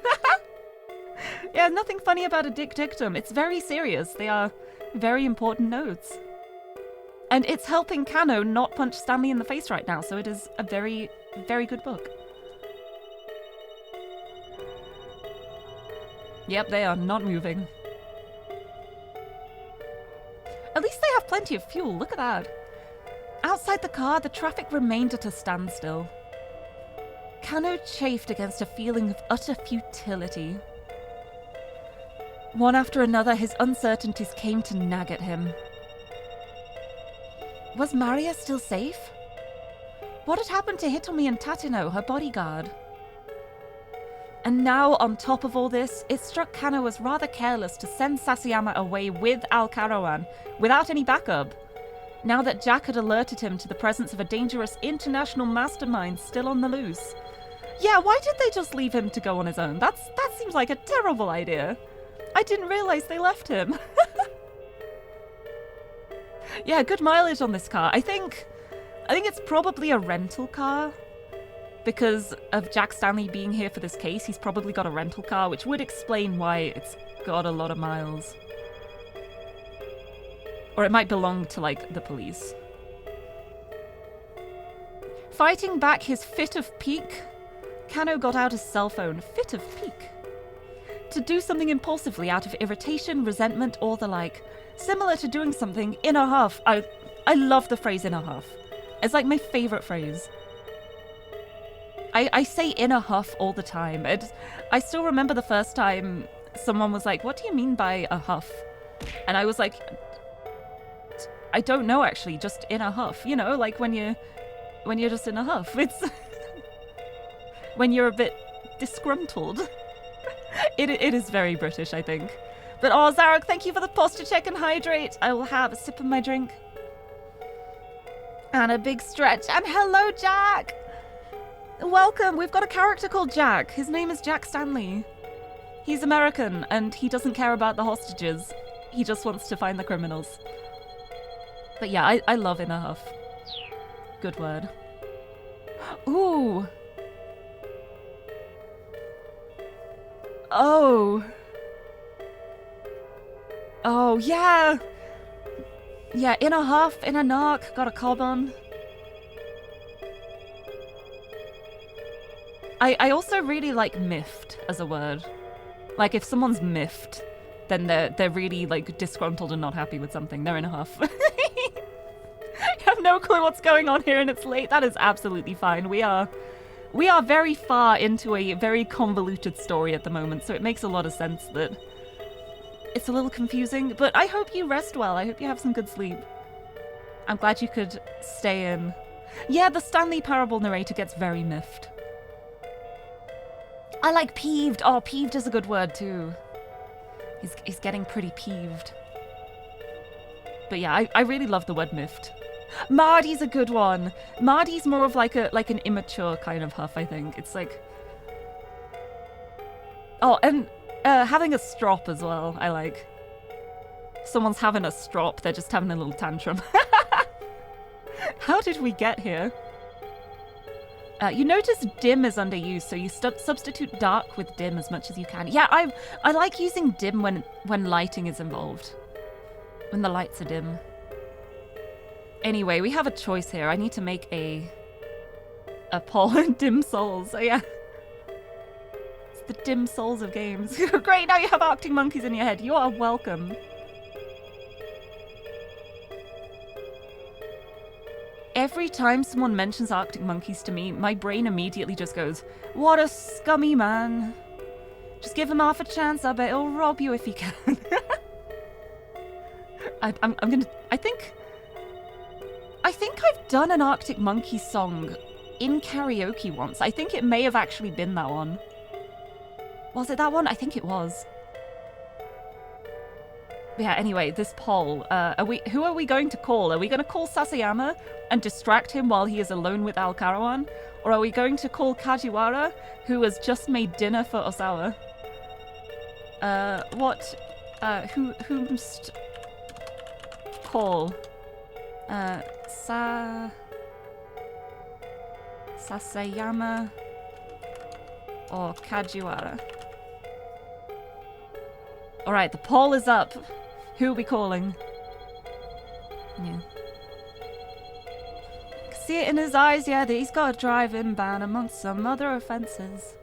Yeah, nothing funny about a dick dictum. It's very serious. They are very important notes. And it's helping Kano not punch Stanley in the face right now, so it is a very, very good book. Yep, they are not moving. At least they have plenty of fuel, look at that. Outside the car, the traffic remained at a standstill. Kano chafed against a feeling of utter futility. One after another, his uncertainties came to nag at him. Was Maria still safe? What had happened to Hitomi and Tateno, her bodyguard? And now, on top of all this, it struck Kano as rather careless to send Sasayama away with Al-Karawan without any backup, now that Jack had alerted him to the presence of a dangerous international mastermind still on the loose. Yeah, why did they just leave him to go on his own? That seems like a terrible idea. I didn't realize they left him. Yeah, good mileage on this car. I think it's probably a rental car. Because of Jack Stanley being here for this case, he's probably got a rental car, which would explain why it's got a lot of miles. Or it might belong to, like, the police. Fighting back his fit of pique, Kano got out his cell phone, fit of pique, to do something impulsively out of irritation, resentment, or the like. Similar to doing something in a huff. I love the phrase in a huff. It's like my favorite phrase. I say in a huff all the time. I still remember the first time someone was like, what do you mean by a huff? And I was like, I don't know actually, just in a huff. You know, like when you're just in a huff. It's when you're a bit disgruntled. It is very British, I think. But oh, Zarek, thank you for the posture check and hydrate. I will have a sip of my drink. And a big stretch. And hello, Jack! Welcome! We've got a character called Jack. His name is Jack Stanley. He's American, and he doesn't care about the hostages. He just wants to find the criminals. But yeah, I love In a Huff. Good word. Ooh! Oh! Oh, yeah! Yeah, In a Huff, In a Knock, got a cob on. I also really like miffed as a word. Like, if someone's miffed, then they're really, like, disgruntled and not happy with something. They're in a huff. I have no clue what's going on here and it's late. That is absolutely fine. We are very far into a very convoluted story at the moment, so it makes a lot of sense that it's a little confusing. But I hope you rest well. I hope you have some good sleep. I'm glad you could stay in. Yeah, the Stanley Parable narrator gets very miffed. I like peeved. Oh, peeved is a good word too. He's getting pretty peeved. But yeah, I really love the word miffed. Mardy's a good one. Mardy's more of like an immature kind of huff, I think. It's like... Oh, and having a strop as well, I like. Someone's having a strop, they're just having a little tantrum. How did we get here? You notice dim is underused, so you substitute dark with dim as much as you can. Yeah, I like using dim when lighting is involved. When the lights are dim. Anyway, we have a choice here. I need to make a poll in Dim Souls. So yeah. It's the Dim Souls of games. Great, now you have Arctic Monkeys in your head. You are welcome. Every time someone mentions Arctic Monkeys to me, my brain immediately just goes, what a scummy man. Just give him half a chance, I bet he'll rob you if he can. I think I've done an Arctic Monkeys song in karaoke once. I think it may have actually been that one. Was it that one? I think it was. Yeah, anyway, this poll. Who are we going to call? Are we going to call Sasayama and distract him while he is alone with Al-Karawan? Or are we going to call Kajiwara, who has just made dinner for Osawa? Whomst call? Sasayama or Kajiwara? Alright, the poll is up. Who are we calling? Yeah. See it in his eyes, yeah, that he's got a driving ban amongst some other offences.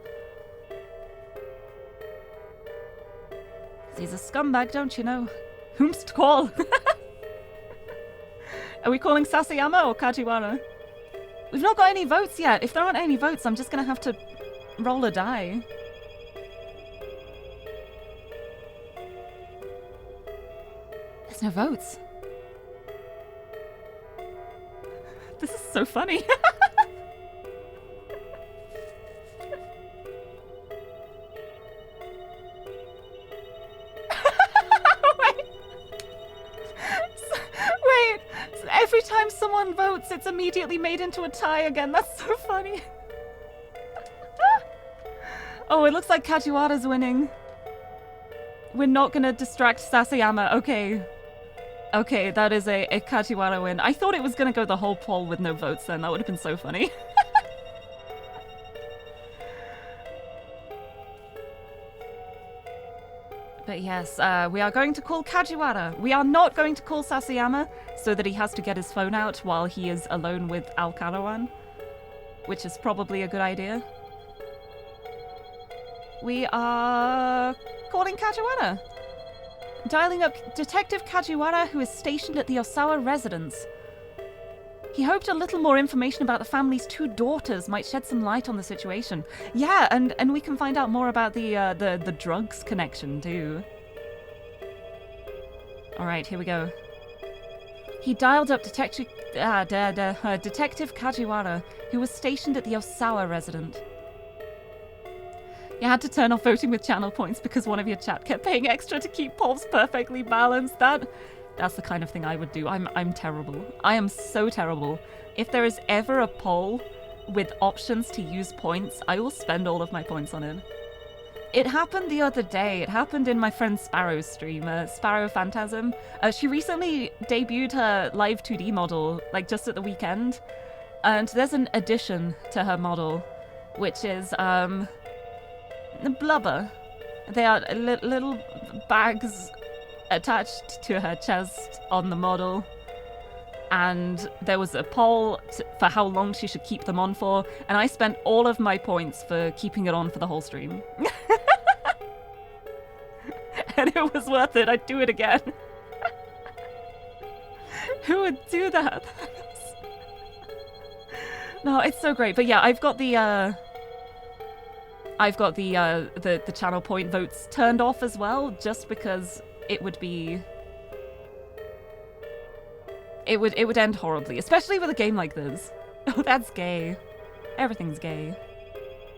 He's a scumbag, don't you know? Whom's to call? Are we calling Sasayama or Kajiwara? We've not got any votes yet. If there aren't any votes, I'm just gonna have to roll a die. There's no votes. This is so funny. Wait, every time someone votes, it's immediately made into a tie again. That's so funny. Oh, it looks like Kajiwara's winning. We're not gonna distract Sasayama. Okay. Okay, that is a Kajiwara win. I thought it was gonna go the whole poll with no votes then. That would have been so funny. But yes, we are going to call Kajiwara. We are not going to call Sasayama so that he has to get his phone out while he is alone with Alcarawan, which is probably a good idea. We are calling Kajiwara. Dialing up Detective Kajiwara, who is stationed at the Osawa residence. He hoped a little more information about the family's 2 daughters might shed some light on the situation. Yeah, and we can find out more about the drugs connection too. All right, here we go. He dialed up Detective Kajiwara, who was stationed at the Osawa residence. You had to turn off voting with channel points because one of your chat kept paying extra to keep polls perfectly balanced. That's the kind of thing I would do. I'm terrible. I am so terrible. If there is ever a poll with options to use points, I will spend all of my points on it. It happened the other day. It happened in my friend Sparrow's stream, Sparrow Phantasm. She recently debuted her live 2D model, like just at the weekend. And there's an addition to her model, which is, blubber. They are little bags attached to her chest on the model, and there was a poll for how long she should keep them on for, and I spent all of my points for keeping it on for the whole stream. And it was worth it. I'd do it again. Who would do that? No, it's so great. But yeah, I've got the channel point votes turned off as well, just because it would end horribly, especially with a game like this. Oh, that's gay. Everything's gay.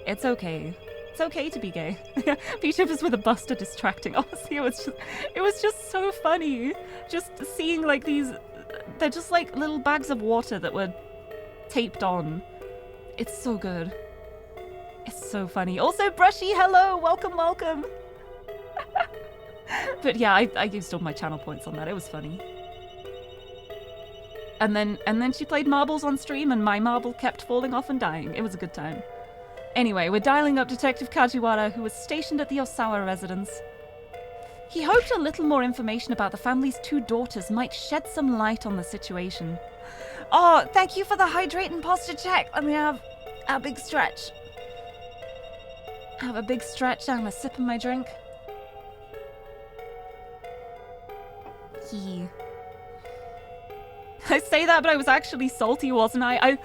It's okay. It's okay to be gay. Peach was with a buster distracting. Honestly, it was just so funny. Just seeing like these, they're just like little bags of water that were taped on. It's so good. It's so funny. Also, Brushy, hello, welcome. But yeah, I used all my channel points on that. It was funny. And then she played marbles on stream, and my marble kept falling off and dying. It was a good time. Anyway, we're dialing up Detective Kajiwara, who was stationed at the Osawa residence. He hoped a little more information about the family's 2 daughters might shed some light on the situation. Oh, thank you for the hydrating posture check. Let me have a big stretch. Have a big stretch and a sip of my drink. Yeah. I say that, but I was actually salty, wasn't I?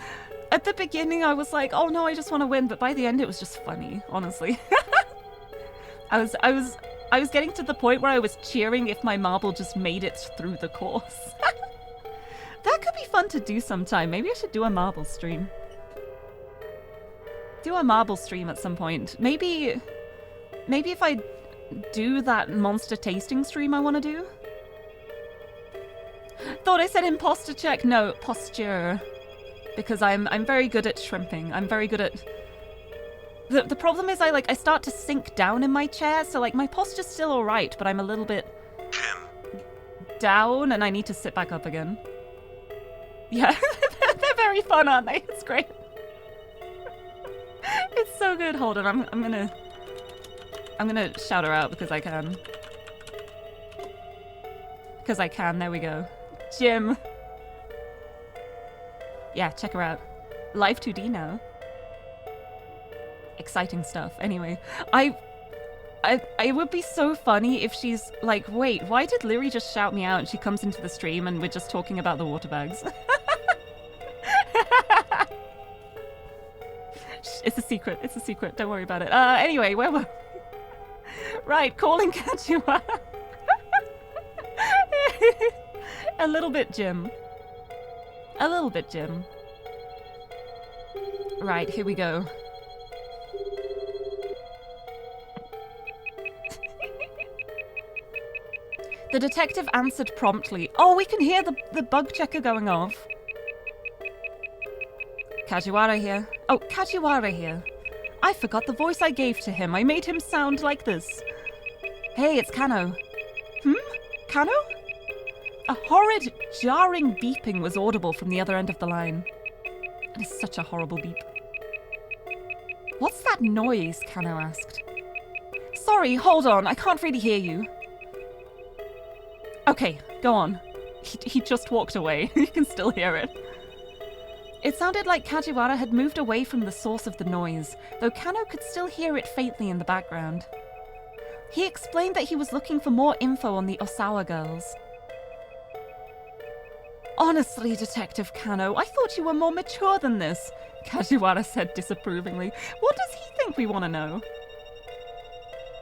At the beginning, I was like, oh no, I just want to win. But by the end, it was just funny, honestly. I was getting to the point where I was cheering if my marble just made it through the course. That could be fun to do sometime. Maybe I should do a marble stream. Do a marble stream at some point. Maybe if I do that monster tasting stream I want to do. Thought I said imposter check. No, posture. Because I'm very good at shrimping. I'm very good at... The problem is I start to sink down in my chair, so like my posture's still alright, but I'm a little bit down and I need to sit back up again. Yeah, they're very fun, aren't they? It's great. It's so good. Hold on, I'm gonna shout her out because I can. Because I can, there we go. Jim. Yeah, check her out. Live 2D now. Exciting stuff. Anyway, it would be so funny if she's like, wait, why did Lirie just shout me out and she comes into the stream and we're just talking about the water bags? It's a secret. It's a secret. Don't worry about it. Anyway, where were we? Right, calling Kajiwara. A little bit, Jim. A little bit, Jim. Right, here we go. The detective answered promptly. Oh, we can hear the bug checker going off. Kajiwara here. Oh, Kajiwara here. I forgot the voice I gave to him. I made him sound like this. Hey, it's Kano. Kano? A horrid, jarring beeping was audible from the other end of the line. It is such a horrible beep. What's that noise? Kano asked. Sorry, hold on. I can't really hear you. Okay, go on. He just walked away. You can still hear it. It sounded like Kajiwara had moved away from the source of the noise, though Kano could still hear it faintly in the background. He explained that he was looking for more info on the Osawa girls. Honestly, Detective Kano, I thought you were more mature than this, Kajiwara said disapprovingly. What does he think we want to know?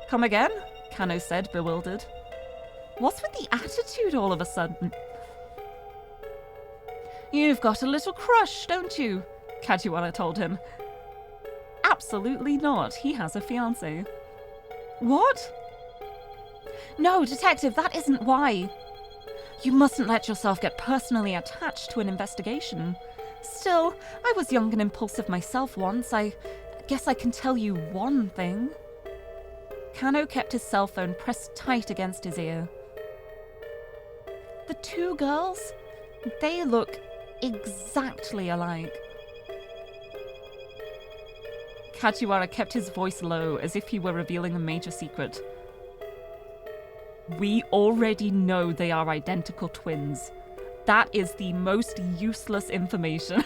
Come again? Kano said, bewildered. What's with the attitude all of a sudden? You've got a little crush, don't you? Kajiwara told him. Absolutely not. He has a fiancé. What? No, Detective, that isn't why. You mustn't let yourself get personally attached to an investigation. Still, I was young and impulsive myself once. I guess I can tell you one thing. Kano kept his cell phone pressed tight against his ear. The two girls, they look exactly alike. Kajiwara kept his voice low, as if he were revealing a major secret. We already know they are identical twins. That is the most useless information.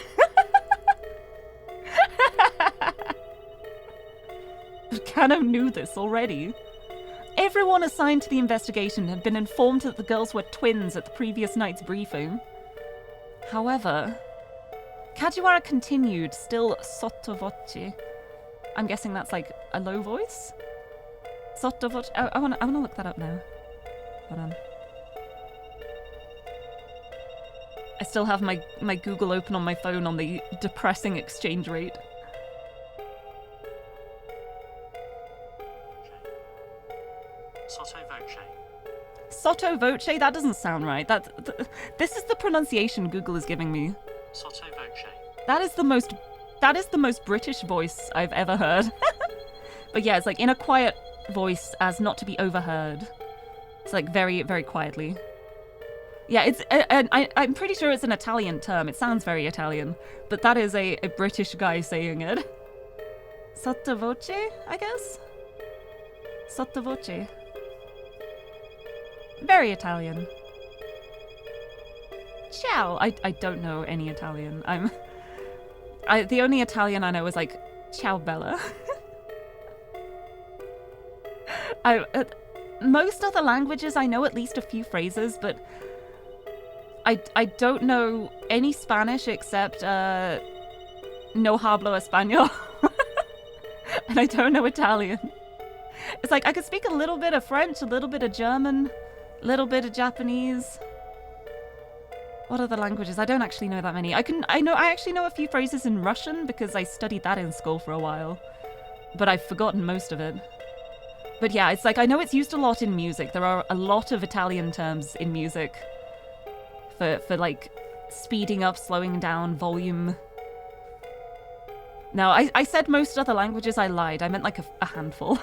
But Kano knew this already. Everyone assigned to the investigation had been informed that the girls were twins at the previous night's briefing. However, Kajiwara continued, still sottovoce. I'm guessing that's like a low voice? Sottovoce. I wanna look that up now. Hold on. I still have my Google open on my phone on the depressing exchange rate. Sottovoce. Sottovoce? That doesn't sound right. This is the pronunciation Google is giving me. Sottovoce. That is the most British voice I've ever heard. But yeah, it's like in a quiet voice as not to be overheard. It's like very, very quietly. Yeah, I'm pretty sure it's an Italian term. It sounds very Italian. But that is a British guy saying it. Sottovoce, I guess? Sottovoce. Very Italian. Ciao. I don't know any Italian. The only Italian I know is like ciao bella. Most other languages I know at least a few phrases, but I don't know any Spanish except no hablo español. And I don't know Italian. It's like I could speak a little bit of French, a little bit of German, a little bit of Japanese. What other languages? I don't actually know that many. I actually know a few phrases in Russian because I studied that in school for a while. But I've forgotten most of it. But yeah, it's like I know it's used a lot in music. There are a lot of Italian terms in music for like speeding up, slowing down, volume. No, I said most other languages. I lied. I meant like a handful.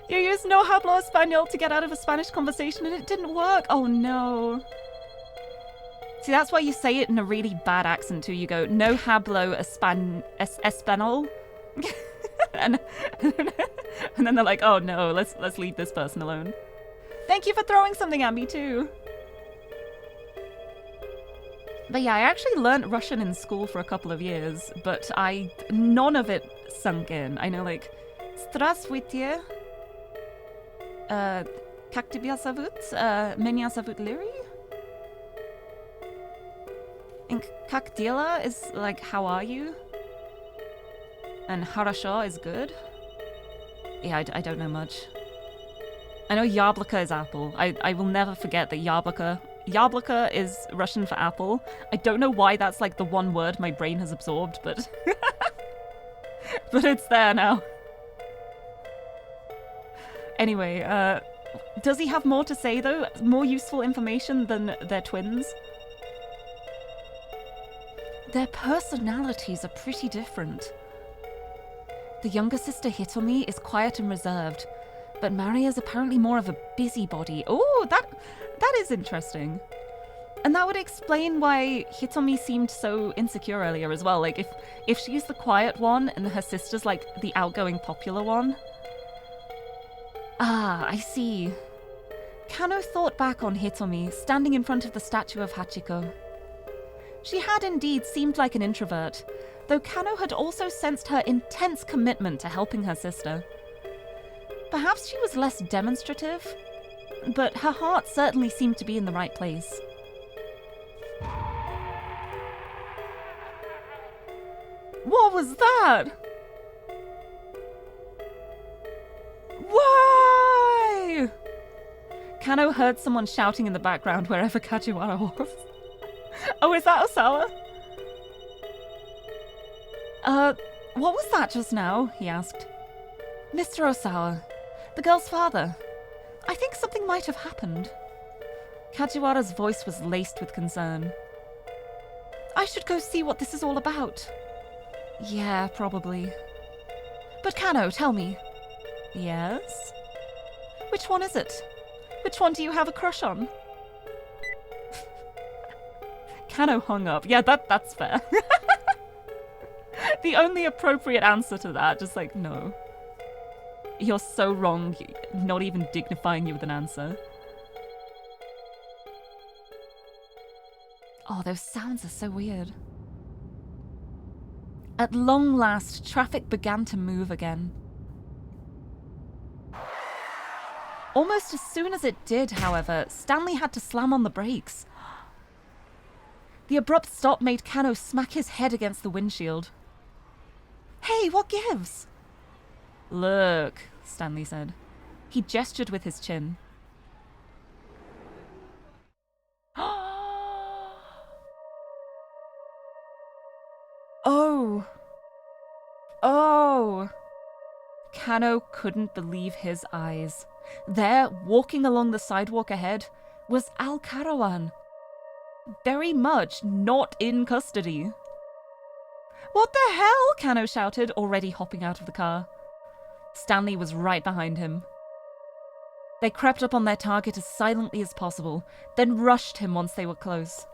You used no hablo español to get out of a Spanish conversation and it didn't work. Oh no. See, that's why you say it in a really bad accent too. You go, no hablo español. and and then they're like, oh no, let's leave this person alone. Thank you for throwing something at me too. But yeah, I actually learnt Russian in school for a couple of years, but none of it sunk in. I know like, Здравствуйте. Как тебя зовут? Меня зовут Lirie. And как дела is like, how are you? And хорошо is good. Yeah, I don't know much. I know яблоко is apple. I will never forget that Yabloko is Russian for apple. I don't know why that's like the one word my brain has absorbed, but but it's there now. Anyway, does he have more to say though? More useful information than their twins? Their personalities are pretty different. The younger sister Hitomi is quiet and reserved, but Maria is apparently more of a busybody. Oh, that is interesting. And that would explain why Hitomi seemed so insecure earlier as well. Like, if she's the quiet one and her sister's, like, the outgoing popular one. Ah, I see. Kano thought back on Hitomi, standing in front of the statue of Hachiko. She had indeed seemed like an introvert, though Kano had also sensed her intense commitment to helping her sister. Perhaps she was less demonstrative, but her heart certainly seemed to be in the right place. What was that? Why? Kano heard someone shouting in the background wherever Kajiwara was. Oh, is that Osawa? What was that just now? He asked. Mr. Osawa, the girl's father. I think something might have happened. Kajiwara's voice was laced with concern. I should go see what this is all about. Yeah, probably. But Kano, tell me. Yes? Which one is it? Which one do you have a crush on? Kano hung up. Yeah, that's fair. The only appropriate answer to that, just like, no. You're so wrong, not even dignifying you with an answer. Oh, those sounds are so weird. At long last, traffic began to move again. Almost as soon as it did, however, Stanley had to slam on the brakes. The abrupt stop made Kano smack his head against the windshield. Hey, what gives? Look, Stanley said. He gestured with his chin. Oh. Oh. Kano couldn't believe his eyes. There, walking along the sidewalk ahead, was Al-Karawan. Very much not in custody. What the hell? Kano shouted, already hopping out of the car. Stanley was right behind him. They crept up on their target as silently as possible, then rushed him once they were close.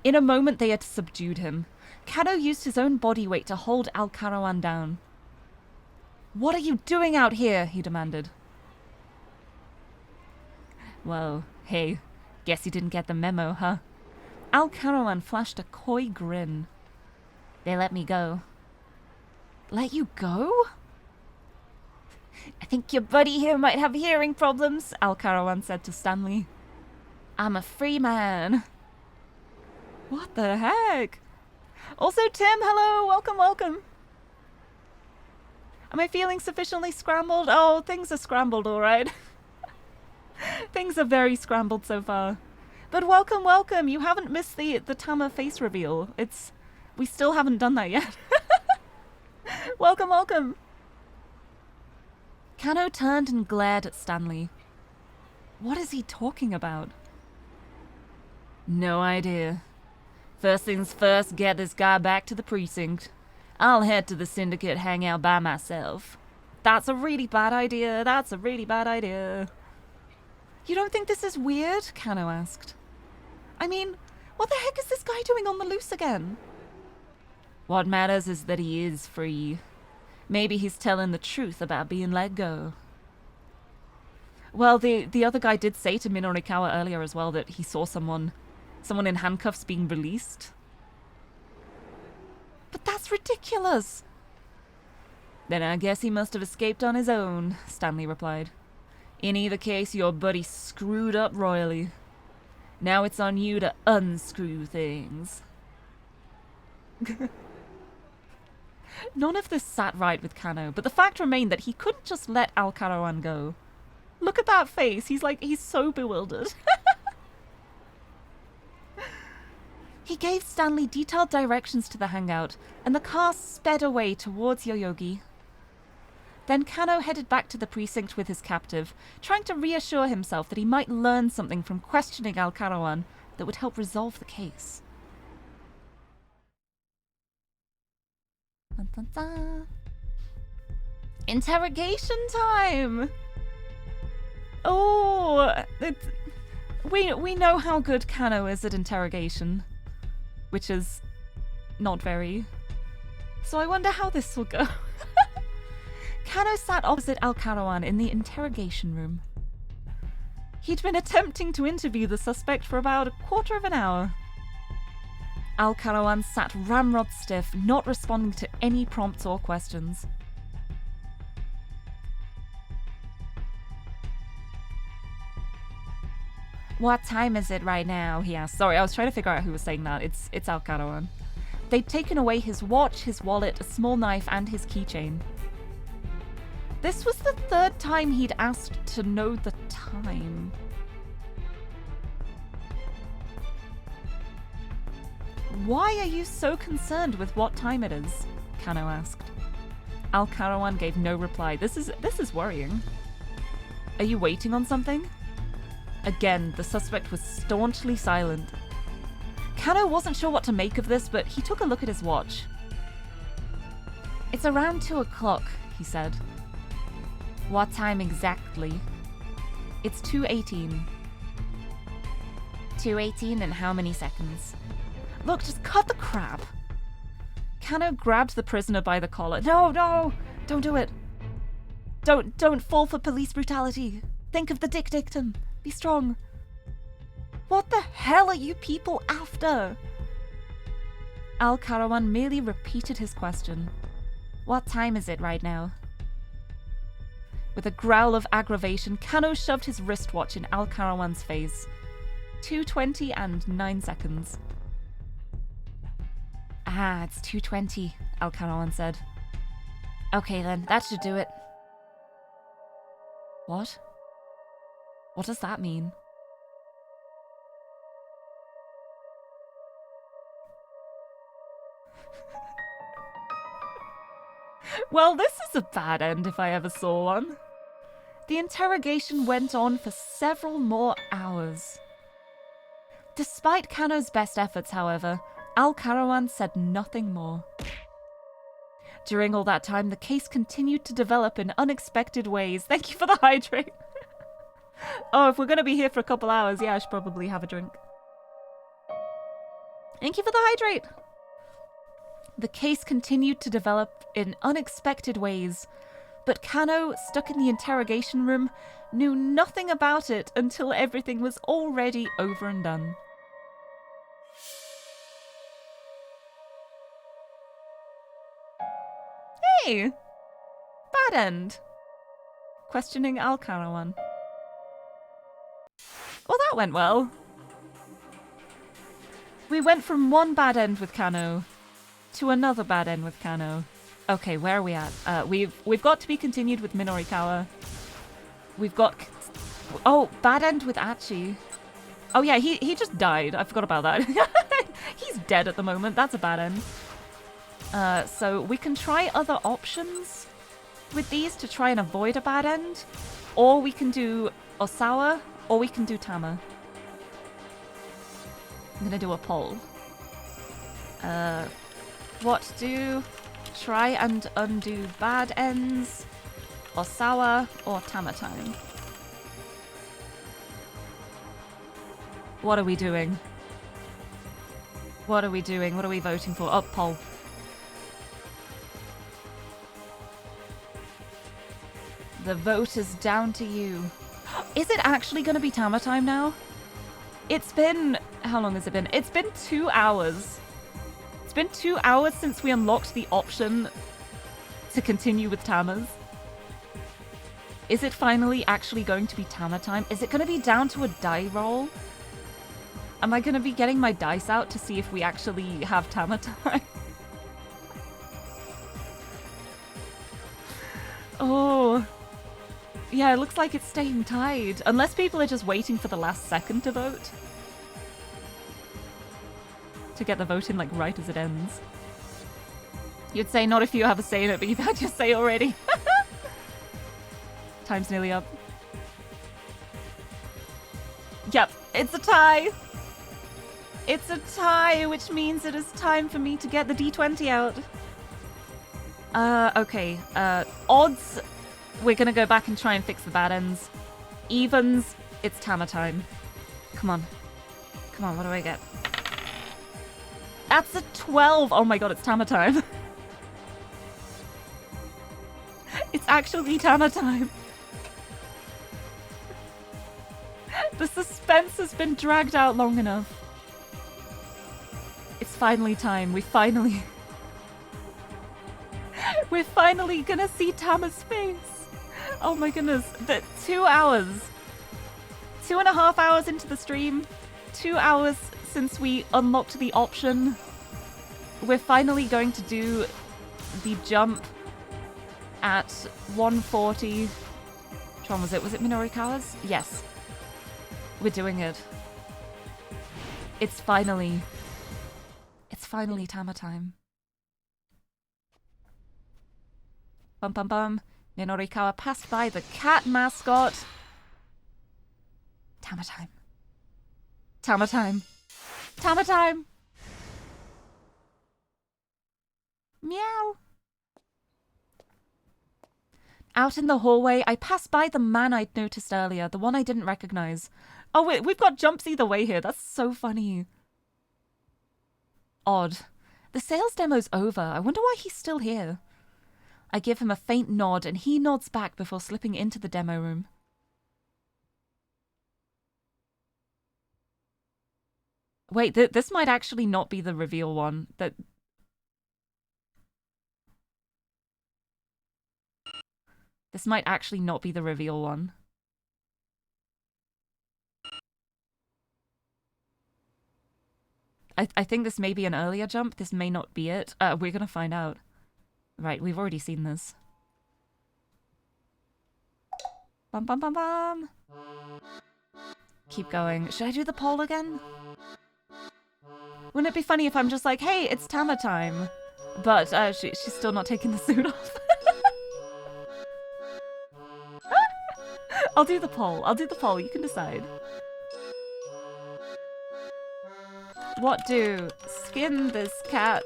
In a moment they had subdued him. Kano used his own body weight to hold Al-Karawan down. What are you doing out here? He demanded. Well, hey, guess you didn't get the memo, huh? Al-Karawan flashed a coy grin. They let me go. Let you go? I think your buddy here might have hearing problems, Al-Karawan said to Stanley. I'm a free man. What the heck? Also, Tim, hello, welcome. Am I feeling sufficiently scrambled? Oh, things are scrambled, all right. Things are very scrambled so far. But welcome. You haven't missed the Tama face reveal. We still haven't done that yet. Welcome. Kano turned and glared at Stanley. What is he talking about? No idea. First things first, get this guy back to the precinct. I'll head to the syndicate hangout by myself. That's a really bad idea. You don't think this is weird? Kano asked. I mean, what the heck is this guy doing on the loose again? What matters is that he is free. Maybe he's telling the truth about being let go. Well, the other guy did say to Minorikawa earlier as well that he saw someone in handcuffs being released. But that's ridiculous! Then I guess he must have escaped on his own, Stanley replied. In either case, your buddy screwed up royally. Now it's on you to unscrew things. None of this sat right with Kano, but the fact remained that he couldn't just let Al-Karawan go. Look at that face. He's so bewildered. He gave Stanley detailed directions to the hangout, and the car sped away towards Yoyogi. Then Kano headed back to the precinct with his captive, trying to reassure himself that he might learn something from questioning Al-Karawan that would help resolve the case. Dun, dun, dun. Interrogation time! Oh, we know how good Kano is at interrogation, which is not very. So I wonder how this will go. Kano sat opposite Al-Karawan in the interrogation room. He'd been attempting to interview the suspect for about a quarter of an hour. Al-Karawan sat ramrod stiff, not responding to any prompts or questions. What time is it right now? He asked. Sorry, I was trying to figure out who was saying that. It's Al-Karawan. They'd taken away his watch, his wallet, a small knife, and his keychain. This was the third time he'd asked to know the time. Why are you so concerned with what time it is? Kano asked. Al-Karawan gave no reply. This is worrying. Are you waiting on something? Again, the suspect was staunchly silent. Kano wasn't sure what to make of this, but he took a look at his watch. It's around 2 o'clock, he said. What time exactly? It's 2:18. 2:18 in how many seconds? Look, just cut the crap. Kano grabbed the prisoner by the collar. No, don't do it. Don't fall for police brutality. Think of the dictum. Be strong. What the hell are you people after? Al-Karawan merely repeated his question. What time is it right now? With a growl of aggravation, Kano shoved his wristwatch in Al-Karawan's face. 2:20 and 9 seconds. Ah, it's 2:20, Al-Karawan said. Okay then, that should do it. What? What does that mean? Well, this is a bad end if I ever saw one. The interrogation went on for several more hours. Despite Kano's best efforts, however, Al-Karawan said nothing more. During all that time, the case continued to develop in unexpected ways. Thank you for the hydrate. Oh, if we're going to be here for a couple hours, yeah, I should probably have a drink. Thank you for the hydrate. The case continued to develop in unexpected ways, but Kano, stuck in the interrogation room, knew nothing about it until everything was already over and done. Hey! Bad end. Questioning Al-Karawan. Well, that went well. We went from one bad end with Kano to another bad end with Kano. Okay, where are we at? We've got to be continued with Minorikawa. We've got... Oh, bad end with Achi. Oh yeah, he just died. I forgot about that. He's dead at the moment. That's a bad end. So we can try other options with these to try and avoid a bad end. Or we can do Osawa, or we can do Tama. I'm gonna do a poll. What do try and undo bad ends, Osawa or Tama-chan? What are we doing? What are we doing? What are we voting for? Oh, poll. The vote is down to you. Is it actually going to be Tama time now? It's been... How long has it been? It's been 2 hours. It's been 2 hours since we unlocked the option to continue with Tamas. Is it finally actually going to be Tama time? Is it going to be down to a die roll? Am I going to be getting my dice out to see if we actually have Tama time? Oh... Yeah, it looks like it's staying tied. Unless people are just waiting for the last second to vote. To get the vote in, like, right as it ends. You'd say not if you have a say in it, but you've had your say already. Time's nearly up. Yep, it's a tie! It's a tie, which means it is time for me to get the D20 out. Okay. Odds... We're gonna go back and try and fix the bad ends. Evens, it's Tama time. Come on. Come on, what do I get? That's a 12! Oh my god, it's Tama time. It's actually Tama time. The suspense has been dragged out long enough. It's finally time. We're finally gonna see Tama's face. Oh my goodness. 2 hours. 2.5 hours into the stream. 2 hours since we unlocked the option. We're finally going to do the jump at 140. Which one was it? Was it Minorikawa's? Yes. We're doing it. It's finally Tama time. Bum bum bum. Minorikawa passed by the cat mascot. Tama time. Tama time. Tama time. Meow. Out in the hallway, I passed by the man I'd noticed earlier, the one I didn't recognize. Oh wait, we've got jumps either way here. That's so funny. Odd. The sales demo's over. I wonder why he's still here. I give him a faint nod, and he nods back before slipping into the demo room. Wait, this might actually not be the reveal one. This might actually not be the reveal one. I think this may be an earlier jump. This may not be it. We're gonna find out. Right, we've already seen this. Bum bum bum bum. Keep going. Should I do the poll again? Wouldn't it be funny if I'm just like, hey, it's Tama time? But she's still not taking the suit off. I'll do the poll. I'll do the poll. You can decide. What do skin this cat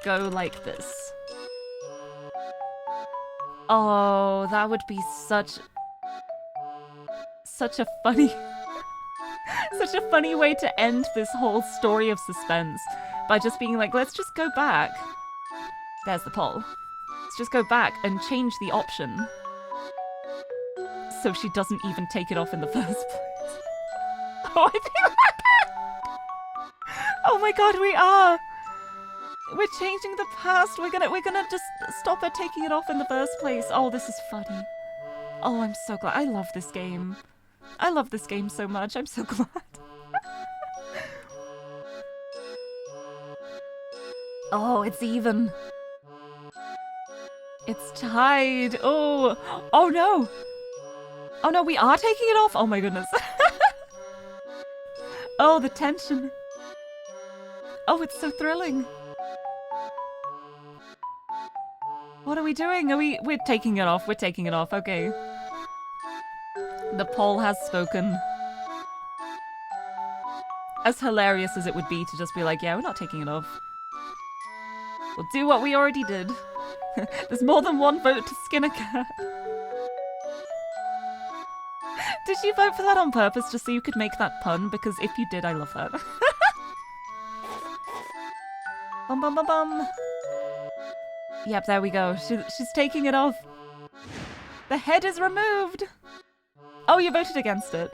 go like this? Oh, that would be such a funny such a funny way to end this whole story of suspense by just being like, let's just go back. There's the poll. Let's just go back and change the option so she doesn't even take it off in the first place. Oh, I think oh my god, we are! We're changing the past. We're gonna just stop her taking it off in the first place. Oh, this is funny. Oh, I'm so glad. I love this game. I love this game so much. I'm so glad. Oh, it's even. It's tied. Oh. Oh no. Oh no, we are taking it off. Oh my goodness. Oh, the tension. Oh, it's so thrilling. What are we doing? We're taking it off. We're taking it off. Okay. The poll has spoken. As hilarious as it would be to just be like, yeah, we're not taking it off. We'll do what we already did. There's more than one vote to skin a cat. Did you vote for that on purpose just so you could make that pun? Because if you did, I love that. Bum bum bum bum. Yep, there we go. She's taking it off. The head is removed! Oh, you voted against it.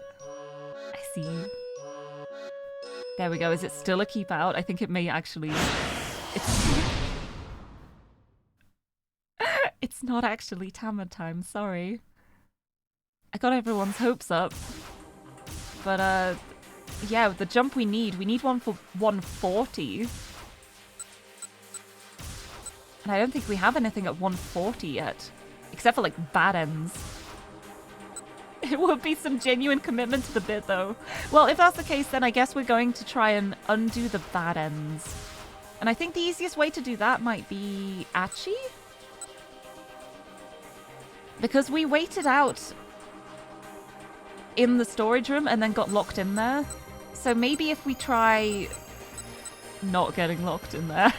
I see. There we go. Is it still a keep out? I think it may actually... It's not actually Tama time, sorry. I got everyone's hopes up. But, yeah, the jump we need one for 140. And I don't think we have anything at 140 yet. Except for, like, bad ends. It would be some genuine commitment to the bit, though. Well, if that's the case, then I guess we're going to try and undo the bad ends. And I think the easiest way to do that might be Achi? Because we waited out in the storage room and then got locked in there. So maybe if we try not getting locked in there.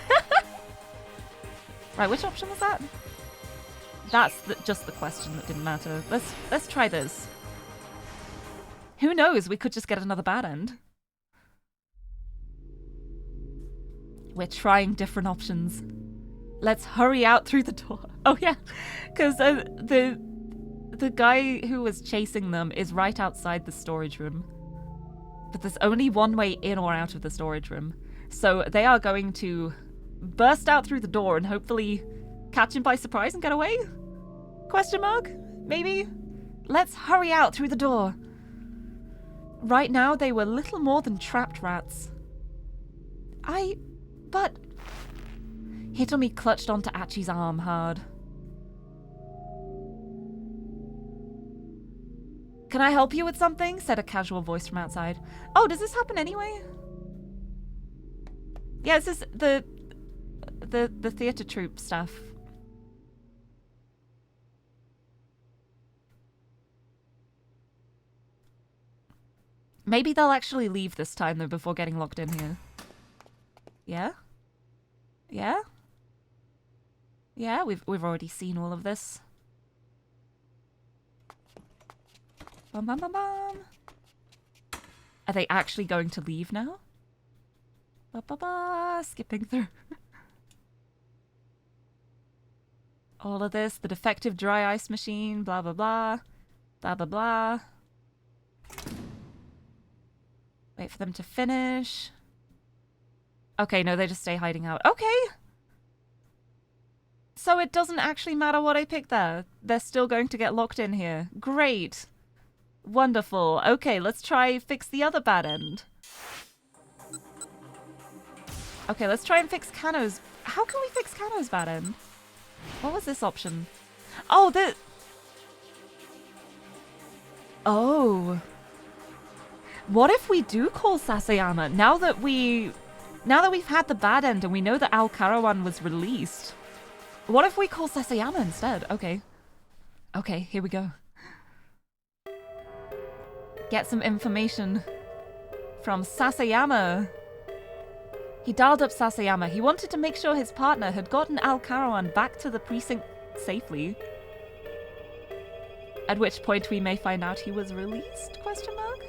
Right, which option was that? That's just the question that didn't matter. Let's try this. Who knows? We could just get another bad end. We're trying different options. Let's hurry out through the door. Oh yeah, because the guy who was chasing them is right outside the storage room. But there's only one way in or out of the storage room. So they are going to burst out through the door and hopefully catch him by surprise and get away? Question mark? Maybe? Let's hurry out through the door. Right now, they were little more than trapped rats. But... Hitomi clutched onto Achi's arm hard. Can I help you with something? Said a casual voice from outside. Oh, does this happen anyway? Yeah, this is the theatre troupe stuff. Maybe they'll actually leave this time, though, before getting locked in here. Yeah? Yeah? Yeah, we've already seen all of this. Bum, bum, bum, bum. Are they actually going to leave now? Ba, ba, ba, skipping through. All of this, the defective dry ice machine, blah, blah, blah. Blah, blah, blah. Wait for them to finish. Okay, no, they just stay hiding out. Okay! So it doesn't actually matter what I pick there. They're still going to get locked in here. Great. Wonderful. Okay, let's try fix the other bad end. Okay, let's try and fix Kano's... How can we fix Kano's bad end? What was this option? Oh, Oh. What if we do call Sasayama now that we've had the bad end and we know that Al Karawan was released? What if we call Sasayama instead? Okay. Okay, here we go. Get some information from Sasayama. He dialed up Sasayama. He wanted to make sure his partner had gotten Al Karawan back to the precinct safely. At which point we may find out he was released? Question mark?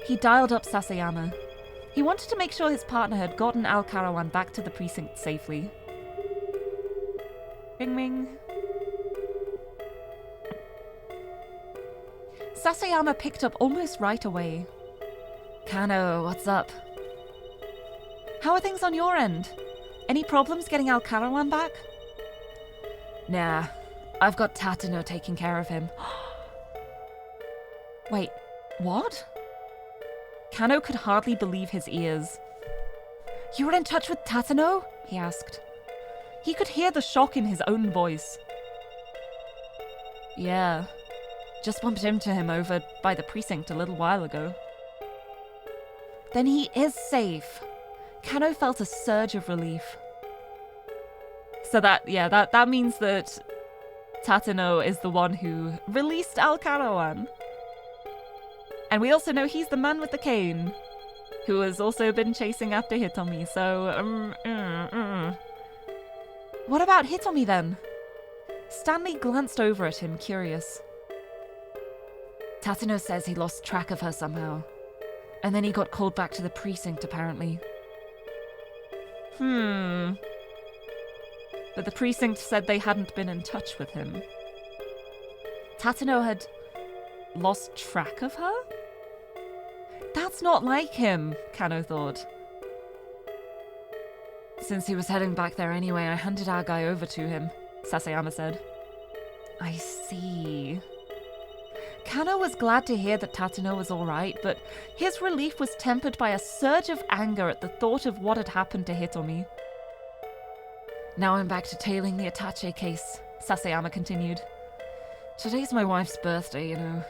He dialed up Sasayama. He wanted to make sure his partner had gotten Al Karawan back to the precinct safely. Ring ring. Sasayama picked up almost right away. Kano, what's up? How are things on your end? Any problems getting Al Karawan back? Nah, I've got Tatano taking care of him. Wait, what? Kano could hardly believe his ears. You were in touch with Tatano? He asked. He could hear the shock in his own voice. Yeah, just bumped into him over by the precinct a little while ago. Then he is safe. Kano felt a surge of relief. So that means that Tatano is the one who released Al Karawan. And we also know he's the man with the cane, who has also been chasing after Hitomi, so... What about Hitomi, then? Stanley glanced over at him, curious. Tatano says he lost track of her somehow. And then he got called back to the precinct, apparently. But the precinct said they hadn't been in touch with him. Tateno had lost track of her? That's not like him, Kano thought. Since he was heading back there anyway, I handed our guy over to him, Sasayama said. I see. Kano was glad to hear that Tateno was alright, but his relief was tempered by a surge of anger at the thought of what had happened to Hitomi. Now I'm back to tailing the attaché case, Sasayama continued. Today's my wife's birthday, you know.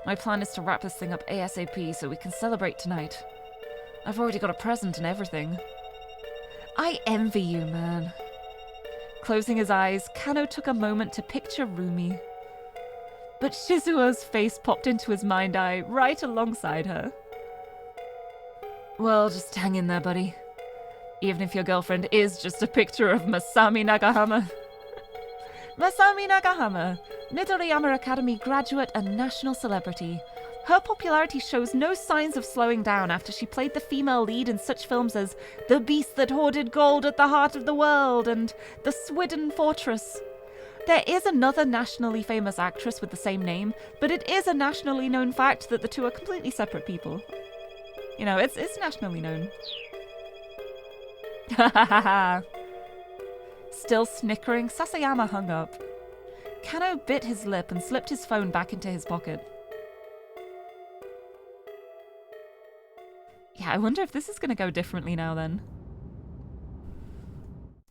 My plan is to wrap this thing up ASAP so we can celebrate tonight. I've already got a present and everything. I envy you, man. Closing his eyes, Kano took a moment to picture Rumi. But Shizuo's face popped into his mind eye right alongside her. Well, just hang in there, buddy. Even if your girlfriend is just a picture of Masami Nagahama. Masami Nagahama, Midoriyama Academy graduate and national celebrity. Her popularity shows no signs of slowing down after she played the female lead in such films as The Beast That Hoarded Gold at the Heart of the World and The Swidden Fortress. There is another nationally famous actress with the same name, but it is a nationally known fact that the two are completely separate people. You know, it's nationally known. Ha ha ha ha. Still snickering, Sasayama hung up. Kano bit his lip and slipped his phone back into his pocket. Yeah, I wonder if this is going to go differently now then.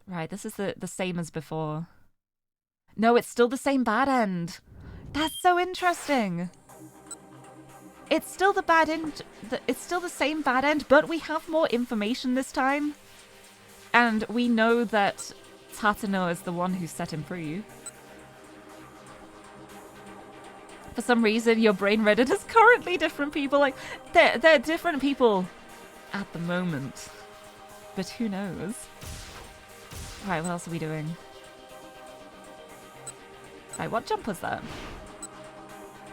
Right, this is the same as before. No, it's still the same bad end. That's so interesting. It's still the bad end. It's still the same bad end, but we have more information this time. And we know that Tateno is the one who set him free. For some reason, your brain read it as currently different people. Like, they're different people at the moment. But who knows? Right, what else are we doing? Right, what jump was that?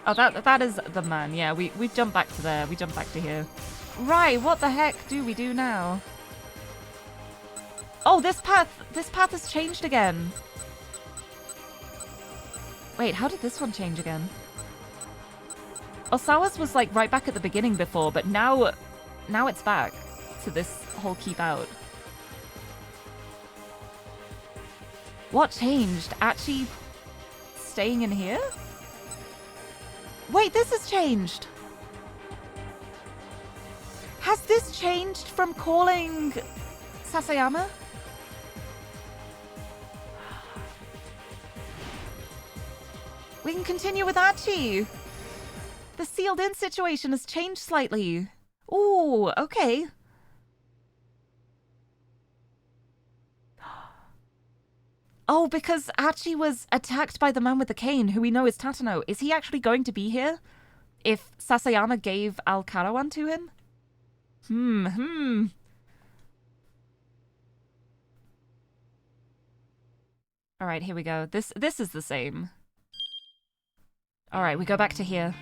Oh, that is the man. Yeah, we've jumped back to there. We jumped back to here. Right, what the heck do we do now? Oh, this path has changed again. Wait, how did this one change again? Osawa's was like right back at the beginning before, but now it's back to this whole keep out. What changed? Achi staying in here? Wait, this has changed. Has this changed from calling Sasayama? We can continue with Achi. The sealed in situation has changed slightly. Ooh, okay. Oh, because Achi was attacked by the man with the cane, who we know is Tateno. Is he actually going to be here? If Sasayama gave Al-Karawan to him? Alright, here we go. This is the same. Alright, we go back to here.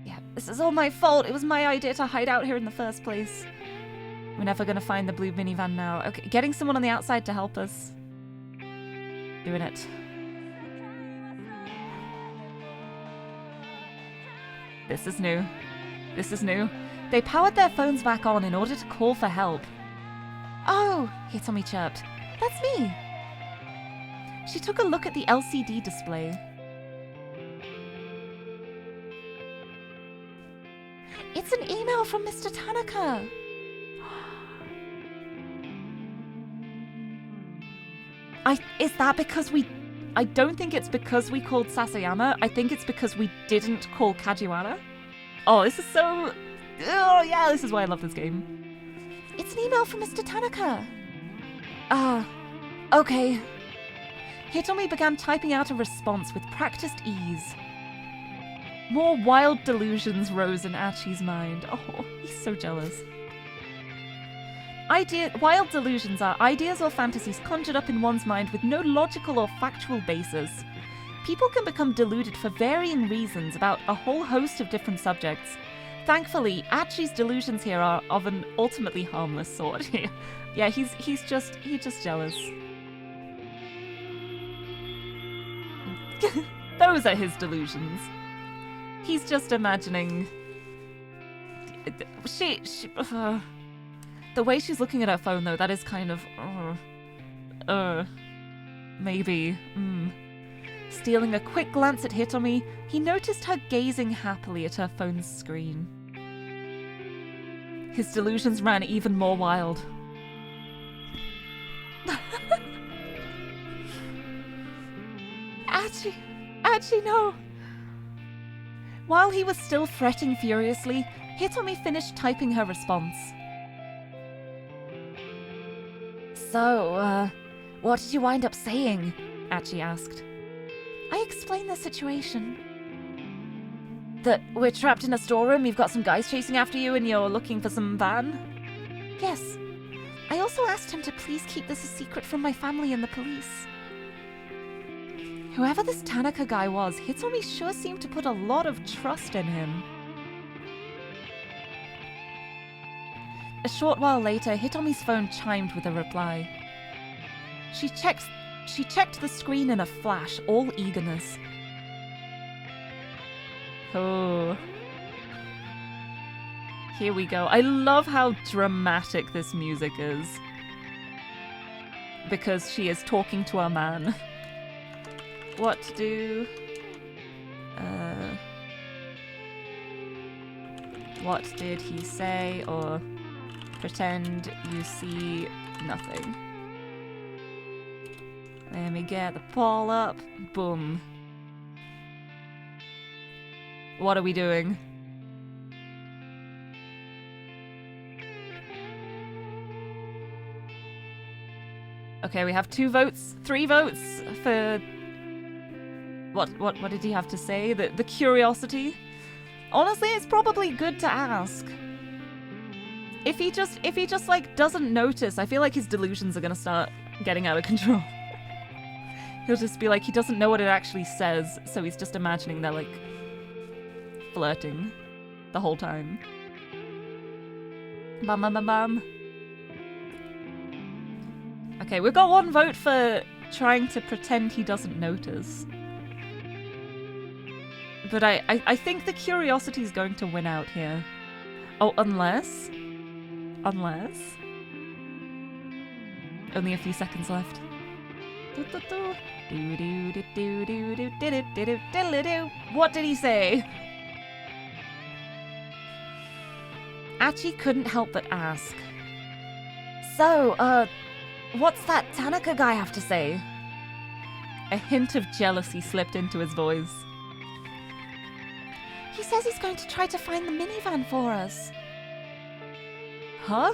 Yeah, this is all my fault. It was my idea to hide out here in the first place. We're never gonna find the blue minivan now. Okay, getting someone on the outside to help us. Doing it. This is new. This is new. They powered their phones back on in order to call for help. Oh, Hitomi chirped. That's me. She took a look at the LCD display. It's an email from Mr. Tanaka. Is that because we... I don't think it's because we called Sasayama. I think it's because we didn't call Kajiwara. Oh, this is so... Oh, yeah, this is why I love this game. It's an email from Mr. Tanaka. Okay. Hitomi began typing out a response with practiced ease. More wild delusions rose in Achi's mind. Oh, he's so jealous. Wild delusions are ideas or fantasies conjured up in one's mind with no logical or factual basis. People can become deluded for varying reasons about a whole host of different subjects. Thankfully, Achi's delusions here are of an ultimately harmless sort. Yeah, he's just jealous. Those are his delusions. He's just imagining... The way she's looking at her phone, though, that is kind of... maybe. Stealing a quick glance at Hitomi, he noticed her gazing happily at her phone's screen. His delusions ran even more wild. Achi, no! While he was still fretting furiously, Hitomi finished typing her response. So, what did you wind up saying? Achi asked. I explained the situation. That we're trapped in a storeroom, you've got some guys chasing after you, and you're looking for some van? Yes. I also asked him to please keep this a secret from my family and the police. Whoever this Tanaka guy was, Hitomi sure seemed to put a lot of trust in him. A short while later, Hitomi's phone chimed with a reply. She checked the screen in a flash, all eagerness. Oh. Here we go. I love how dramatic this music is. Because she is talking to a man. What to do? What did he say? Or pretend you see nothing. Let me get the poll up. Boom. What are we doing? Okay, we have 2 votes, 3 votes for... What did he have to say? The curiosity? Honestly, it's probably good to ask. If he just like doesn't notice, I feel like his delusions are gonna start getting out of control. He'll just be like, he doesn't know what it actually says, so he's just imagining they're like flirting the whole time. Bum bum bum bum. Okay, we've got 1 vote for trying to pretend he doesn't notice. But I think the curiosity is going to win out here. Oh, unless... Only a few seconds left. What did he say? Achi couldn't help but ask. So, what's that Tanaka guy have to say? A hint of jealousy slipped into his voice. He says he's going to try to find the minivan for us. Huh?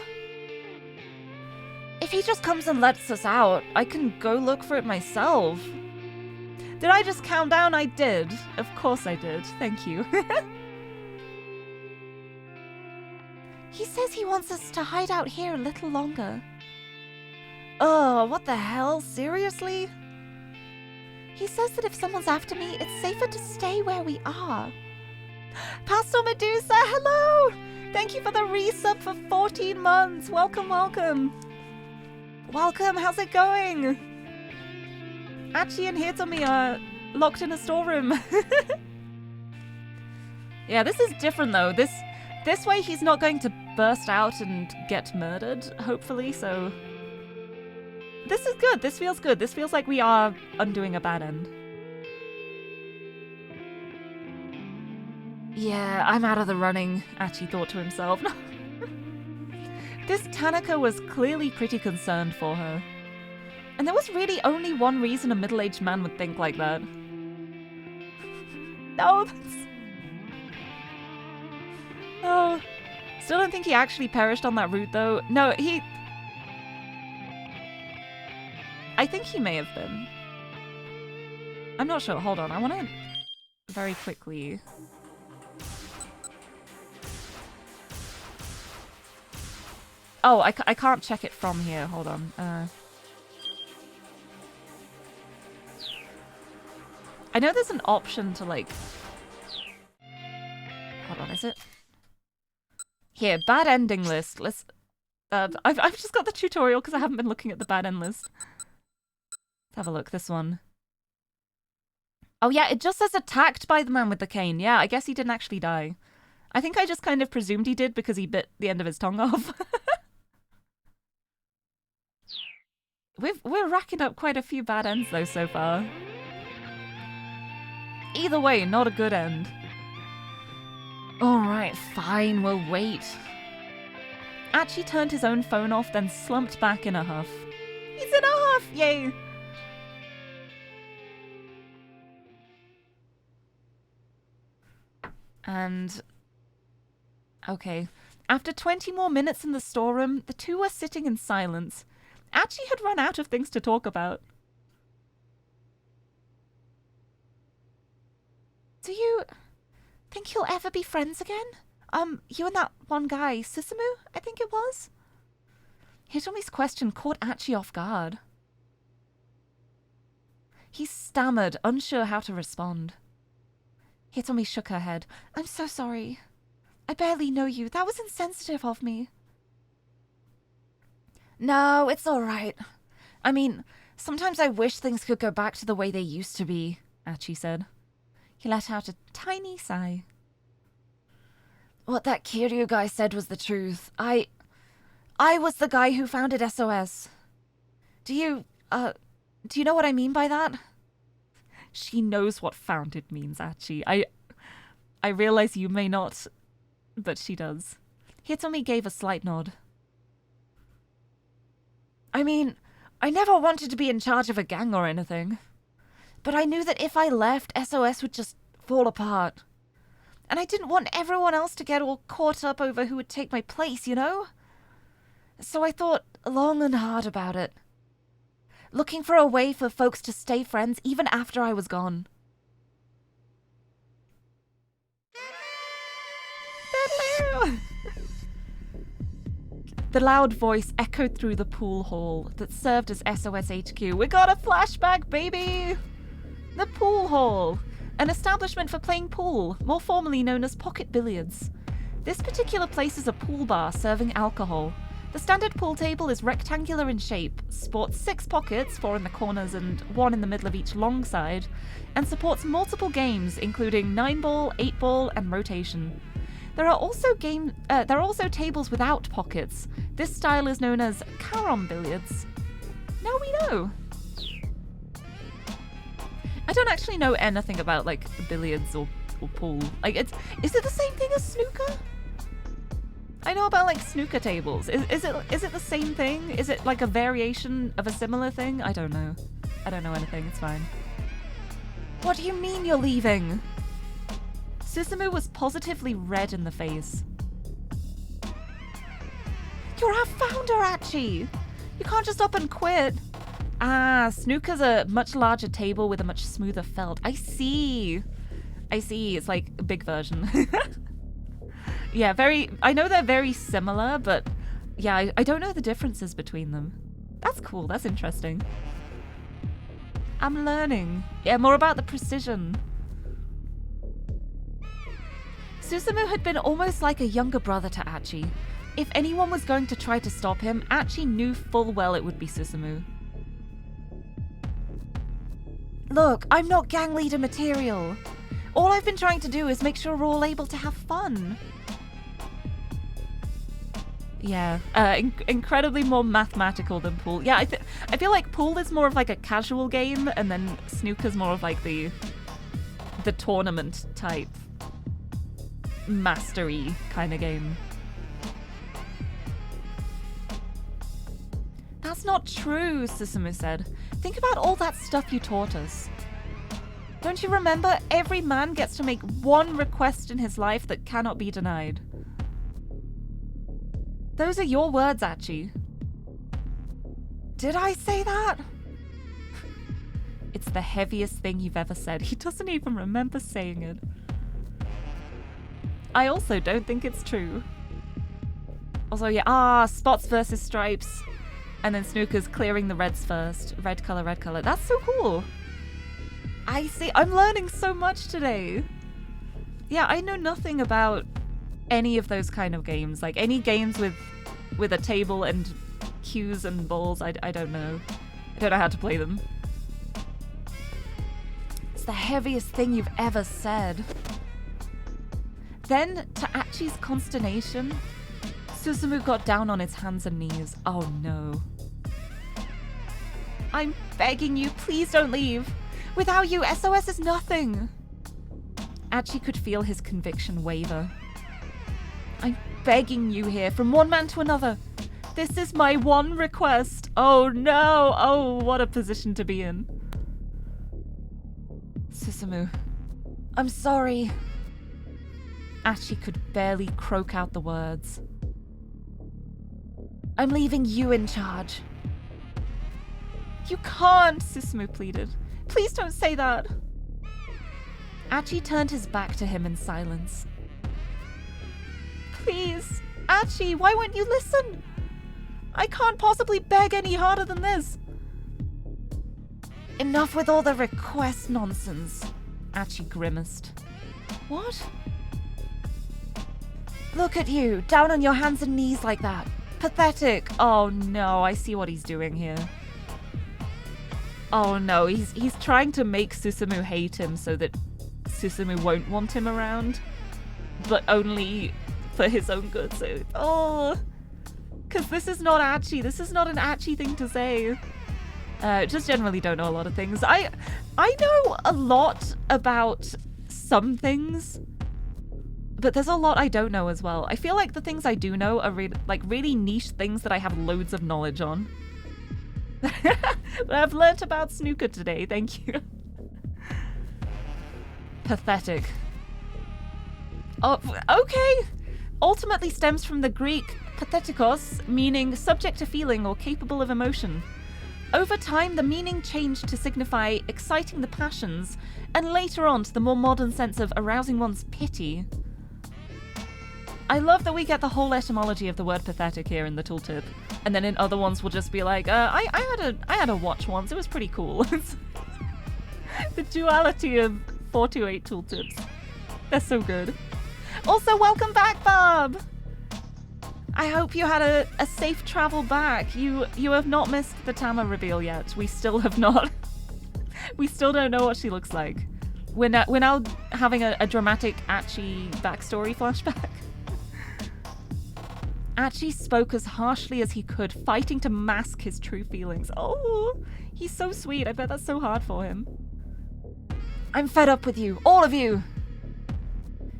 If he just comes and lets us out, I can go look for it myself. Did I just count down? I did. Of course I did. Thank you. He says he wants us to hide out here a little longer. Oh, what the hell? Seriously? He says that if someone's after me, it's safer to stay where we are. Pastor Medusa, hello! Thank you for the resub for 14 months. Welcome, welcome. Welcome, how's it going? Achi and Hitomi are locked in a storeroom. Yeah, this is different though. This way he's not going to burst out and get murdered, hopefully, so... This is good, this feels good. This feels like we are undoing a bad end. Yeah, I'm out of the running, Achi thought to himself. This Tanaka was clearly pretty concerned for her. And there was really only one reason a middle-aged man would think like that. No, that's... Oh. Still don't think he actually perished on that route, though. No, he... I think he may have been. I'm not sure. Hold on. I want to very quickly... Oh, I can't check it from here. Hold on. I know there's an option to, like... Hold on, is it? Here, bad ending list. Let's... I've just got the tutorial because I haven't been looking at the bad end list. Let's have a look. This one. Oh yeah, it just says attacked by the man with the cane. Yeah, I guess he didn't actually die. I think I just kind of presumed he did because he bit the end of his tongue off. We're racking up quite a few bad ends though so far. Either way, not a good end. Alright, fine, we'll wait. Achi turned his own phone off, then slumped back in a huff. He's in a huff! Yay! And... okay. After 20 more minutes in the storeroom, the two were sitting in silence. Achi had run out of things to talk about. Do you think you'll ever be friends again? You and that one guy, Susumu, I think it was? Hitomi's question caught Achi off guard. He stammered, unsure how to respond. Hitomi shook her head. I'm so sorry. I barely know you. That was insensitive of me. No, it's all right. I mean, sometimes I wish things could go back to the way they used to be, Achi said. He let out a tiny sigh. What that Kiryu guy said was the truth. I was the guy who founded SOS. Do you know what I mean by that? She knows what founded means, Achi. I realize you may not, but she does. Hitomi gave a slight nod. I mean, I never wanted to be in charge of a gang or anything. But I knew that if I left, SOS would just fall apart. And I didn't want everyone else to get all caught up over who would take my place, you know? So I thought long and hard about it. Looking for a way for folks to stay friends even after I was gone. The loud voice echoed through the pool hall that served as SOS HQ. We got a flashback, baby! The pool hall, an establishment for playing pool, more formally known as pocket billiards. This particular place is a pool bar serving alcohol. The standard pool table is rectangular in shape, sports 6 pockets, 4 in the corners and 1 in the middle of each long side, and supports multiple games including 9-ball, 8-ball, and rotation. There are also tables without pockets. This style is known as carom billiards. Now we know. I don't actually know anything about like billiards or pool. Like, is it the same thing as snooker? I know about like snooker tables. Is it the same thing? Is it like a variation of a similar thing? I don't know. I don't know anything. It's fine. What do you mean you're leaving? Susumu was positively red in the face. You're our founder, Achi! You can't just up and quit. Ah, snooker's a much larger table with a much smoother felt. I see. It's like a big version. Yeah, I know they're very similar, but yeah, I don't know the differences between them. That's cool, that's interesting. I'm learning. Yeah, more about the precision. Susumu had been almost like a younger brother to Achi. If anyone was going to try to stop him, Achi knew full well it would be Susumu. Look, I'm not gang leader material. All I've been trying to do is make sure we're all able to have fun. Yeah, incredibly more mathematical than pool. Yeah, I feel like pool is more of like a casual game, and then snooker's more of like the tournament type mastery kind of game. That's not true, Susumu said. Think about all that stuff you taught us. Don't you remember? Every man gets to make one request in his life that cannot be denied. Those are your words, Achi. Did I say that? It's the heaviest thing you've ever said. He doesn't even remember saying it. I also don't think it's true. Also, yeah, spots versus stripes. And then snooker's clearing the reds first. Red color, red color. That's so cool. I see. I'm learning so much today. Yeah, I know nothing about any of those kind of games. Like, any games with a table and cues and balls, I don't know. I don't know how to play them. That's the heaviest thing you've ever said. Then, to Achi's consternation, Susumu got down on his hands and knees. Oh no. I'm begging you, please don't leave. Without you, SOS is nothing. Achi could feel his conviction waver. I'm begging you here, from one man to another. This is my one request. Oh no. Oh, what a position to be in. Susumu, I'm sorry. Achi could barely croak out the words. I'm leaving you in charge. You can't, Susumu pleaded. Please don't say that. Achi turned his back to him in silence. Please, Achi, why won't you listen? I can't possibly beg any harder than this. Enough with all the request nonsense, Achi grimaced. What? Look at you, down on your hands and knees like that. Pathetic. Oh no, I see what he's doing here. Oh no, he's trying to make Susumu hate him so that Susumu won't want him around, but only for his own good. So, because this is not Achi. This is not an Achi thing to say. Just generally don't know a lot of things. I know a lot about some things, but there's a lot I don't know as well. I feel like the things I do know are really niche things that I have loads of knowledge on. But I've learnt about snooker today, thank you. Pathetic. Oh, okay. Ultimately stems from the Greek pathetikos, meaning subject to feeling or capable of emotion. Over time, the meaning changed to signify exciting the passions, and later on to the more modern sense of arousing one's pity. I love that we get the whole etymology of the word pathetic here in the tooltip, and then in other ones we'll just be like, I had a watch once, it was pretty cool. The duality of 428 tooltips. They're so good. Also, welcome back, Bob! I hope you had a safe travel back. You have not missed the Tama reveal yet. We still have not. We still don't know what she looks like. We're now having a dramatic Achi backstory flashback. Achi spoke as harshly as he could, fighting to mask his true feelings. Oh, he's so sweet. I bet that's so hard for him. I'm fed up with you, all of you.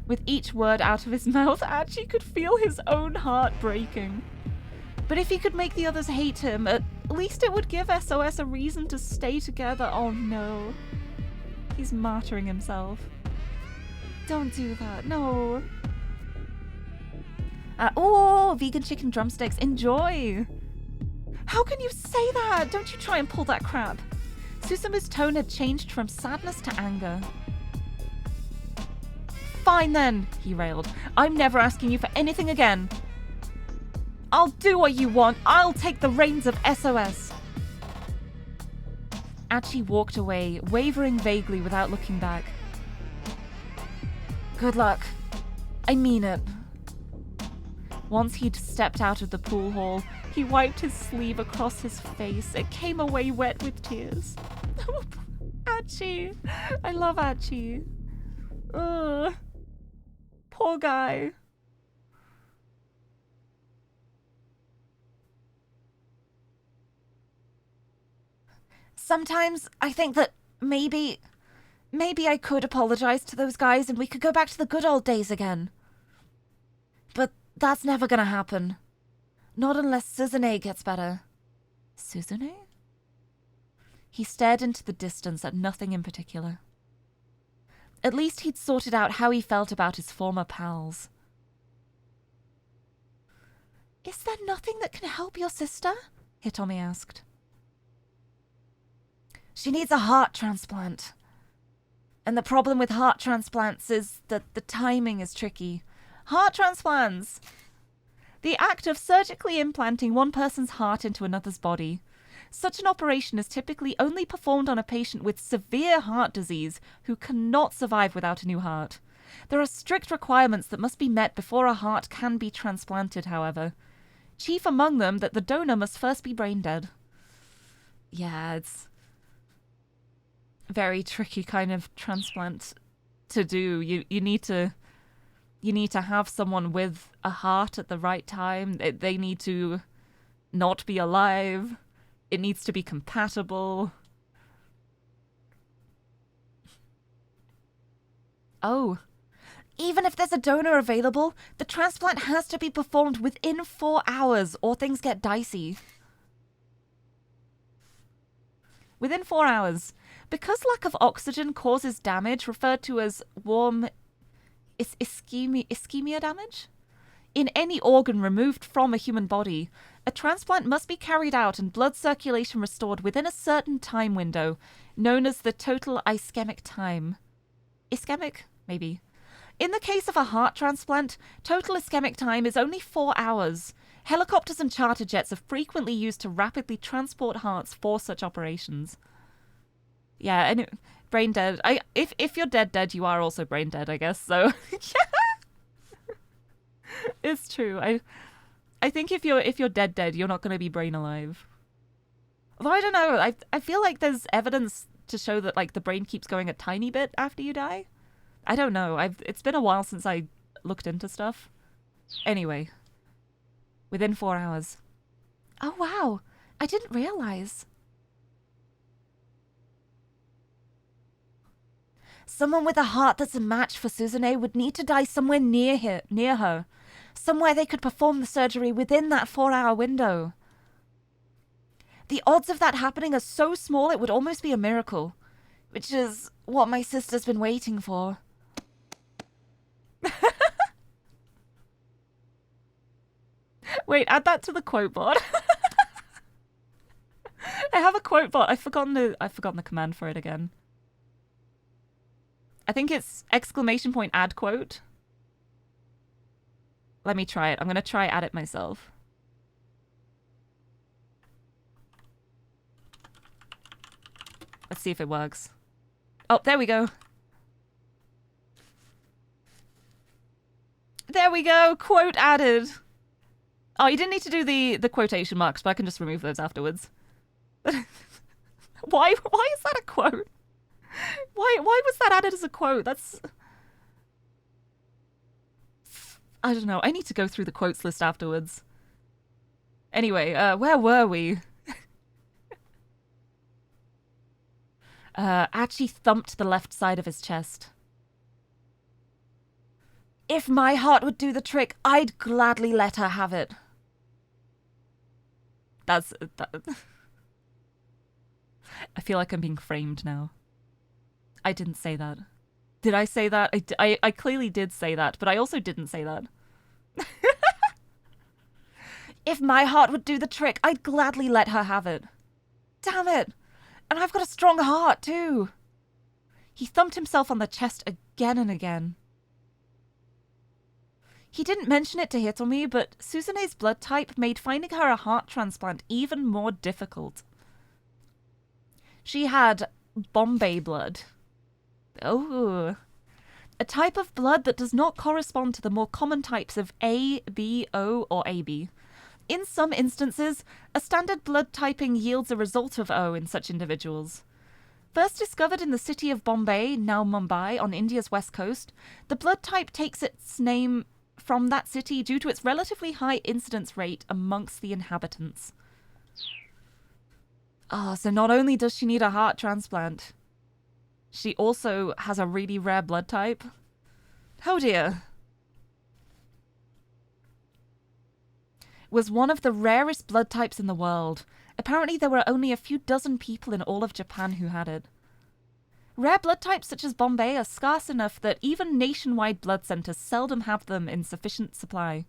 With each word out of his mouth, Achi could feel his own heart breaking. But if he could make the others hate him, at least it would give SOS a reason to stay together. Oh no. He's martyring himself. Don't do that, no. Oh, vegan chicken drumsticks, enjoy! How can you say that? Don't you try and pull that crap. Susumu's tone had changed from sadness to anger. Fine then, he railed. I'm never asking you for anything again. I'll do what you want. I'll take the reins of SOS. Achi walked away, wavering vaguely without looking back. Good luck. I mean it. Once he'd stepped out of the pool hall, he wiped his sleeve across his face. It came away wet with tears. Achi. I love Achi. Ugh. Poor guy. Sometimes I think that maybe I could apologize to those guys and we could go back to the good old days again. But that's never gonna happen. Not unless Suzune gets better. Suzune? He stared into the distance at nothing in particular. At least he'd sorted out how he felt about his former pals. Is there nothing that can help your sister? Hitomi asked. She needs a heart transplant. And the problem with heart transplants is that the timing is tricky. Heart transplants! The act of surgically implanting one person's heart into another's body. Such an operation is typically only performed on a patient with severe heart disease who cannot survive without a new heart. There are strict requirements that must be met before a heart can be transplanted, however. Chief among them that the donor must first be brain dead. Yeah, it's... very tricky kind of transplant to do. You need to have someone with a heart at the right time. They need to not be alive. It needs to be compatible. Oh. Even if there's a donor available, the transplant has to be performed within 4 hours or things get dicey. Within 4 hours. Because lack of oxygen causes damage referred to as warm ischemia damage in any organ removed from a human body, a transplant must be carried out and blood circulation restored within a certain time window, known as the total ischemic time. Ischemic? Maybe. In the case of a heart transplant, total ischemic time is only 4 hours. Helicopters and charter jets are frequently used to rapidly transport hearts for such operations. Yeah, and brain dead. If you're dead, you are also brain dead, I guess. So yeah, it's true. I think if you're dead, you're not going to be brain alive. Although I don't know. I feel like there's evidence to show that like the brain keeps going a tiny bit after you die. I don't know. It's been a while since I looked into stuff. Anyway, within 4 hours. Oh wow, I didn't realize. Someone with a heart that's a match for Suzune would need to die somewhere near her. Somewhere they could perform the surgery within that 4-hour window. The odds of that happening are so small it would almost be a miracle. Which is what my sister's been waiting for. Wait, add that to the quote bot. I have a quote bot. I've forgotten the command for it again. I think it's ! Add quote. Let me try it. I'm going to try add it myself. Let's see if it works. Oh, there we go. There we go. Quote added. Oh, you didn't need to do the quotation marks, but I can just remove those afterwards. Why is that a quote? Why was that added as a quote? That's... I don't know. I need to go through the quotes list afterwards. Anyway, where were we? Archie thumped the left side of his chest. If my heart would do the trick, I'd gladly let her have it. That. I feel like I'm being framed now. I didn't say that. Did I say that? I clearly did say that, but I also didn't say that. If my heart would do the trick, I'd gladly let her have it. Damn it! And I've got a strong heart, too. He thumped himself on the chest again and again. He didn't mention it to Hitomi, but Suzune's blood type made finding her a heart transplant even more difficult. She had Bombay blood. Oh. A type of blood that does not correspond to the more common types of A, B, O, or AB. In some instances, a standard blood typing yields a result of O in such individuals. First discovered in the city of Bombay, now Mumbai, on India's west coast, the blood type takes its name from that city due to its relatively high incidence rate amongst the inhabitants. Ah, so not only does she need a heart transplant, she also has a really rare blood type. Oh dear. Was one of the rarest blood types in the world. Apparently there were only a few dozen people in all of Japan who had it. Rare blood types such as Bombay are scarce enough that even nationwide blood centers seldom have them in sufficient supply.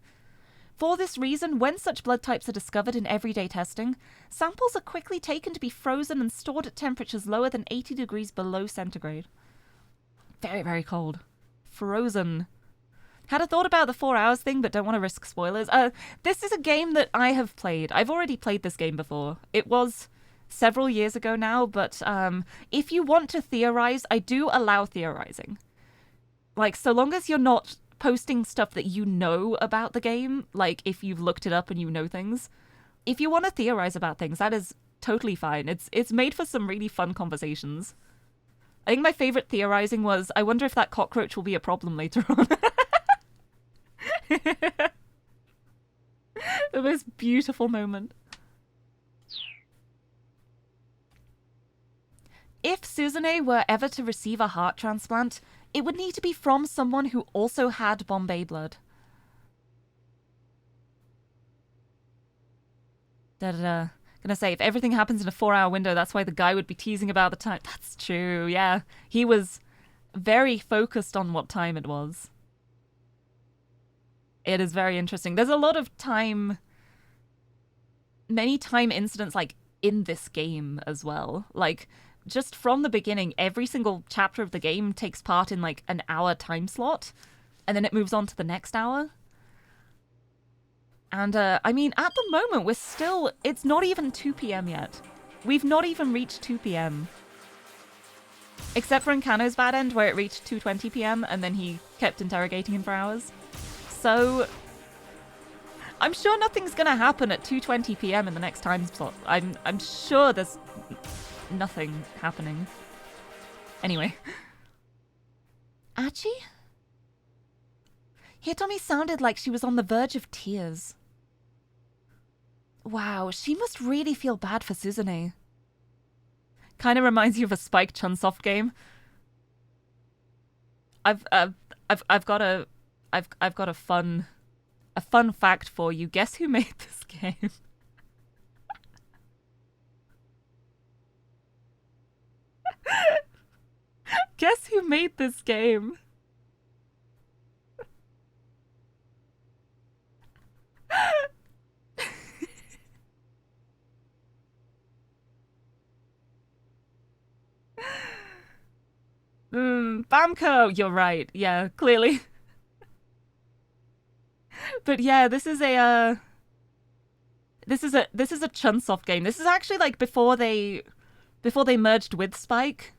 For this reason, when such blood types are discovered in everyday testing, samples are quickly taken to be frozen and stored at temperatures lower than 80 degrees below centigrade. Very, very cold. Frozen. Had a thought about the 4 hours thing, but don't want to risk spoilers. This is a game that I have played. I've already played this game before. It was several years ago now, but if you want to theorize, I do allow theorizing. Like, so long as you're not posting stuff that you know about the game, like if you've looked it up and you know things. If you want to theorize about things, that is totally fine. It's made for some really fun conversations. I think my favorite theorizing was, I wonder if that cockroach will be a problem later on. The most beautiful moment. If Suzune were ever to receive a heart transplant, it would need to be from someone who also had Bombay blood. Gonna say, if everything happens in a 4-hour window, that's why the guy would be teasing about the time. That's true, yeah. He was very focused on what time it was. It is very interesting. There's a lot of many time incidents, like, in this game as well. Like, just from the beginning, every single chapter of the game takes part in, like, an hour time slot, and then it moves on to the next hour. And, I mean, at the moment, we're still... It's not even 2 p.m. yet. We've not even reached 2 p.m. Except for in Kano's bad end, where it reached 2:20 p.m., and then he kept interrogating him for hours. So... I'm sure nothing's gonna happen at 2:20 p.m. in the next time slot. I'm sure there's nothing happening. Anyway. Achi? Hitomi sounded like she was on the verge of tears. Wow, she must really feel bad for Suzune. Kind of reminds you of a Spike Chunsoft game. I've got a fun fact for you. Guess who made this game? Guess who made this game? Bamco, you're right. Yeah, clearly. But yeah, this is a Chunsoft game. This is actually like before they merged with Spike.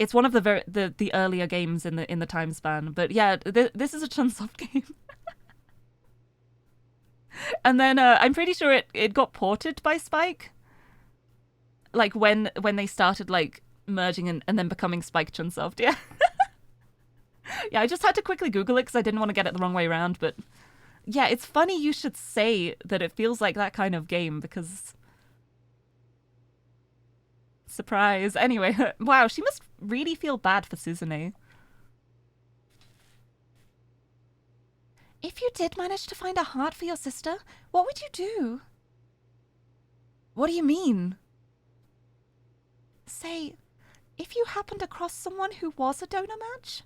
It's one of the earlier games in the time span. But yeah, this is a Chunsoft game. And then I'm pretty sure it got ported by Spike. Like when they started like merging and then becoming Spike Chunsoft, yeah. Yeah, I just had to quickly Google it because I didn't want to get it the wrong way around, but yeah, it's funny you should say that it feels like that kind of game because... Surprise. Anyway, wow, she must really feel bad for Suzune. If you did manage to find a heart for your sister, what would you do? What do you mean? Say, if you happened across someone who was a donor match?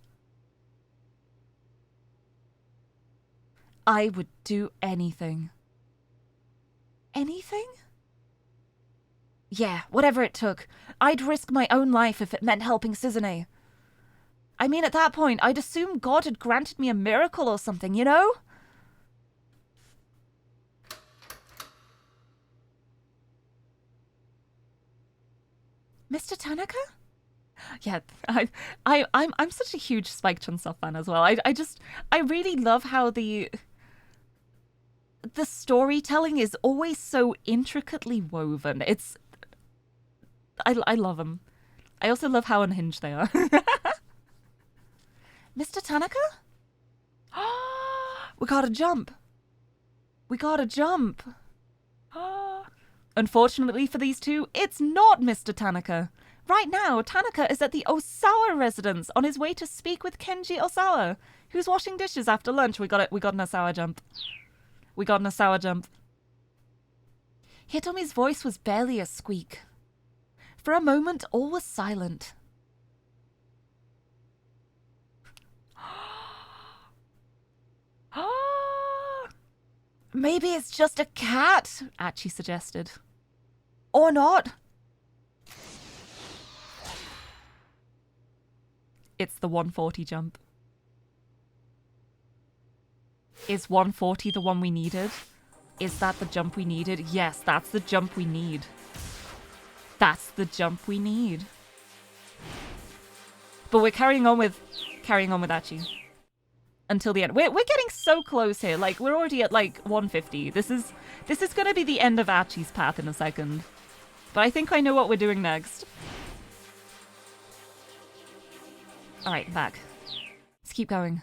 I would do anything. Anything? Yeah, whatever it took. I'd risk my own life if it meant helping Suzune. I mean, at that point, I'd assume God had granted me a miracle or something, you know? Mr. Tanaka? Yeah, I'm such a huge Spike Chunsoft fan as well. I really love how the storytelling is always so intricately woven. I love them. I also love how unhinged they are. Mr. Tanaka? We gotta jump. We gotta jump. Unfortunately for these two, it's not Mr. Tanaka. Right now, Tanaka is at the Osawa residence on his way to speak with Kenji Osawa, who's washing dishes after lunch. We got an Osawa jump. We got an Osawa jump. Hitomi's voice was barely a squeak. For a moment, all was silent. Maybe it's just a cat, Achi suggested. Or not. It's the 140 jump. Is 140 the one we needed? Is that the jump we needed? Yes, that's the jump we need. That's the jump we need. But we're carrying on with Achi. Until the end. We're getting so close here. Like, we're already at, like, 150. This is gonna be the end of Achi's path in a second. But I think I know what we're doing next. Alright, back. Let's keep going.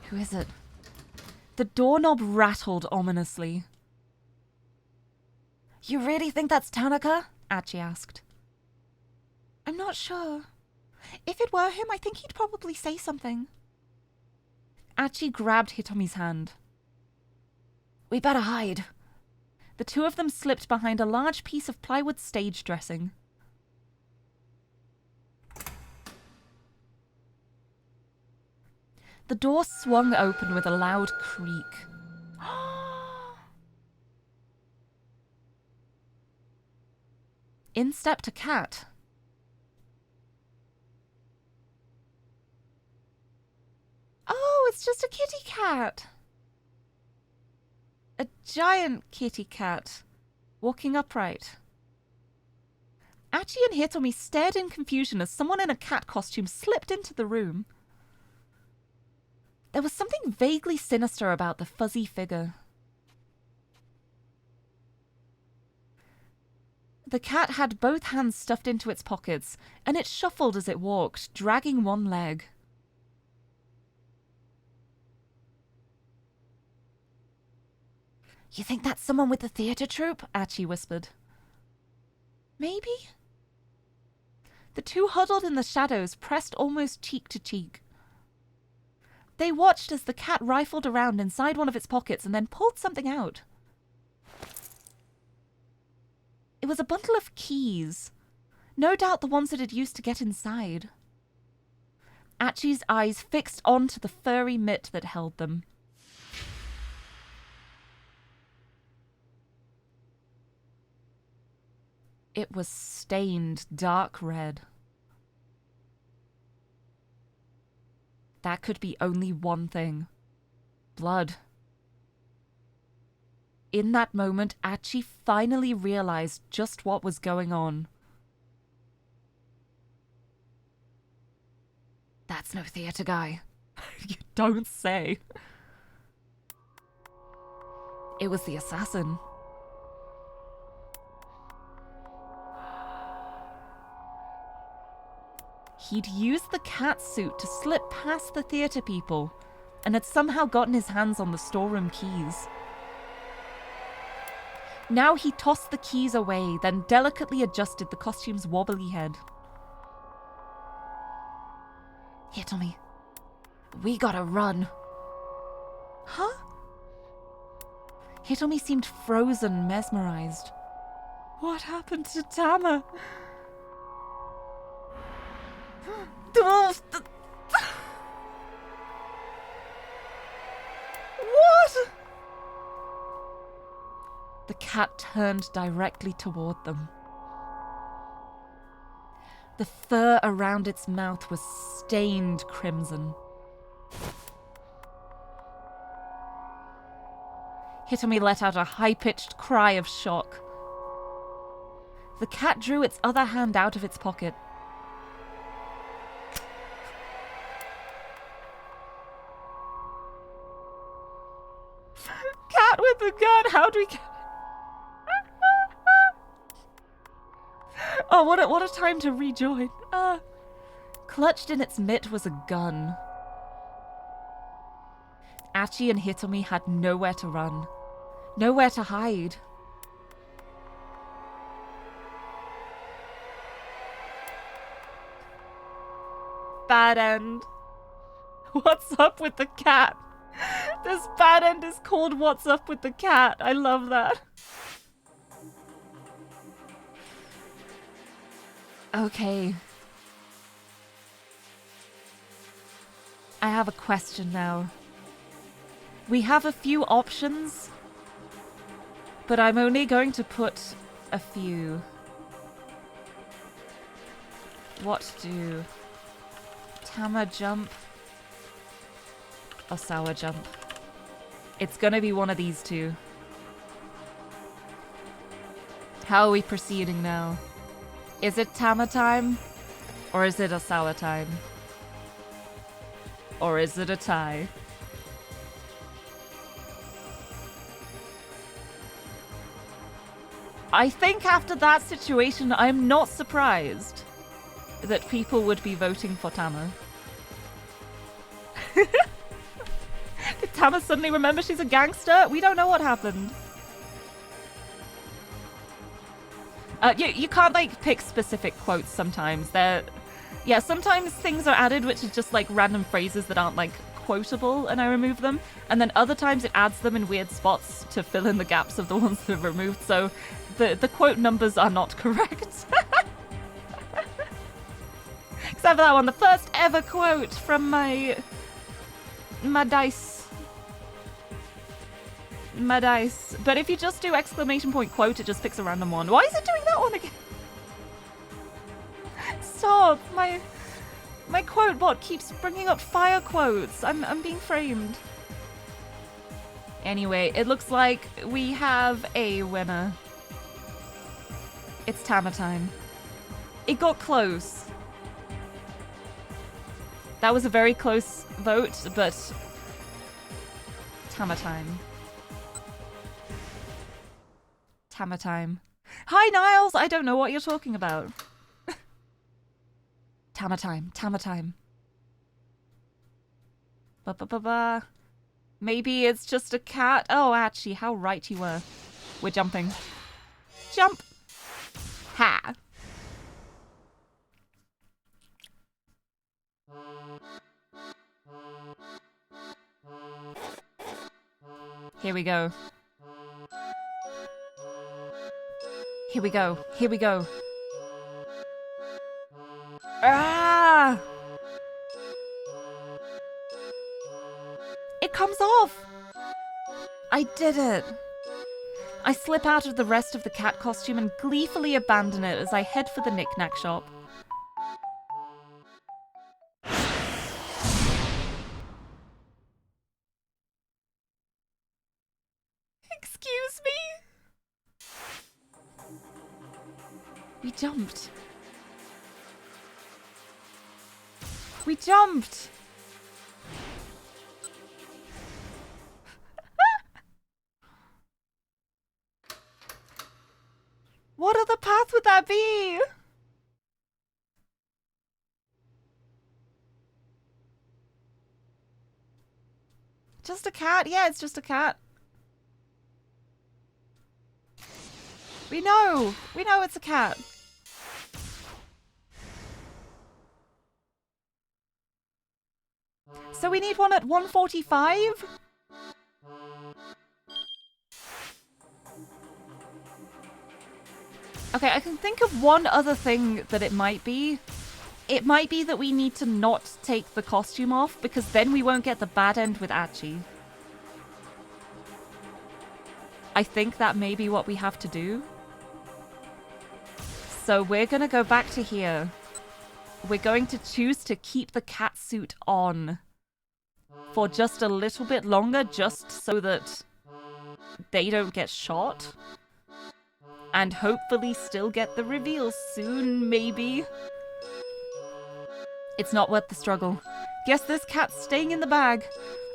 Who is it? The doorknob rattled ominously. You really think that's Tanaka? Achi asked. I'm not sure. If it were him, I think he'd probably say something. Achi grabbed Hitomi's hand. We better hide. The two of them slipped behind a large piece of plywood stage dressing. The door swung open with a loud creak. In stepped a cat. Oh, it's just a kitty cat. A giant kitty cat, walking upright. Achi and Hitomi stared in confusion as someone in a cat costume slipped into the room. There was something vaguely sinister about the fuzzy figure. The cat had both hands stuffed into its pockets, and it shuffled as it walked, dragging one leg. You think that's someone with the theatre troupe? Achi whispered. Maybe? The two huddled in the shadows, pressed almost cheek to cheek. They watched as the cat rifled around inside one of its pockets and then pulled something out. It was a bundle of keys. No doubt the ones it had used to get inside. Achi's eyes fixed onto the furry mitt that held them. It was stained dark red. That could be only one thing. Blood. In that moment, Achi finally realized just what was going on. That's no theater guy. You don't say. It was the assassin. He'd used the cat suit to slip past the theater people and had somehow gotten his hands on the storeroom keys. Now he tossed the keys away, then delicately adjusted the costume's wobbly head. Hitomi, we gotta run. Huh? Hitomi seemed frozen, mesmerized. What happened to Tama? What? The cat turned directly toward them. The fur around its mouth was stained crimson. Hitomi let out a high-pitched cry of shock. The cat drew its other hand out of its pocket. Cat with the gun, how'd we get... Oh, what a time to rejoin. Clutched in its mitt was a gun. Achi and Hitomi had nowhere to run. Nowhere to hide. Bad end. What's up with the cat? This bad end is called What's Up with the Cat. I love that. Okay. I have a question now. We have a few options, but I'm only going to put a few. What to do? Tama jump? Osawa jump? It's gonna be one of these two. How are we proceeding now? Is it Tama time? Or is it Osawa time? Or is it a tie? I think after that situation, I'm not surprised. that people would be voting for Tama. Did Tama suddenly remember she's a gangster? We don't know what happened. You can't, like, pick specific quotes sometimes. Yeah, sometimes things are added which is just, like, random phrases that aren't, like, quotable, and I remove them. And then other times it adds them in weird spots to fill in the gaps of the ones that are removed, so the quote numbers are not correct. Except for that one, the first ever quote from my dice. My dice. But if you just do exclamation point quote, it just picks a random one. Why is it doing that one again? Stop! My quote bot keeps bringing up fire quotes. I'm being framed. Anyway, it looks like we have a winner. It's Tama-chan. It got close. That was a very close vote, but Tama-chan. Tama-time. Hi, Niles! I don't know what you're talking about. Tama-time. Tama-time. Ba-ba-ba-ba. Maybe it's just a cat. Oh, actually, how right you were. We're jumping. Jump! Ha! Here we go. Here we go. Here we go. Ah! It comes off! I did it. I slip out of the rest of the cat costume and gleefully abandon it as I head for the knick-knack shop. Excuse me? We jumped. We jumped! What other path would that be? Just a cat? Yeah, it's just a cat. We know! We know it's a cat. So we need one at 1:45? Okay, I can think of one other thing that it might be. It might be that we need to not take the costume off, because then we won't get the bad end with Achi. I think that may be what we have to do. So we're gonna go back to here. We're going to choose to keep the cat suit on for just a little bit longer, just so that they don't get shot. And hopefully still get the reveal soon, maybe. It's not worth the struggle. Guess this cat's staying in the bag.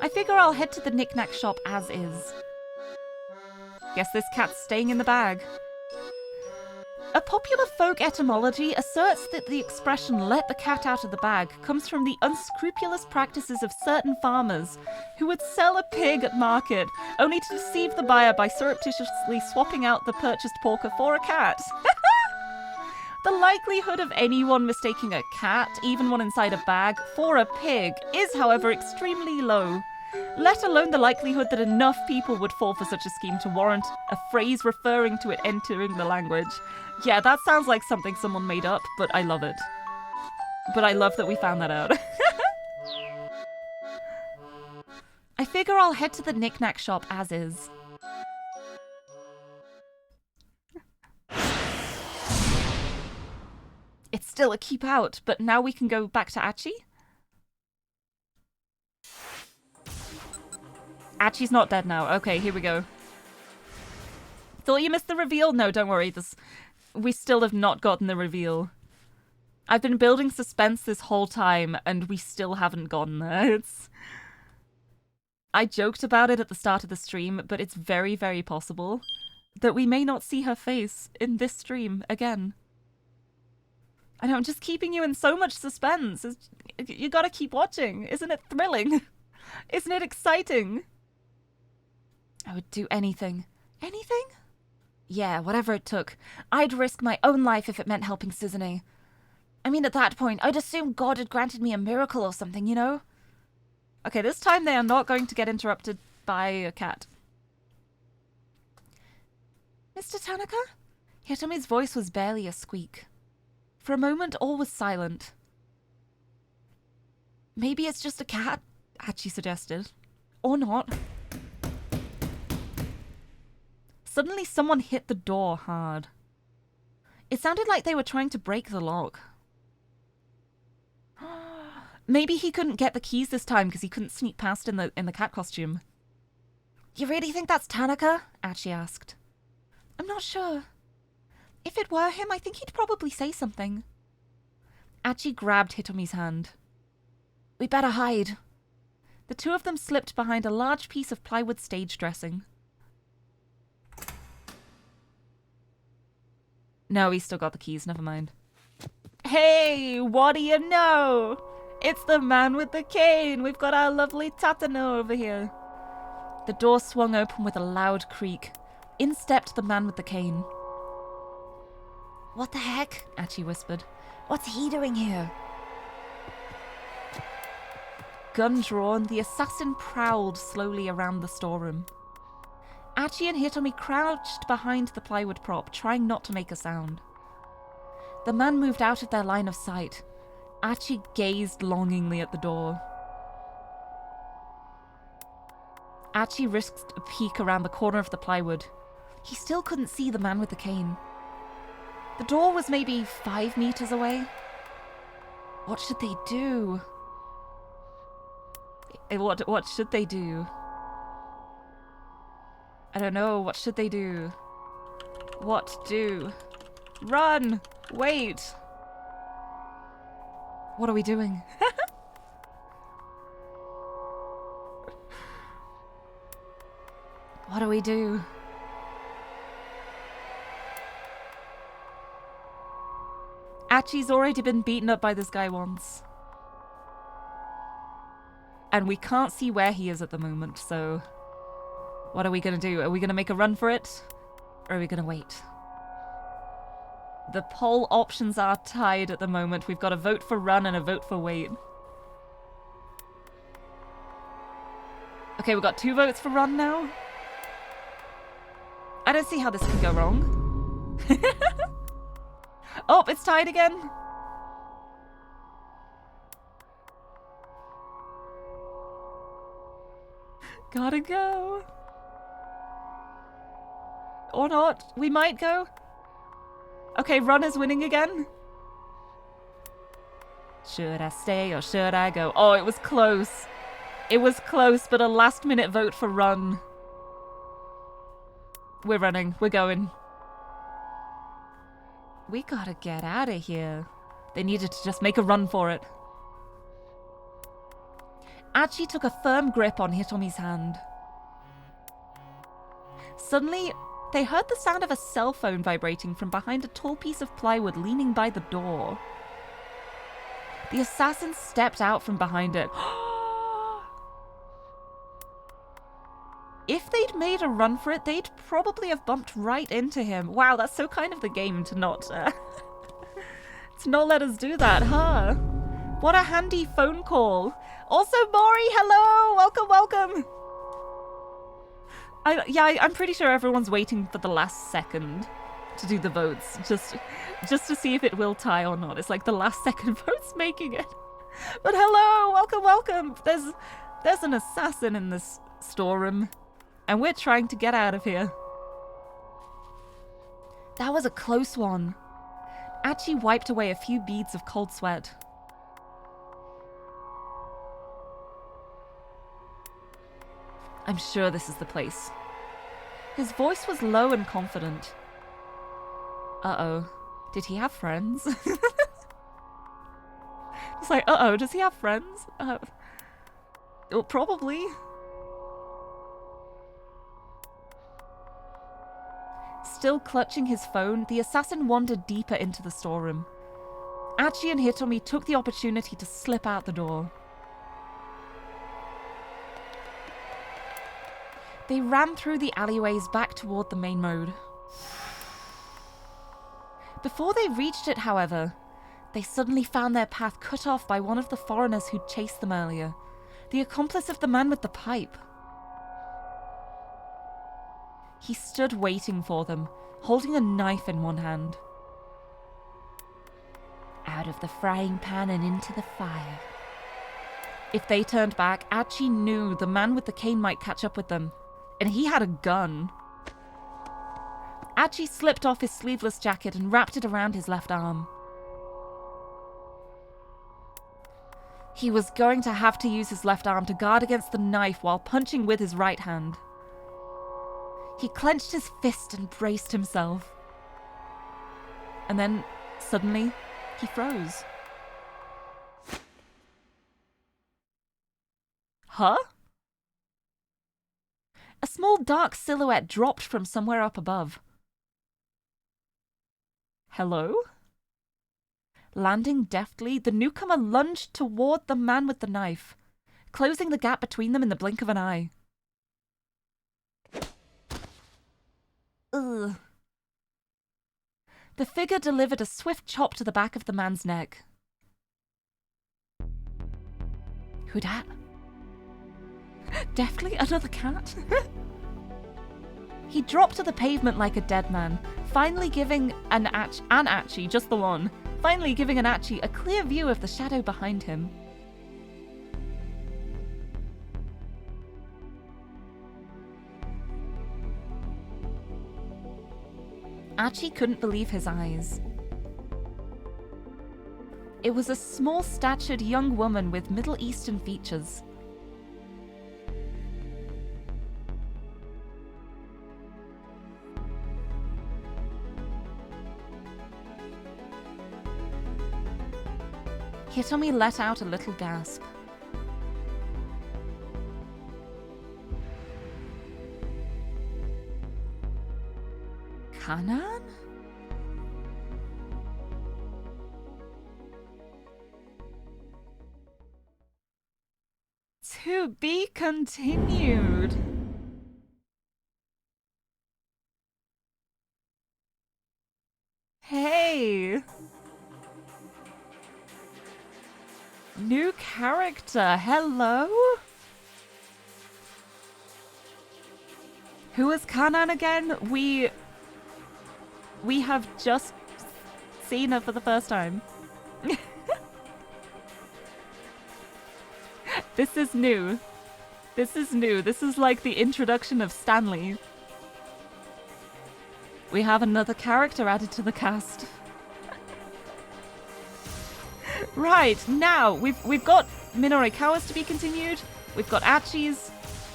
I figure I'll head to the knick-knack shop as is. Guess this cat's staying in the bag. A popular folk etymology asserts that the expression "let the cat out of the bag" comes from the unscrupulous practices of certain farmers who would sell a pig at market only to deceive the buyer by surreptitiously swapping out the purchased porker for a cat. The likelihood of anyone mistaking a cat, even one inside a bag, for a pig is, however, extremely low. Let alone the likelihood that enough people would fall for such a scheme to warrant a phrase referring to it entering the language. Yeah, that sounds like something someone made up, but I love it. But I love that we found that out. I figure I'll head to the knick-knack shop as is. It's still a keep out, but now we can go back to Achi? Achi's not dead now. Okay, here we go. Thought you missed the reveal? No, don't worry. We still have not gotten the reveal. I've been building suspense this whole time, and we still haven't gotten there. I joked about it at the start of the stream, but it's very, very possible that we may not see her face in this stream again. I know, I'm just keeping you in so much suspense. You gotta keep watching. Isn't it thrilling? Isn't it exciting? I would do anything. Anything? Yeah, whatever it took. I'd risk my own life if it meant helping Suzume. I mean, at that point, I'd assume God had granted me a miracle or something, you know? Okay, this time they are not going to get interrupted by a cat. Mr. Tanaka? Hitomi's voice was barely a squeak. For a moment, all was silent. Maybe it's just a cat, Hachi suggested. Or not. Suddenly, someone hit the door hard. It sounded like they were trying to break the lock. Maybe he couldn't get the keys this time because he couldn't sneak past in the cat costume. You really think that's Tanaka? Achi asked. I'm not sure. If it were him, I think he'd probably say something. Achi grabbed Hitomi's hand. We better hide. The two of them slipped behind a large piece of plywood stage dressing. No, he still got the keys, never mind. Hey, what do you know? It's the man with the cane. We've got our lovely Tatano over here. The door swung open with a loud creak. In stepped the man with the cane. What the heck? Achi whispered. What's he doing here? Gun drawn, the assassin prowled slowly around the storeroom. Achi and Hitomi crouched behind the plywood prop, trying not to make a sound. The man moved out of their line of sight. Achi gazed longingly at the door. Achi risked a peek around the corner of the plywood. He still couldn't see the man with the cane. The door was maybe 5 meters away. What should they do? What should they do? I don't know. What should they do? What do? Run! Wait! What are we doing? What do we do? Achi's already been beaten up by this guy once. And we can't see where he is at the moment, so... What are we gonna do? Are we gonna make a run for it? Or are we gonna wait? The poll options are tied at the moment. We've got a vote for run and a vote for wait. Okay, we've got 2 votes for run now. I don't see how this can go wrong. Oh, it's tied again. Gotta go. Or not. We might go. Okay, run is winning again. Should I stay or should I go? Oh, it was close. It was close, but a last-minute vote for run. We're running. We're going. We gotta get out of here. They needed to just make a run for it. Achi took a firm grip on Hitomi's hand. Suddenly, they heard the sound of a cell phone vibrating from behind a tall piece of plywood leaning by the door. The assassin stepped out from behind it. If they'd made a run for it, they'd probably have bumped right into him. Wow, that's so kind of the game to not... to not let us do that, huh? What a handy phone call. Also, Mori, hello! Welcome, welcome! I'm pretty sure everyone's waiting for the last second to do the votes. Just to see if it will tie or not. It's like the last second vote's making it. But hello! Welcome, welcome! There's an assassin in this storeroom. And we're trying to get out of here. That was a close one. Achi wiped away a few beads of cold sweat. I'm sure this is the place. His voice was low and confident. Uh-oh. Did he have friends? It's like, uh-oh, does he have friends? Well, probably. Still clutching his phone, the assassin wandered deeper into the storeroom. Achi and Hitomi took the opportunity to slip out the door. They ran through the alleyways back toward the main road. Before they reached it, however, they suddenly found their path cut off by one of the foreigners who'd chased them earlier, the accomplice of the man with the pipe. He stood waiting for them, holding a knife in one hand. Out of the frying pan and into the fire. If they turned back, Achi knew the man with the cane might catch up with them, and he had a gun. Achi slipped off his sleeveless jacket and wrapped it around his left arm. He was going to have to use his left arm to guard against the knife while punching with his right hand. He clenched his fist and braced himself. And then, suddenly, he froze. Huh? A small dark silhouette dropped from somewhere up above. Hello? Landing deftly, the newcomer lunged toward the man with the knife, closing the gap between them in the blink of an eye. Ugh. The figure delivered a swift chop to the back of the man's neck. Who dat? Deftly another cat? He dropped to the pavement like a dead man, finally giving an Achi, just the one, finally giving an Achi a clear view of the shadow behind him. Achi couldn't believe his eyes. It was a small-statured young woman with Middle Eastern features. Hitomi let out a little gasp. Kanan? To be continued. Hey! New character, hello? Who is Kanan again? We have just seen her for the first time. This is new. This is new. This is like the introduction of Stanley. We have another character added to the cast. Right, now we've got Minorikawa's to be continued, we've got Achi's,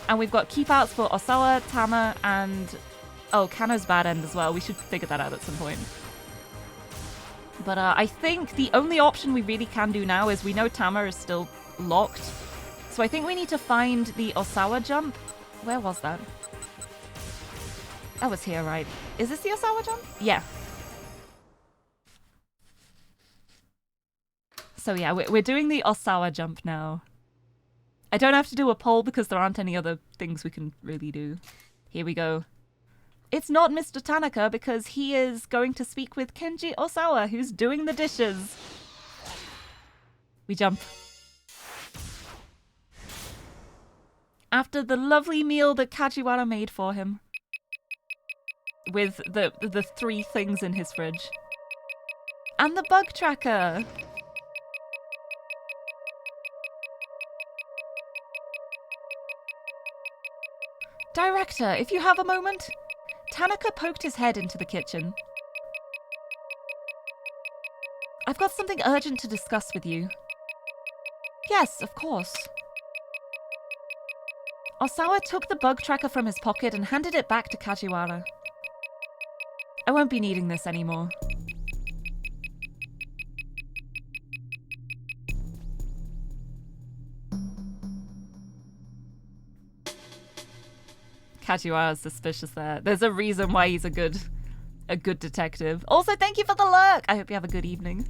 and we've got keep outs for Osawa, Tama, and Kano's bad end as well. We should figure that out at some point. But I think the only option we really can do now is we know Tama is still locked. So I think we need to find the Osawa jump. Where was that? That was here, right? Is this the Osawa jump? Yeah. So yeah, we're doing the Osawa jump now. I don't have to do a poll because there aren't any other things we can really do. Here we go. It's not Mr. Tanaka because he is going to speak with Kenji Osawa, who's doing the dishes. We jump. After the lovely meal that Kajiwara made for him. With the 3 things in his fridge. And the bug tracker. Director, if you have a moment. Tanaka poked his head into the kitchen. I've got something urgent to discuss with you. Yes, of course. Osawa took the bug tracker from his pocket and handed it back to Kajiwara. I won't be needing this anymore. Kajiwara's suspicious there. There's a reason why he's a good detective. Also, thank you for the lurk! I hope you have a good evening.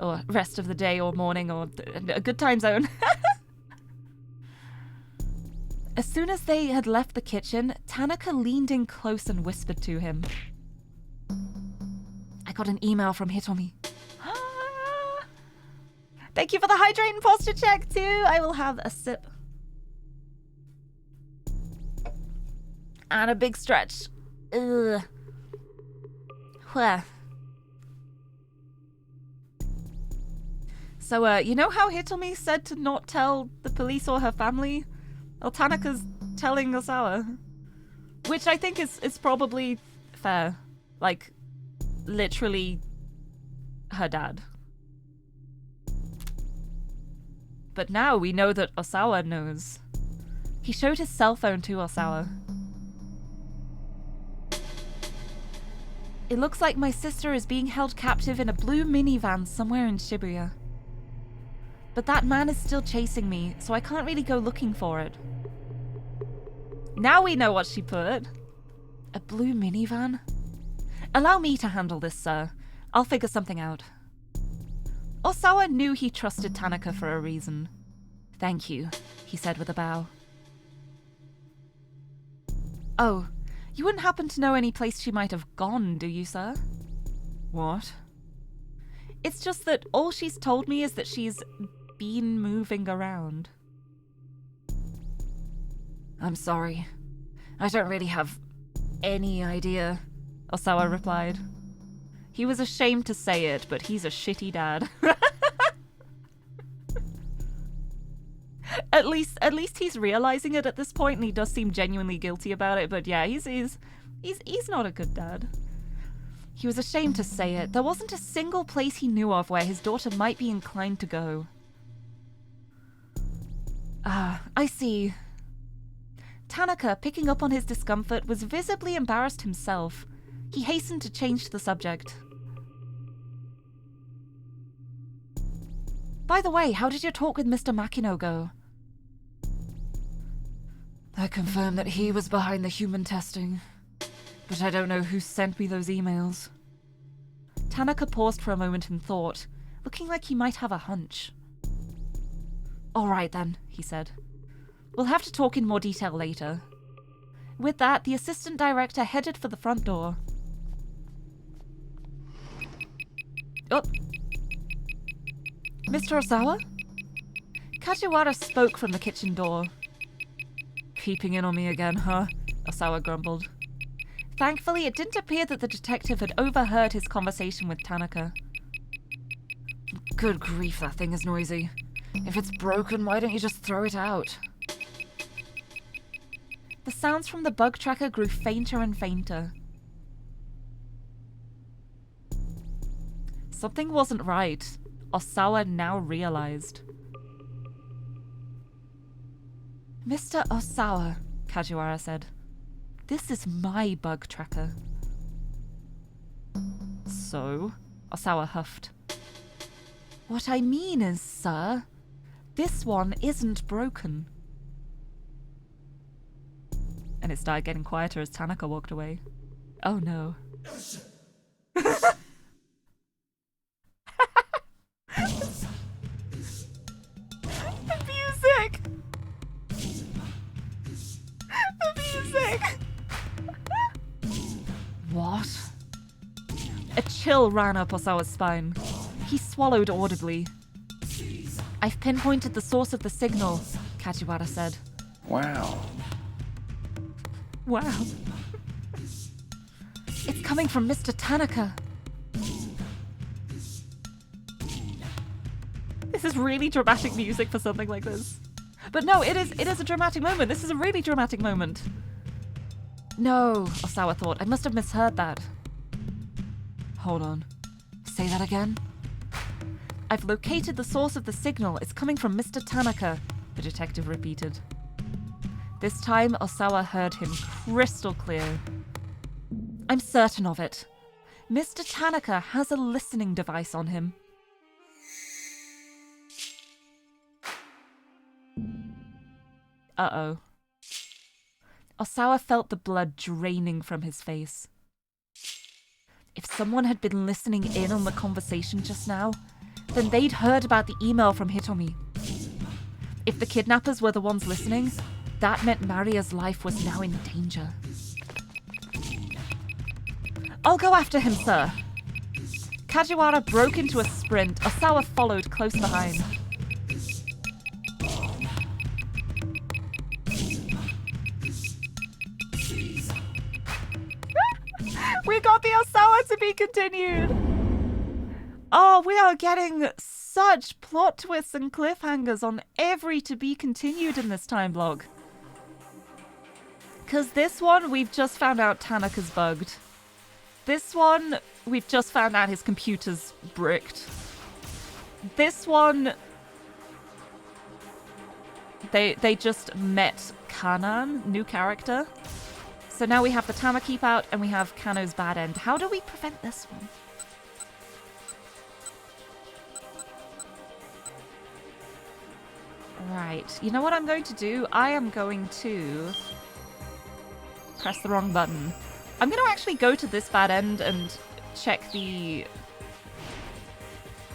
Or rest of the day or morning or a good time zone. As soon as they had left the kitchen, Tanaka leaned in close and whispered to him. I got an email from Hitomi. Thank you for the hydrating posture check, too. I will have a sip. And a big stretch. Ugh. Where? So, you know how Hitomi said to not tell the police or her family? Well, Tanaka's telling Osawa. Which I think is probably fair. Like, literally her dad. But now we know that Osawa knows. He showed his cell phone to Osawa. It looks like my sister is being held captive in a blue minivan somewhere in Shibuya. But that man is still chasing me, so I can't really go looking for it. Now we know what she put. A blue minivan? Allow me to handle this, sir. I'll figure something out. Osawa knew he trusted Tanaka for a reason. Thank you, he said with a bow. Oh, you wouldn't happen to know any place she might have gone, do you, sir? What? It's just that all she's told me is that she's been moving around. I'm sorry. I don't really have any idea, Osawa replied. He was ashamed to say it, but he's a shitty dad. At least he's realizing it at this point, and he does seem genuinely guilty about it. But yeah, he's not a good dad. He was ashamed to say it. There wasn't a single place he knew of where his daughter might be inclined to go. Ah, I see. Tanaka, picking up on his discomfort, was visibly embarrassed himself. He hastened to change the subject. By the way, how did your talk with Mr. Makino go? I confirmed that he was behind the human testing, but I don't know who sent me those emails. Tanaka paused for a moment in thought, looking like he might have a hunch. All right then, he said. We'll have to talk in more detail later. With that, the assistant director headed for the front door. Oh. Mr. Osawa? Kajiwara spoke from the kitchen door. Peeping in on me again, huh? Osawa grumbled. Thankfully, it didn't appear that the detective had overheard his conversation with Tanaka. Good grief, that thing is noisy. If it's broken, why don't you just throw it out? The sounds from the bug tracker grew fainter and fainter. Something wasn't right, Osawa now realized. Mr. Osawa, Kajiwara said. This is my bug tracker. So? Osawa huffed. What I mean is, sir, this one isn't broken. And it started getting quieter as Tanaka walked away. Oh no. The music! The music! What? A chill ran up Osawa's spine. He swallowed audibly. I've pinpointed the source of the signal, Kajiwara said. Wow. Wow. It's coming from Mr. Tanaka. This is really dramatic music for something like this. But no, it is a dramatic moment. This is a really dramatic moment. No, Osawa thought. I must have misheard that. Hold on. Say that again? I've located the source of the signal. It's coming from Mr. Tanaka, the detective repeated. This time, Osawa heard him crystal clear. I'm certain of it. Mr. Tanaka has a listening device on him. Uh-oh. Osawa felt the blood draining from his face. If someone had been listening in on the conversation just now, then they'd heard about the email from Hitomi. If the kidnappers were the ones listening, that meant Maria's life was now in danger. I'll go after him, sir. Kajiwara broke into a sprint. Osawa followed close behind. We got the Osawa to be continued. Oh, we are getting such plot twists and cliffhangers on every to be continued in this time log. Because this one, we've just found out Tanaka's bugged. This one, we've just found out his computer's bricked. This one, they just met Kanan, new character. So now we have the Tama keep out and we have Kano's bad end. How do we prevent this one? Right, you know what I'm going to do? I am going to press the wrong button. I'm going to actually go to this bad end and check the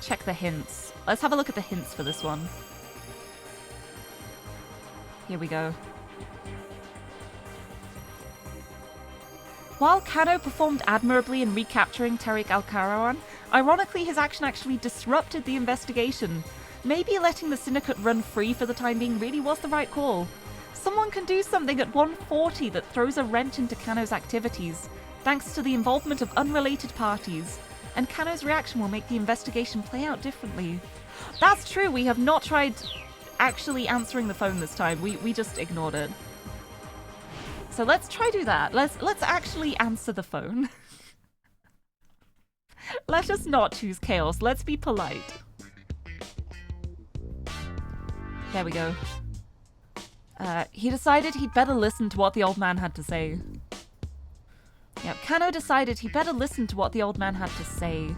hints. Let's have a look at the hints for this one. Here we go. While Kano performed admirably in recapturing Tariq Al-Karawan, ironically his action actually disrupted the investigation. Maybe letting the syndicate run free for the time being really was the right call. Someone can do something at 140 that throws a wrench into Kano's activities, thanks to the involvement of unrelated parties, and Kano's reaction will make the investigation play out differently. That's true, we have not tried actually answering the phone this time, we just ignored it. So let's try do that. Let's actually answer the phone. Let us not choose chaos, let's be polite. There we go. He decided he'd better listen to what the old man had to say. Yep, Kano decided he'd better listen to what the old man had to say.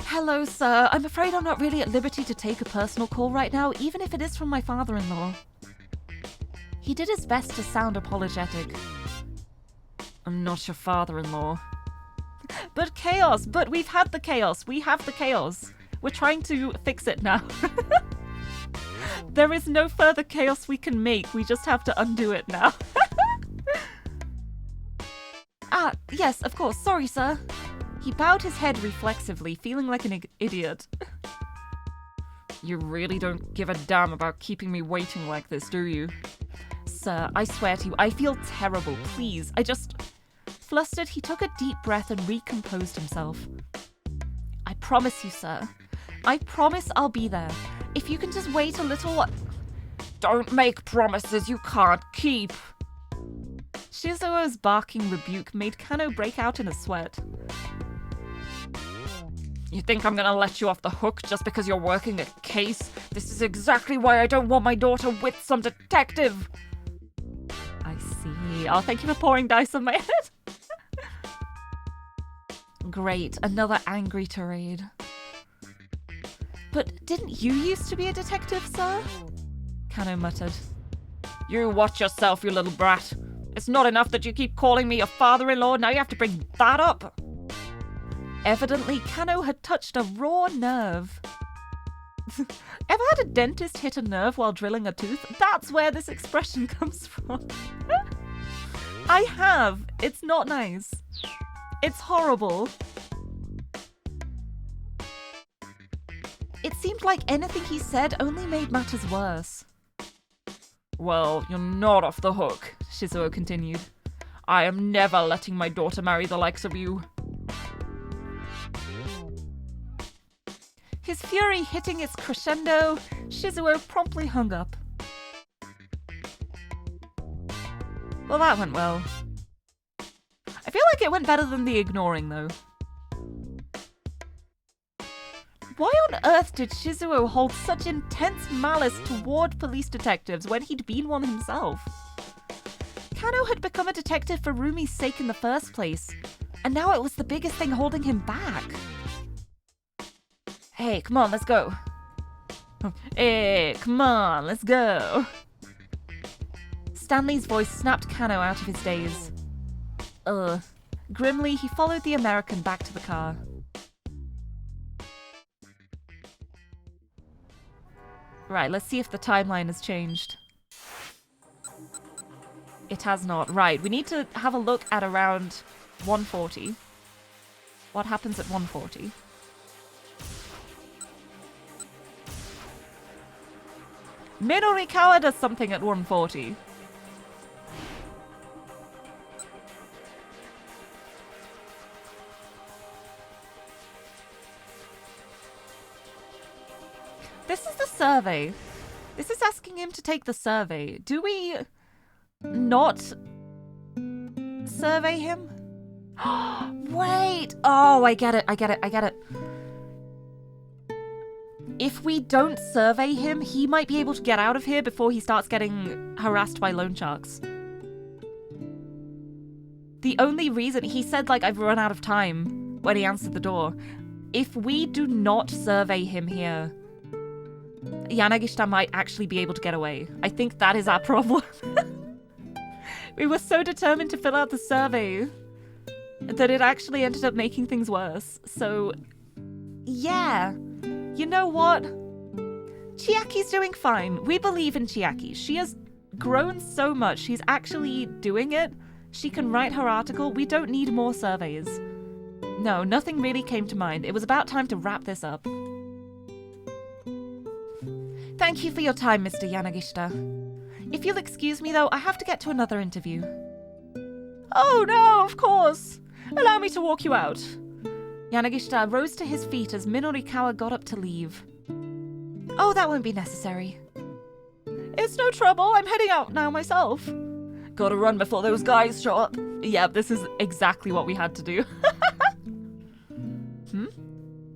Hello, sir. I'm afraid I'm not really at liberty to take a personal call right now, even if it is from my father-in-law. He did his best to sound apologetic. I'm not your father-in-law. But chaos! But we've had the chaos! We have the chaos! We're trying to fix it now. There is no further chaos we can make, we just have to undo it now. Ah, yes, of course, sorry, sir. He bowed his head reflexively, feeling like an idiot. You really don't give a damn about keeping me waiting like this, do you? Sir, I swear to you, I feel terrible, please. Flustered, he took a deep breath and recomposed himself. I promise you, sir. I promise I'll be there. If you can just wait a little... Don't make promises you can't keep. Shizuo's barking rebuke made Kano break out in a sweat. You think I'm gonna let you off the hook just because you're working a case? This is exactly why I don't want my daughter with some detective. I see. Oh, thank you for pouring dice on my head. Great, another angry tirade. But didn't you used to be a detective, sir? Kano muttered. You watch yourself, you little brat. It's not enough that you keep calling me your father-in-law, now you have to bring that up. Evidently, Kano had touched a raw nerve. Ever had a dentist hit a nerve while drilling a tooth? That's where this expression comes from. I have. It's not nice. It's horrible. It seemed like anything he said only made matters worse. Well, you're not off the hook, Shizuo continued. I am never letting my daughter marry the likes of you. His fury hitting its crescendo, Shizuo promptly hung up. Well, that went well. I feel like it went better than the ignoring, though. Why on earth did Shizuo hold such intense malice toward police detectives when he'd been one himself? Kano had become a detective for Rumi's sake in the first place, and now it was the biggest thing holding him back. Hey, come on, let's go. Hey, come on, let's go. Stanley's voice snapped Kano out of his daze. Grimly, he followed the American back to the car. Right, let's see if the timeline has changed. It has not. Right, we need to have a look at around 140. What happens at 140? Minorikawa does something at 140. This is the survey. This is asking him to take the survey. Do we not survey him? Wait. Oh, I get it. If we don't survey him, he might be able to get out of here before he starts getting harassed by loan sharks. The only reason he said, like, I've run out of time when he answered the door. If we do not survey him here, Yanagishita might actually be able to get away. I think that is our problem. We were so determined to fill out the survey that it actually ended up making things worse. So, yeah. You know what? Chiaki's doing fine. We believe in Chiaki. She has grown so much. She's actually doing it. She can write her article. We don't need more surveys. No, nothing really came to mind. It was about time to wrap this up. Thank you for your time, Mr. Yanagishita. If you'll excuse me, though, I have to get to another interview. Oh, no, of course. Allow me to walk you out. Yanagishita rose to his feet as Minorikawa got up to leave. Oh, that won't be necessary. It's no trouble. I'm heading out now myself. Gotta run before those guys show up. Yeah, this is exactly what we had to do.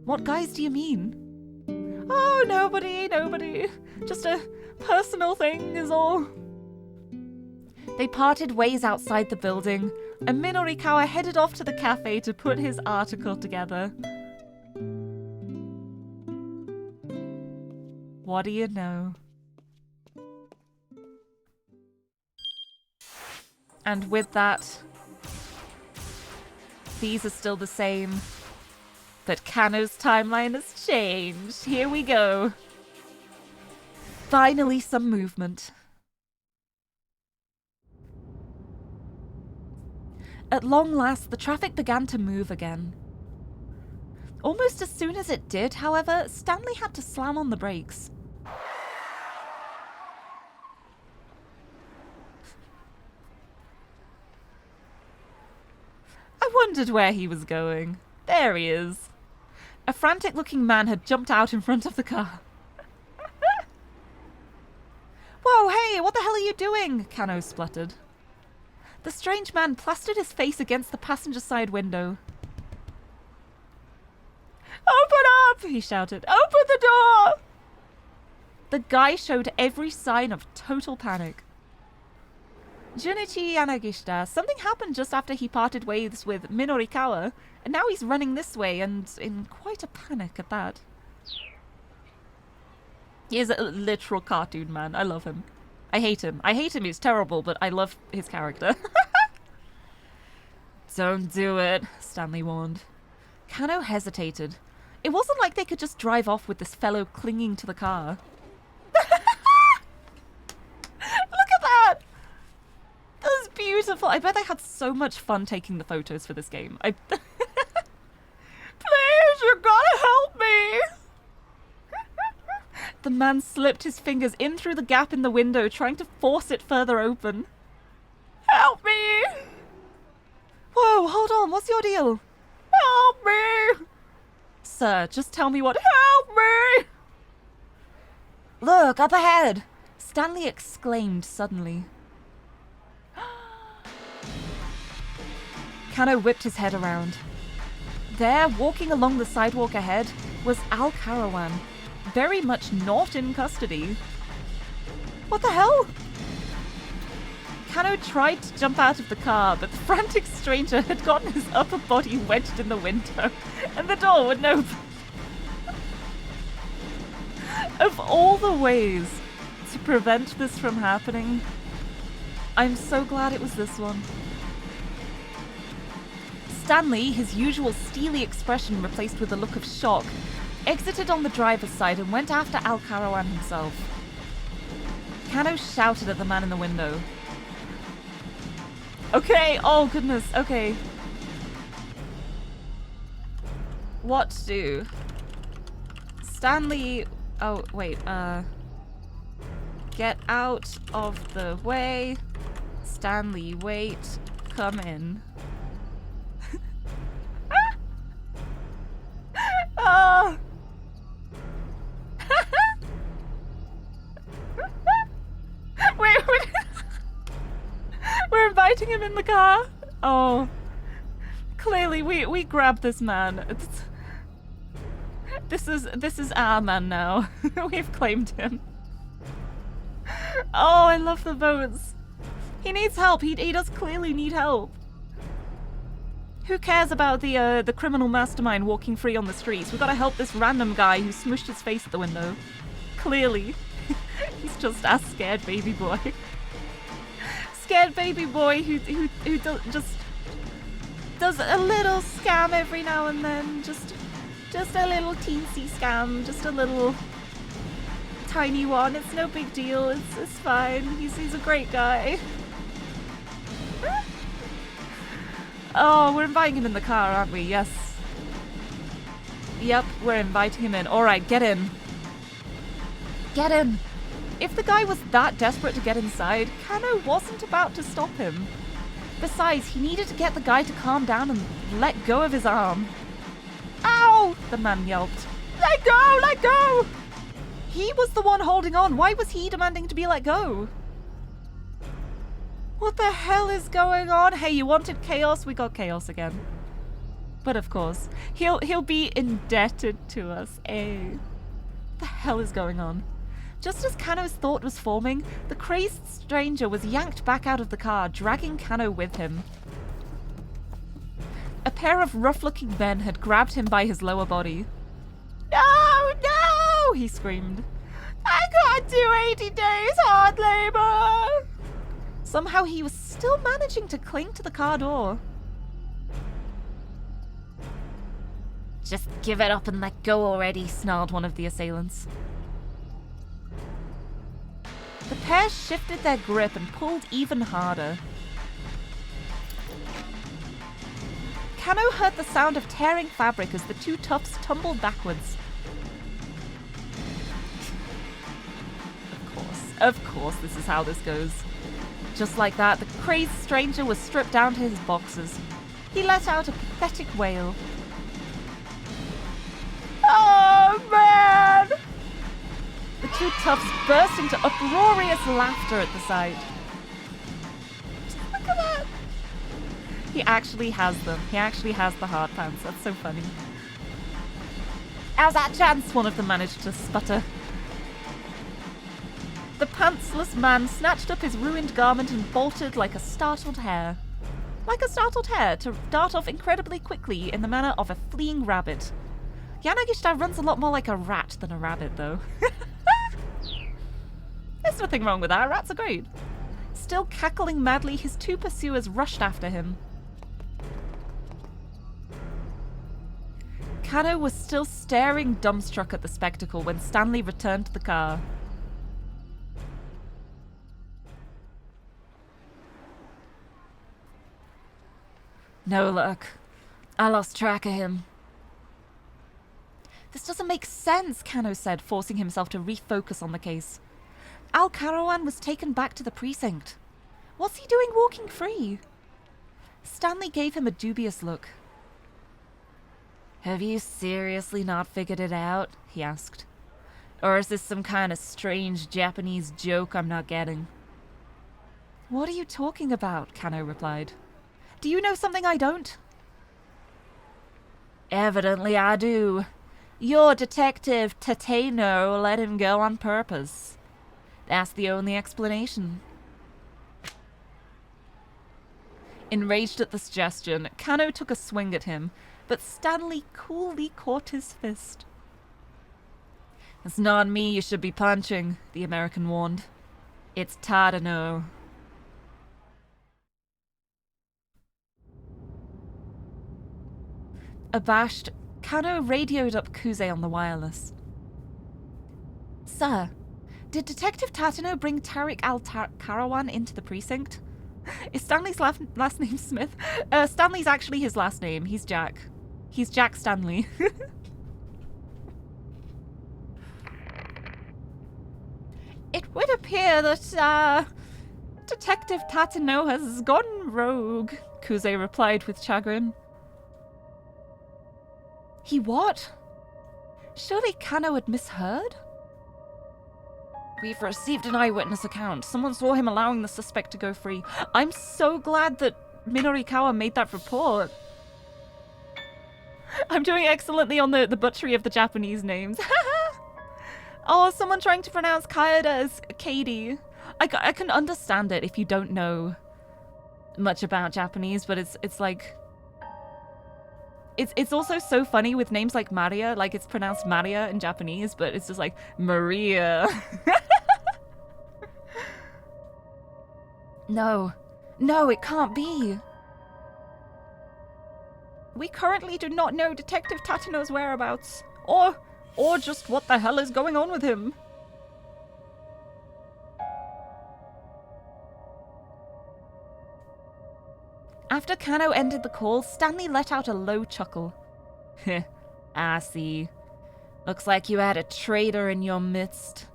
What guys do you mean? Oh, nobody. Just a personal thing is all. They parted ways outside the building, and Minorikawa headed off to the cafe to put his article together. What do you know? And with that, these are still the same, but Kano's timeline has changed. Here we go. Finally, some movement. At long last, the traffic began to move again. Almost as soon as it did, however, Stanley had to slam on the brakes. I wondered where he was going. There he is. A frantic-looking man had jumped out in front of the car. Whoa, hey, what the hell are you doing? Kano spluttered. The strange man plastered his face against the passenger side window. Open up! He shouted. Open the door! The guy showed every sign of total panic. Junichi Yanagishita, something happened just after he parted ways with Minorikawa, and now he's running this way and in quite a panic at that. He is a literal cartoon man. I love him. I hate him. He's terrible, but I love his character. Don't do it, Stanley warned. Kano hesitated. It wasn't like they could just drive off with this fellow clinging to the car. Look at that! That was beautiful. I bet they had so much fun taking the photos for this game. Please, you gotta help me! The man slipped his fingers in through the gap in the window, trying to force it further open. Help me! Whoa, hold on, what's your deal? Help me! Sir, just tell me what— Help me! Look, up ahead! Stanley exclaimed suddenly. Kano whipped his head around. There, walking along the sidewalk ahead, was Al Karawan, very much not in custody. What the hell? Kano tried to jump out of the car, but the frantic stranger had gotten his upper body wedged in the window, and the door wouldn't open. Of all the ways to prevent this from happening, I'm so glad it was this one. Stanley, his usual steely expression replaced with a look of shock, exited on the driver's side and went after Al-Karawan himself. Kano shouted at the man in the window. Okay, oh goodness, okay. What to do? Stanley... Oh, wait, get out of the way. Stanley, wait. Come in. Oh. Wait. We're inviting him in the car. Oh. Clearly, we grabbed this man. This is our man now. We've claimed him. Oh, I love the boats. He needs help. He does clearly need help. Who cares about the criminal mastermind walking free on the streets? We've got to help this random guy who smushed his face at the window. Clearly. He's just a scared baby boy. Scared baby boy who just does a little scam every now and then. Just a little teensy scam. Just a little tiny one. It's no big deal. It's fine. He's a great guy. Oh, we're inviting him in the car, aren't we? Yes. Yep, we're inviting him in. Alright, get in. Get in. If the guy was that desperate to get inside, Kano wasn't about to stop him. Besides, he needed to get the guy to calm down and let go of his arm. Ow! The man yelped. Let go! Let go! He was the one holding on. Why was he demanding to be let go? What the hell is going on? Hey, you wanted chaos? We got chaos again. But of course, he'll be indebted to us. Eh? What the hell is going on? Just as Kano's thought was forming, the crazed stranger was yanked back out of the car, dragging Kano with him. A pair of rough-looking men had grabbed him by his lower body. No! No! He screamed. I can't do 80 days hard labor! Somehow he was still managing to cling to the car door. Just give it up and let go already, snarled one of the assailants. The pair shifted their grip and pulled even harder. Kano heard the sound of tearing fabric as the two toughs tumbled backwards. Of course, this is how this goes. Just like that, the crazed stranger was stripped down to his boxers. He let out a pathetic wail. Oh, man! The two toughs burst into uproarious laughter at the sight. Look at that! He actually has them. He actually has the hard pants. That's so funny. How's that chance? One of them managed to sputter. The pantsless man snatched up his ruined garment and bolted like a startled hare. Like a startled hare, to dart off incredibly quickly in the manner of a fleeing rabbit. Yanagishita runs a lot more like a rat than a rabbit, though. There's nothing wrong with that. Rats are great. Still cackling madly, his two pursuers rushed after him. Kano was still staring dumbstruck at the spectacle when Stanley returned to the car. No luck. I lost track of him. This doesn't make sense, Kano said, forcing himself to refocus on the case. Al-Karawan was taken back to the precinct. What's he doing walking free? Stanley gave him a dubious look. Have you seriously not figured it out? He asked. Or is this some kind of strange Japanese joke I'm not getting? What are you talking about? Kano replied. Do you know something I don't? Evidently I do. Your detective, Tateno, let him go on purpose. That's the only explanation. Enraged at the suggestion, Kano took a swing at him, but Stanley coolly caught his fist. It's not me you should be punching, the American warned. It's Tadano. Abashed, Kano radioed up Kuze on the wireless. Sir, did Detective Tatano bring Tariq Al-Karawan into the precinct? Is Stanley's last name Smith? Stanley's actually his last name. He's Jack. He's Jack Stanley. It would appear that, Detective Tatano has gone rogue, Kuze replied with chagrin. He what? Surely Kano had misheard? We've received an eyewitness account. Someone saw him allowing the suspect to go free. I'm so glad that Minorikawa made that report. I'm doing excellently on the butchery of the Japanese names. Oh, someone trying to pronounce Kaeda as Katie. I can understand it if you don't know much about Japanese, but it's like... It's also so funny with names like Maria, like it's pronounced Maria in Japanese, but it's just like Maria. No, it can't be. We currently do not know Detective Tatano's whereabouts, or just what the hell is going on with him. After Kano ended the call, Stanley let out a low chuckle. Heh, I see. Looks like you had a traitor in your midst.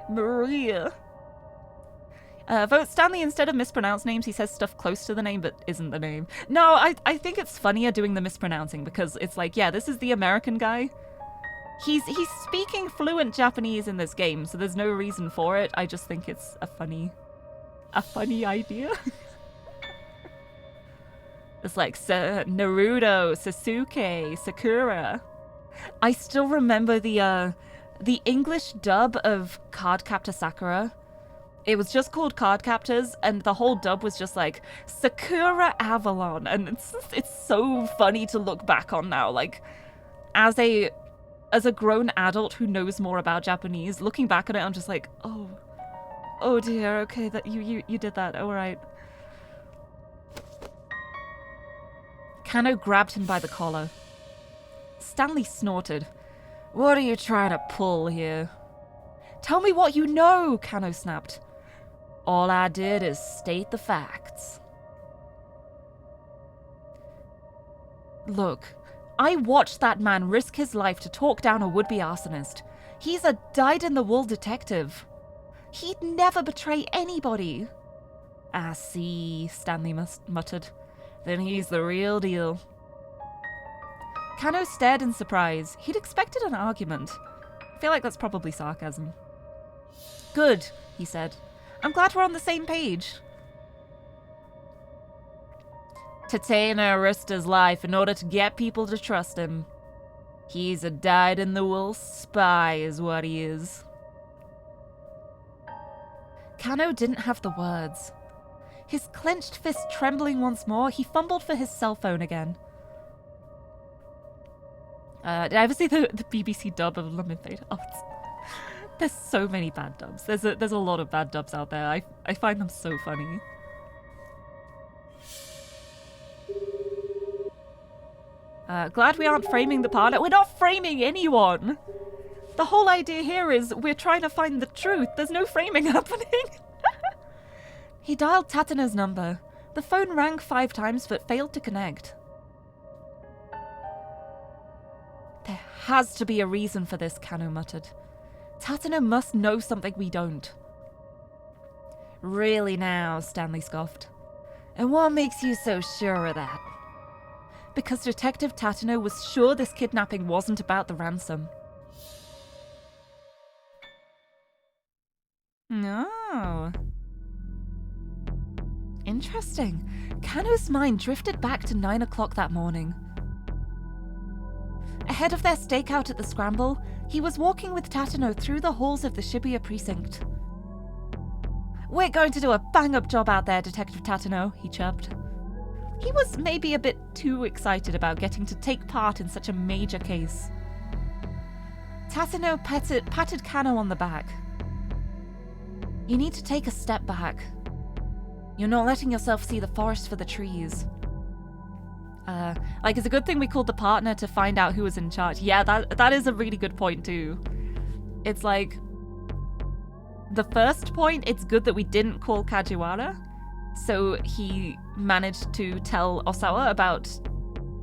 Maria. Vote Stanley, instead of mispronounced names, he says stuff close to the name but isn't the name. No, I think it's funnier doing the mispronouncing because it's like, yeah, this is the American guy. He's speaking fluent Japanese in this game, so there's no reason for it. I just think it's a funny idea. It's like Naruto, Sasuke, Sakura. I still remember the English dub of Cardcaptor Sakura. It was just called Cardcaptors, and the whole dub was just like Sakura Avalon, and it's so funny to look back on now. Like, as a grown adult who knows more about Japanese, looking back at it, I'm just like, oh dear, okay, that you did that, all right. Kano grabbed him by the collar. Stanley snorted. What are you trying to pull here? Tell me what you know, Kano snapped. All I did is state the facts. Look, I watched that man risk his life to talk down a would-be arsonist. He's a dyed-in-the-wool detective. He'd never betray anybody. I see, Stanley muttered. Then he's the real deal. Kano stared in surprise. He'd expected an argument. I feel like that's probably sarcasm. Good, he said. I'm glad we're on the same page. Tatena risked his life in order to get people to trust him. He's a dyed-in-the-wool spy is what he is. Kano didn't have the words. His clenched fist trembling once more, he fumbled for his cell phone again. Did I ever see the BBC dub of Lemon Fade? Oh, there's so many bad dubs. There's a lot of bad dubs out there. I find them so funny. Glad we aren't framing the partner. We're not framing anyone! The whole idea here is we're trying to find the truth. There's no framing happening. He dialed Tatana's number. The phone rang 5 times but failed to connect. There has to be a reason for this, Kano muttered. Tatana must know something we don't. Really now, Stanley scoffed. And what makes you so sure of that? Because Detective Tatano was sure this kidnapping wasn't about the ransom. No. Interesting. Kano's mind drifted back to 9 o'clock that morning. Ahead of their stakeout at the Scramble, he was walking with Tatano through the halls of the Shibuya precinct. We're going to do a bang-up job out there, Detective Tatano, he chirped. He was maybe a bit too excited about getting to take part in such a major case. Tatano patted Kano on the back. You need to take a step back. You're not letting yourself see the forest for the trees. Like, it's a good thing we called the partner to find out who was in charge. Yeah, that is a really good point too. It's like, the first point, it's good that we didn't call Kajiwara, so he managed to tell Osawa about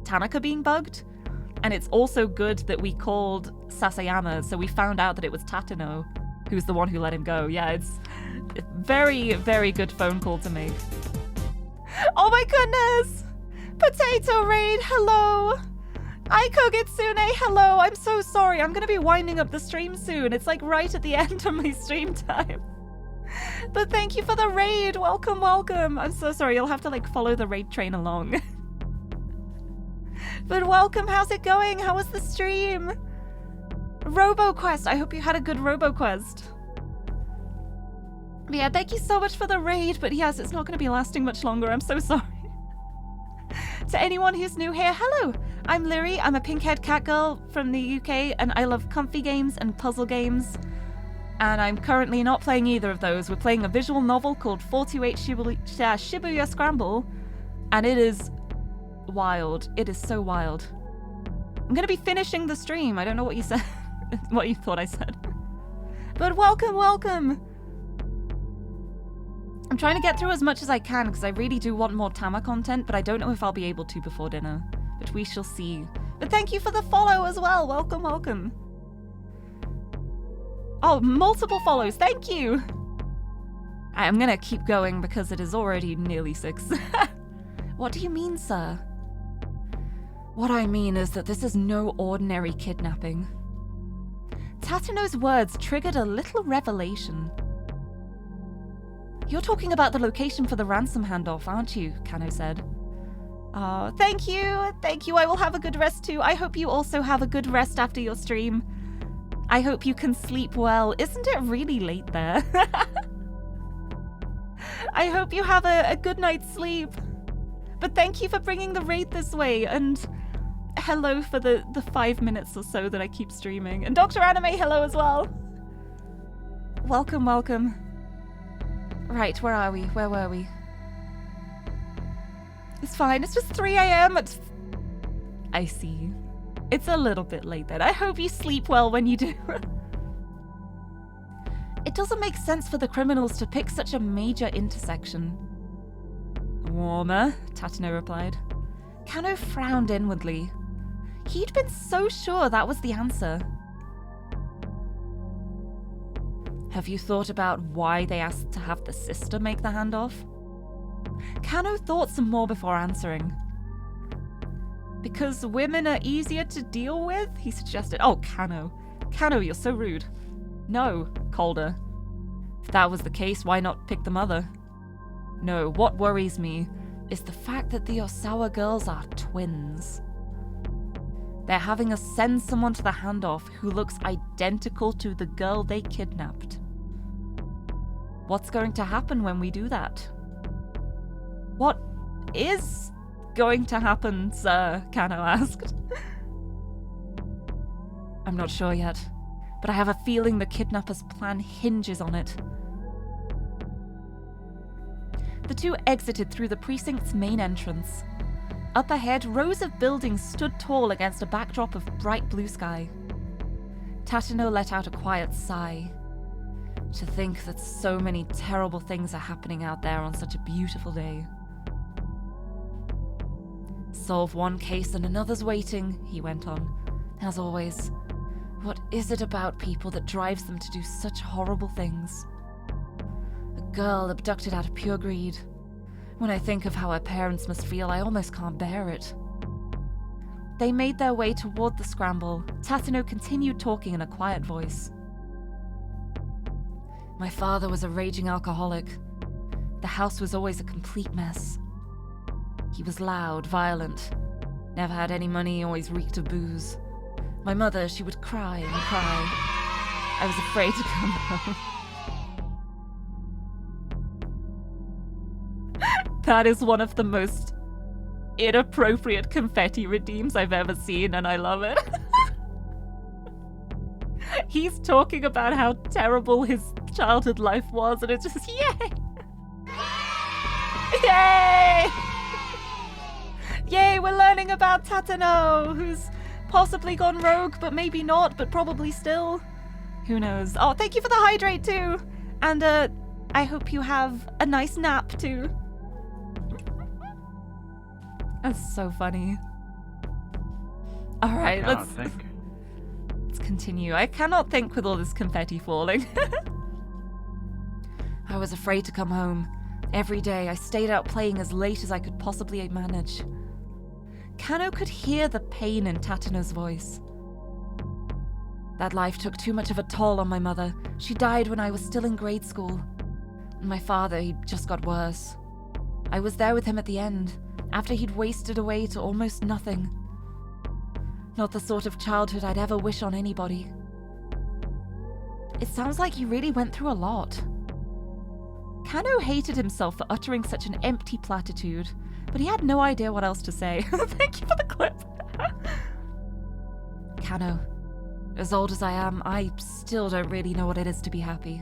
Tanaka being bugged. And it's also good that we called Sasayama, so we found out that it was Tateno who's the one who let him go. Yeah, it's a very, very good phone call to make. Oh my goodness! Potato Raid, hello! Aiko Gitsune, hello! I'm so sorry, I'm gonna be winding up the stream soon. It's like right at the end of my stream time. But thank you for the raid, welcome, welcome! I'm so sorry, you'll have to like follow the raid train along. But welcome, how's it going? How was the stream? RoboQuest, I hope you had a good RoboQuest. But yeah, thank you so much for the raid, but yes, it's not going to be lasting much longer, I'm so sorry. To anyone who's new here, hello! I'm Lirie, I'm a pink-haired cat girl from the UK, and I love comfy games and puzzle games. And I'm currently not playing either of those. We're playing a visual novel called 428 Shibuya Scramble, and it is wild. It is so wild. I'm gonna be finishing the stream. I don't know what you said. What you thought I said. But welcome, welcome! I'm trying to get through as much as I can because I really do want more Tama content, but I don't know if I'll be able to before dinner. But we shall see. But thank you for the follow as well. Welcome, welcome. Oh, multiple follows. Thank you. I'm gonna keep going because it is already nearly 6. What do you mean, sir? What I mean is that this is no ordinary kidnapping. Tateno's words triggered a little revelation. You're talking about the location for the ransom handoff, aren't you? Kano said. Oh, thank you. Thank you. I will have a good rest too. I hope you also have a good rest after your stream. I hope you can sleep well. Isn't it really late there? I hope you have a good night's sleep. But thank you for bringing the raid this way, and hello for the 5 minutes or so that I keep streaming. And Dr. Anime, hello as well. Welcome, welcome. Right, where are we? Where were we? It's fine, it's just 3 a.m. I see. It's a little bit late then. I hope you sleep well when you do. It doesn't make sense for the criminals to pick such a major intersection. Warmer, Tateno replied. Kano frowned inwardly. He'd been so sure that was the answer. Have you thought about why they asked to have the sister make the handoff? Kano thought some more before answering. Because women are easier to deal with, he suggested. Oh, Kano. Kano, you're so rude. No, colder. If that was the case, why not pick the mother? No, what worries me is the fact that the Osawa girls are twins. They're having us send someone to the handoff who looks identical to the girl they kidnapped. What's going to happen when we do that? What is going to happen, sir? Kano asked. I'm not sure yet, but I have a feeling the kidnapper's plan hinges on it. The two exited through the precinct's main entrance. Up ahead, rows of buildings stood tall against a backdrop of bright blue sky. Tateno let out a quiet sigh. To think that so many terrible things are happening out there on such a beautiful day. Solve one case and another's waiting, he went on. As always, what is it about people that drives them to do such horrible things? A girl abducted out of pure greed. When I think of how her parents must feel, I almost can't bear it. They made their way toward the scramble. Tateno continued talking in a quiet voice. My father was a raging alcoholic. The house was always a complete mess. He was loud, violent. Never had any money, always reeked of booze. My mother, she would cry and cry. I was afraid to come home. That is one of the most inappropriate confetti redeems I've ever seen, and I love it. He's talking about how terrible his childhood life was, and it's just, yay! Yay! Yay, we're learning about Tatano, who's possibly gone rogue, but maybe not, but probably still. Who knows? Oh, thank you for the hydrate too. And I hope you have a nice nap too. That's so funny. All right, let's continue. I cannot think with all this confetti falling. I was afraid to come home. Every day I stayed out playing as late as I could possibly manage. Kano could hear the pain in Tatano's voice. That life took too much of a toll on my mother. She died when I was still in grade school. And my father, he just got worse. I was there with him at the end, after he'd wasted away to almost nothing. Not the sort of childhood I'd ever wish on anybody. It sounds like you really went through a lot. Kano hated himself for uttering such an empty platitude, but he had no idea what else to say. Thank you for the clip. Kano, as old as I am, I still don't really know what it is to be happy.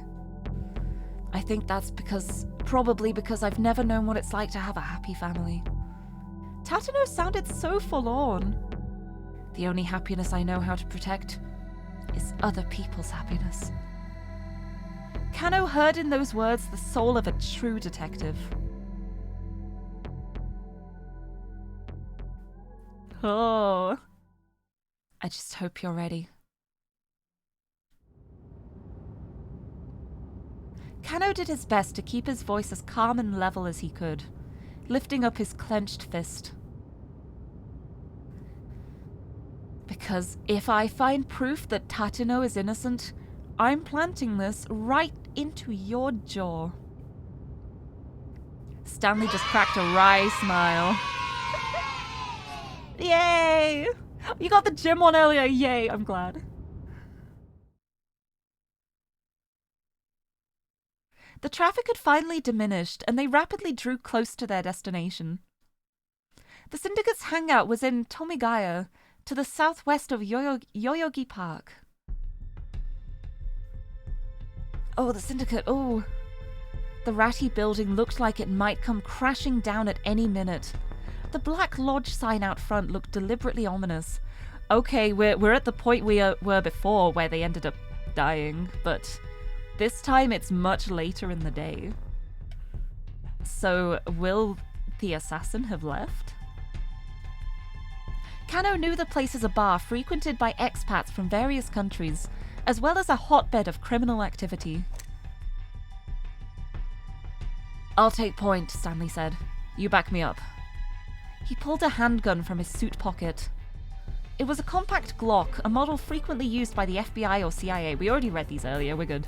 I think that's probably because I've never known what it's like to have a happy family. Tatano sounded so forlorn. The only happiness I know how to protect is other people's happiness. Kano heard in those words the soul of a true detective. Oh. I just hope you're ready. Kano did his best to keep his voice as calm and level as he could, lifting up his clenched fist. Because if I find proof that Tatano is innocent, I'm planting this right into your jaw. Stanley just cracked a wry smile. Yay! You got the gym one earlier, yay, I'm glad. The traffic had finally diminished, and they rapidly drew close to their destination. The syndicate's hangout was in Tomigaya, to the southwest of Yoyogi Park. Oh, the syndicate, oh. The ratty building looked like it might come crashing down at any minute. The Black Lodge sign out front looked deliberately ominous. Okay, we're at the point we were before, where they ended up dying, but this time it's much later in the day. So, will the assassin have left? Kano knew the place as a bar frequented by expats from various countries, as well as a hotbed of criminal activity. I'll take point, Stanley said. You back me up. He pulled a handgun from his suit pocket. It was a compact Glock, a model frequently used by the FBI or CIA. We already read these earlier, we're good.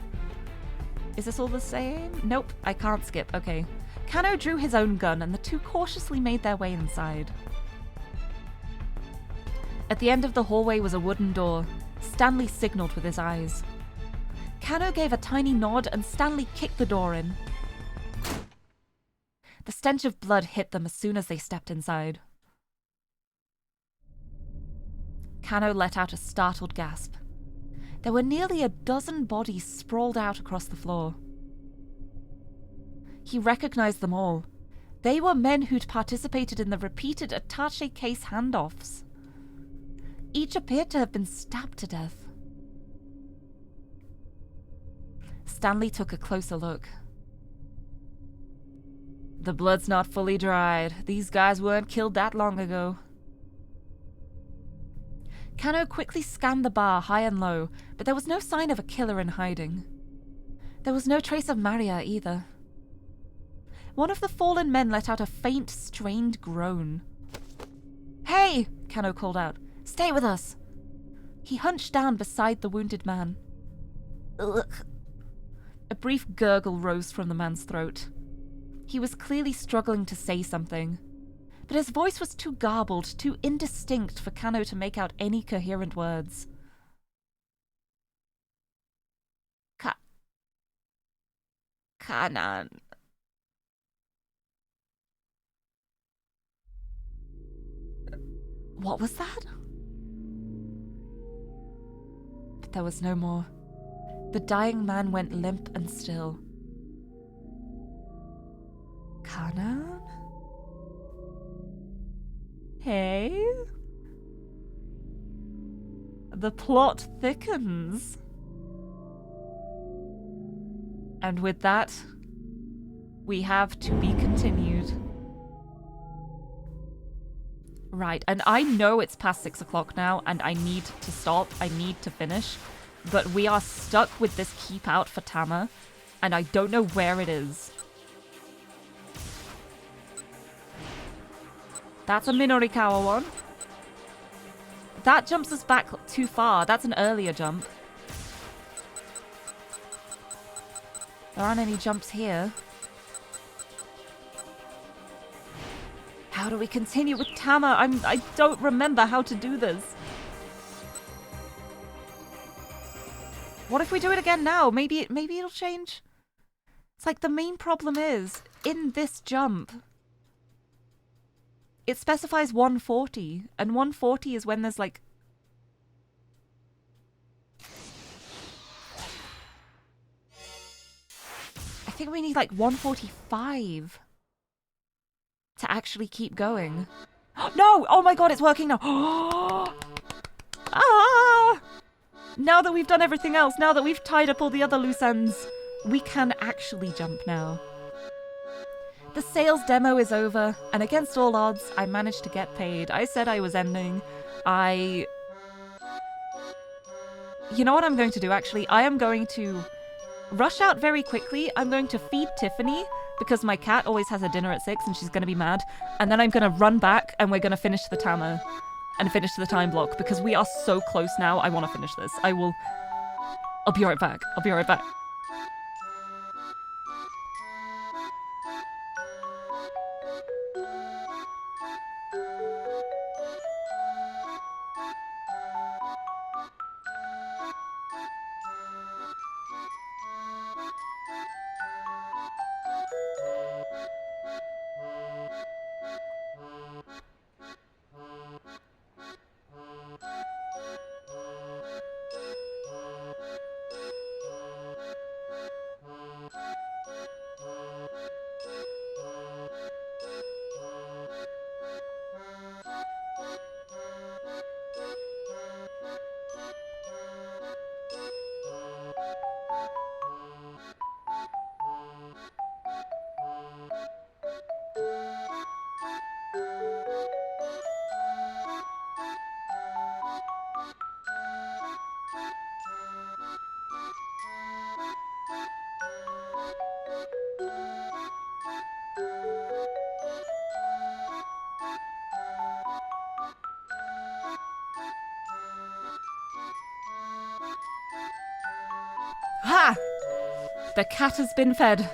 Is this all the same? Nope, I can't skip, okay. Kano drew his own gun and the two cautiously made their way inside. At the end of the hallway was a wooden door. Stanley signaled with his eyes. Kano gave a tiny nod and Stanley kicked the door in. The stench of blood hit them as soon as they stepped inside. Kano let out a startled gasp. There were nearly a dozen bodies sprawled out across the floor. He recognized them all. They were men who'd participated in the repeated attaché case handoffs. Each appeared to have been stabbed to death. Stanley took a closer look. The blood's not fully dried. These guys weren't killed that long ago. Kano quickly scanned the bar high and low, but there was no sign of a killer in hiding. There was no trace of Maria either. One of the fallen men let out a faint, strained groan. Hey! Kano called out. Stay with us! He hunched down beside the wounded man. Ugh. A brief gurgle rose from the man's throat. He was clearly struggling to say something, but his voice was too garbled, too indistinct for Kano to make out any coherent words. Kanan. What was that? But there was no more. The dying man went limp and still. Kanan? Hey? The plot thickens. And with that, we have to be continued. Right, and I know it's past 6 o'clock now, and I need to stop, I need to finish, but we are stuck with this keep out for Tama, and I don't know where it is. That's a Minorikawa one. That jumps us back too far. That's an earlier jump. There aren't any jumps here. How do we continue with Tama? I don't remember how to do this. What if we do it again now? Maybe it'll change. It's like the main problem is in this jump. It specifies 140, and 140 is when there's like... I think we need like 145 to actually keep going. No! Oh my god, it's working now! Ah! Now that we've done everything else, now that we've tied up all the other loose ends, we can actually jump now. The sales demo is over, and against all odds, I managed to get paid. I said I was ending. You know what I'm going to do, actually? I am going to rush out very quickly. I'm going to feed Tiffany, because my cat always has her dinner at 6, and she's going to be mad. And then I'm going to run back, and we're going to finish the Tama, and finish the time block, because we are so close now. I want to finish this. I'll be right back. I'll be right back. Ha! The cat has been fed.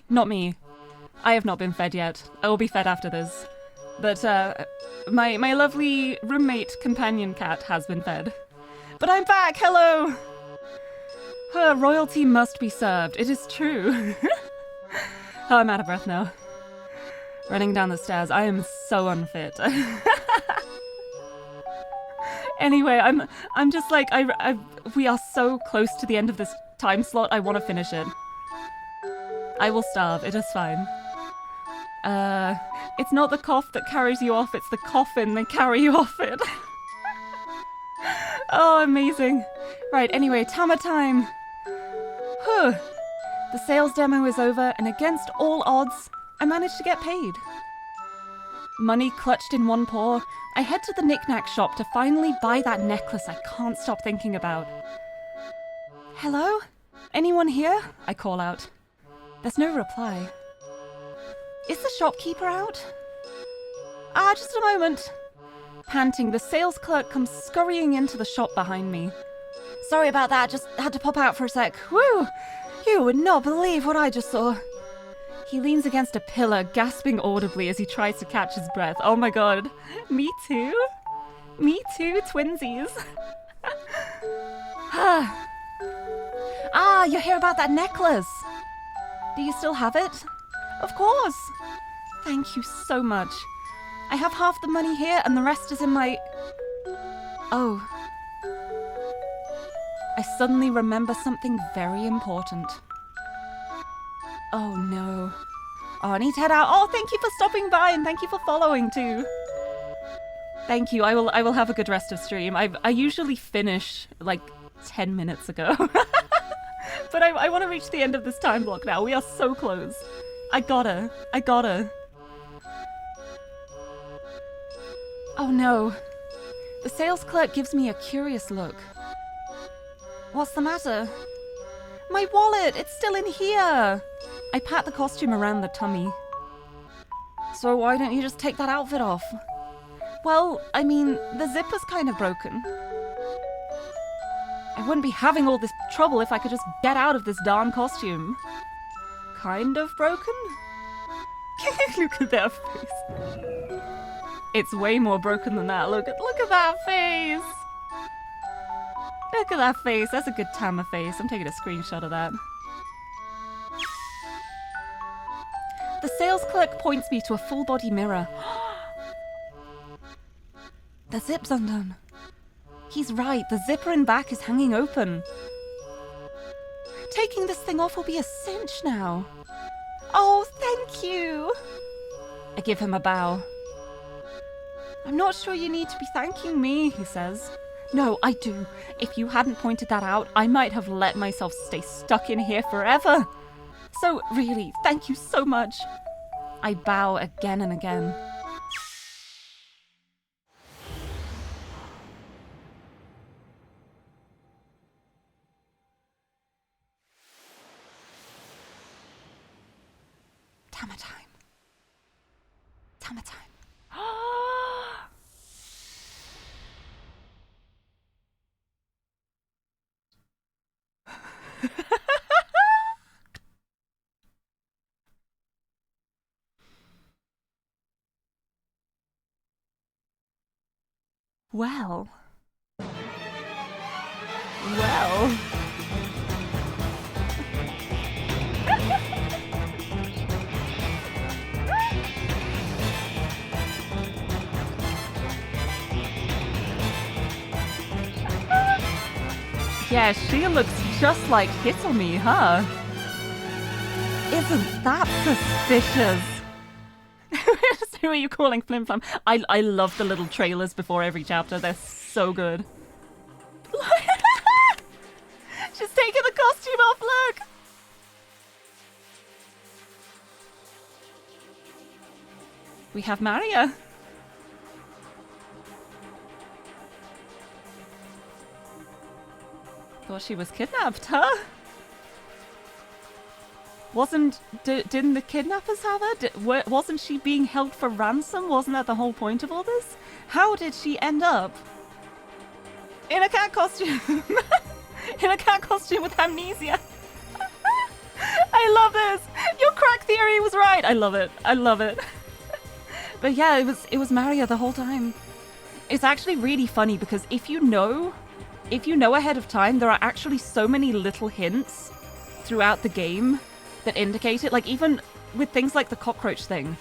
Not me. I have not been fed yet. I will be fed after this. But, my lovely roommate companion cat has been fed. But I'm back! Hello! Her royalty must be served. It is true. Oh, I'm out of breath now. Running down the stairs. I am so unfit. Anyway, I'm just like, we are so close to the end of this time slot, I want to finish it. I will starve, it is fine. It's not the cough that carries you off, it's the coffin that carry you off it. Oh, amazing. Right, anyway, Tama time. Whew. The sales demo is over, and against all odds, I managed to get paid. Money clutched in one paw, I head to the knick-knack shop to finally buy that necklace I can't stop thinking about. Hello? Anyone here? I call out. There's no reply. Is the shopkeeper out? Ah, just a moment. Panting, the sales clerk comes scurrying into the shop behind me. Sorry about that, just had to pop out for a sec. Woo! You would not believe what I just saw. He leans against a pillar, gasping audibly as he tries to catch his breath. Oh my god. Me too? Me too, twinsies. Ah, you hear about that necklace? Do you still have it? Of course. Thank you so much. I have half the money here and the rest is in my... Oh. I suddenly remember something very important. Oh no. Oh, I need to head out. Oh, thank you for stopping by and thank you for following too. Thank you. I will have a good rest of stream. I usually finish like 10 minutes ago. But I want to reach the end of this time block now. We are so close. I gotta. Oh no. The sales clerk gives me a curious look. What's the matter? My wallet! It's still in here! I pat the costume around the tummy. So why don't you just take that outfit off? Well, I mean, the zipper's kind of broken. I wouldn't be having all this trouble if I could just get out of this darn costume. Kind of broken? Look at that face. It's way more broken than that. Look at that face! Look at that face. That's a good Tama face. I'm taking a screenshot of that. The sales clerk points me to a full-body mirror. The zip's undone. He's right. The zipper in back is hanging open. Taking this thing off will be a cinch now. Oh, thank you. I give him a bow. I'm not sure you need to be thanking me, he says. No, I do. If you hadn't pointed that out, I might have let myself stay stuck in here forever. So, really, thank you so much. I bow again and again. Tama-chan. Tama-chan. Well. Yeah, she looks just like Hitomi, huh? Isn't that suspicious? Who are you calling Flim Flam? I love the little trailers before every chapter. They're so good. She's taking the costume off, look! We have Maria. Thought she was kidnapped, huh? Didn't the kidnappers have her? Wasn't she being held for ransom? Wasn't that the whole point of all this? How did she end up in a cat costume? In a cat costume with amnesia. I love this. Your crack theory was right. I love it. But yeah, it was Maria the whole time. It's actually really funny because if you know ahead of time, there are actually so many little hints throughout the game that indicate it. Like even with things like the cockroach thing,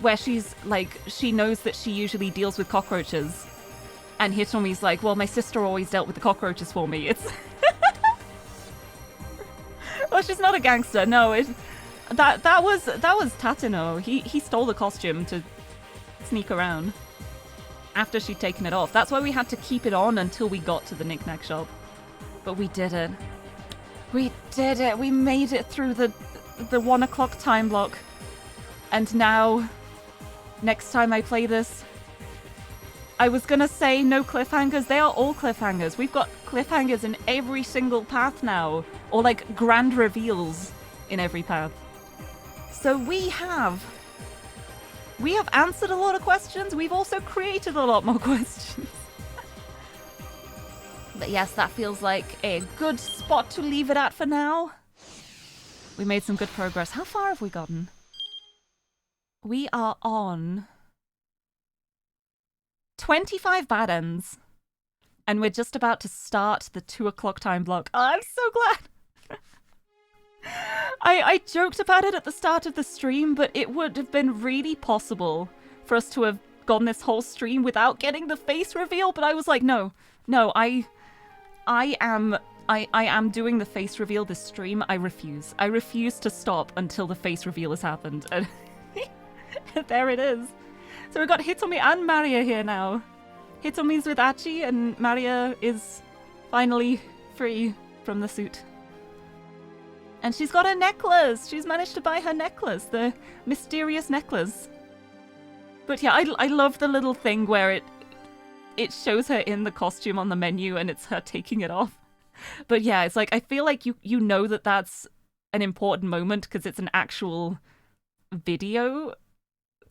where she's like, she knows that she usually deals with cockroaches. And Hitomi's like, well, my sister always dealt with the cockroaches for me. It's... Well, she's not a gangster. No, that was Tateno. He stole the costume to sneak around after she'd taken it off. That's why we had to keep it on until we got to the knick-knack shop. But we did it. We did it. We made it through the 1 o'clock time block. And now, next time I play this, I was gonna say no cliffhangers. They are all cliffhangers. We've got cliffhangers in every single path now. Or like grand reveals in every path. So we have answered a lot of questions. We've also created a lot more questions. But yes, that feels like a good spot to leave it at for now. We made some good progress. How far have we gotten? We are on 25 bad ends. And we're just about to start the 2 o'clock time block. Oh, I'm so glad. I joked about it at the start of the stream, but it would have been really possible for us to have gone this whole stream without getting the face reveal. But I was like, no, I am I am doing the face reveal this stream. I refuse. I refuse to stop until the face reveal has happened. And there it is. So we've got Hitomi and Maria here now. Hitomi's with Achi, and Maria is finally free from the suit. And she's got a necklace! She's managed to buy her necklace, the mysterious necklace. But yeah, I love the little thing where it shows her in the costume on the menu and it's her taking it off. But yeah, it's like, I feel like you know that that's an important moment because it's an actual video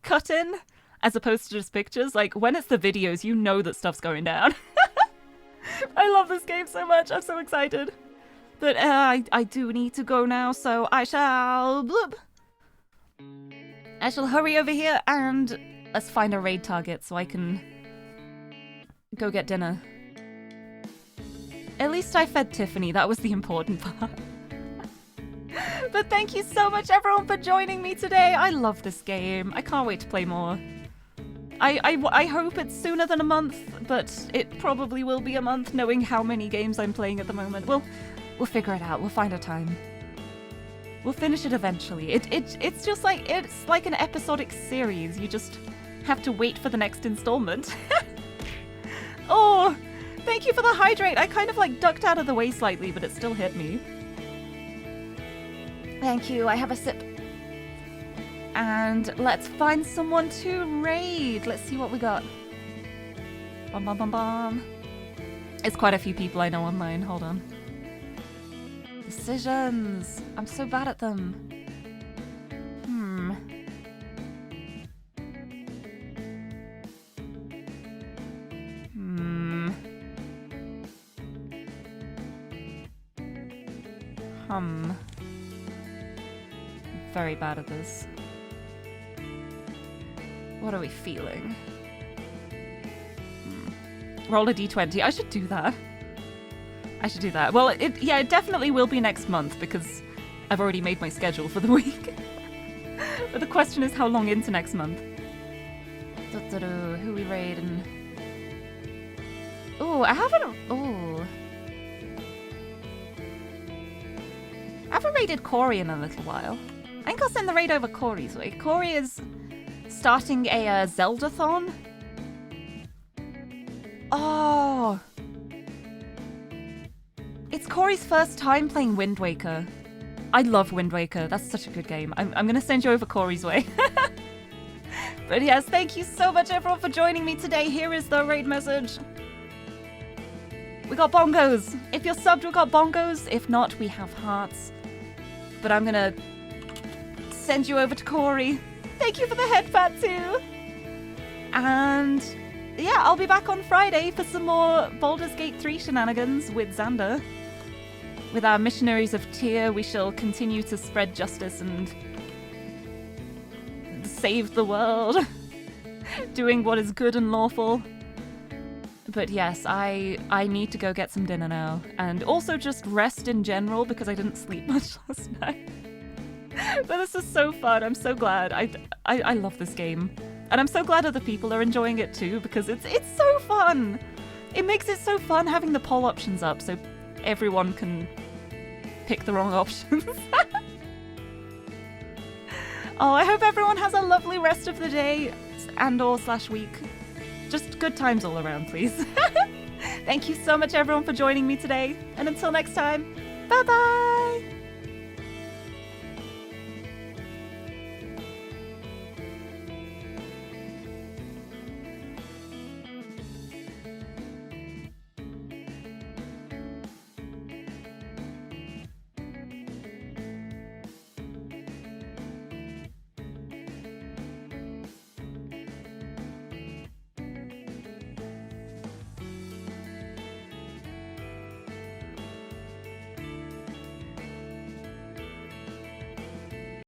cut in as opposed to just pictures. Like, when it's the videos, you know that stuff's going down. I love this game so much. I'm so excited. But I do need to go now, so I shall hurry over here and let's find a raid target so I can go get dinner. At least I fed Tiffany, that was the important part. But thank you so much everyone for joining me today. I love this game. I can't wait to play more. I hope it's sooner than a month, but it probably will be a month knowing how many games I'm playing at the moment. We'll figure it out. We'll find a time. We'll finish it eventually. It's just like, it's like an episodic series. You just have to wait for the next installment. Oh, thank you for the hydrate. I kind of like ducked out of the way slightly, but it still hit me. Thank you. I have a sip. And let's find someone to raid. Let's see what we got. Bum bum bum bum. It's quite a few people I know online. Hold on. Decisions. I'm so bad at them. Very bad at this. What are we feeling? Roll a d20. I should do that. Well, it definitely will be next month because I've already made my schedule for the week. But the question is how long into next month? Who we raiding? Oh, I haven't raided Corey in a little while. I think I'll send the raid over Corey's way. Corey is starting a Zelda-thon. Oh! It's Corey's first time playing Wind Waker. I love Wind Waker. That's such a good game. I'm going to send you over Corey's way. But yes, thank you so much everyone for joining me today. Here is the raid message. We got bongos. If you're subbed, we got bongos. If not, we have hearts. But I'm going to send you over to Corey. Thank you for the head pat too. And yeah, I'll be back on Friday for some more Baldur's Gate 3 shenanigans with Xander. With our Missionaries of Tyr, we shall continue to spread justice and save the world. Doing what is good and lawful. But yes, I need to go get some dinner now. And also just rest in general because I didn't sleep much last night. But this is so fun. I'm so glad. I love this game. And I'm so glad other people are enjoying it too because it's so fun. It makes it so fun having the poll options up so everyone can pick the wrong options. Oh, I hope everyone has a lovely rest of the day and/or/week. Just good times all around, please. Thank you so much everyone for joining me today. And until next time, bye-bye!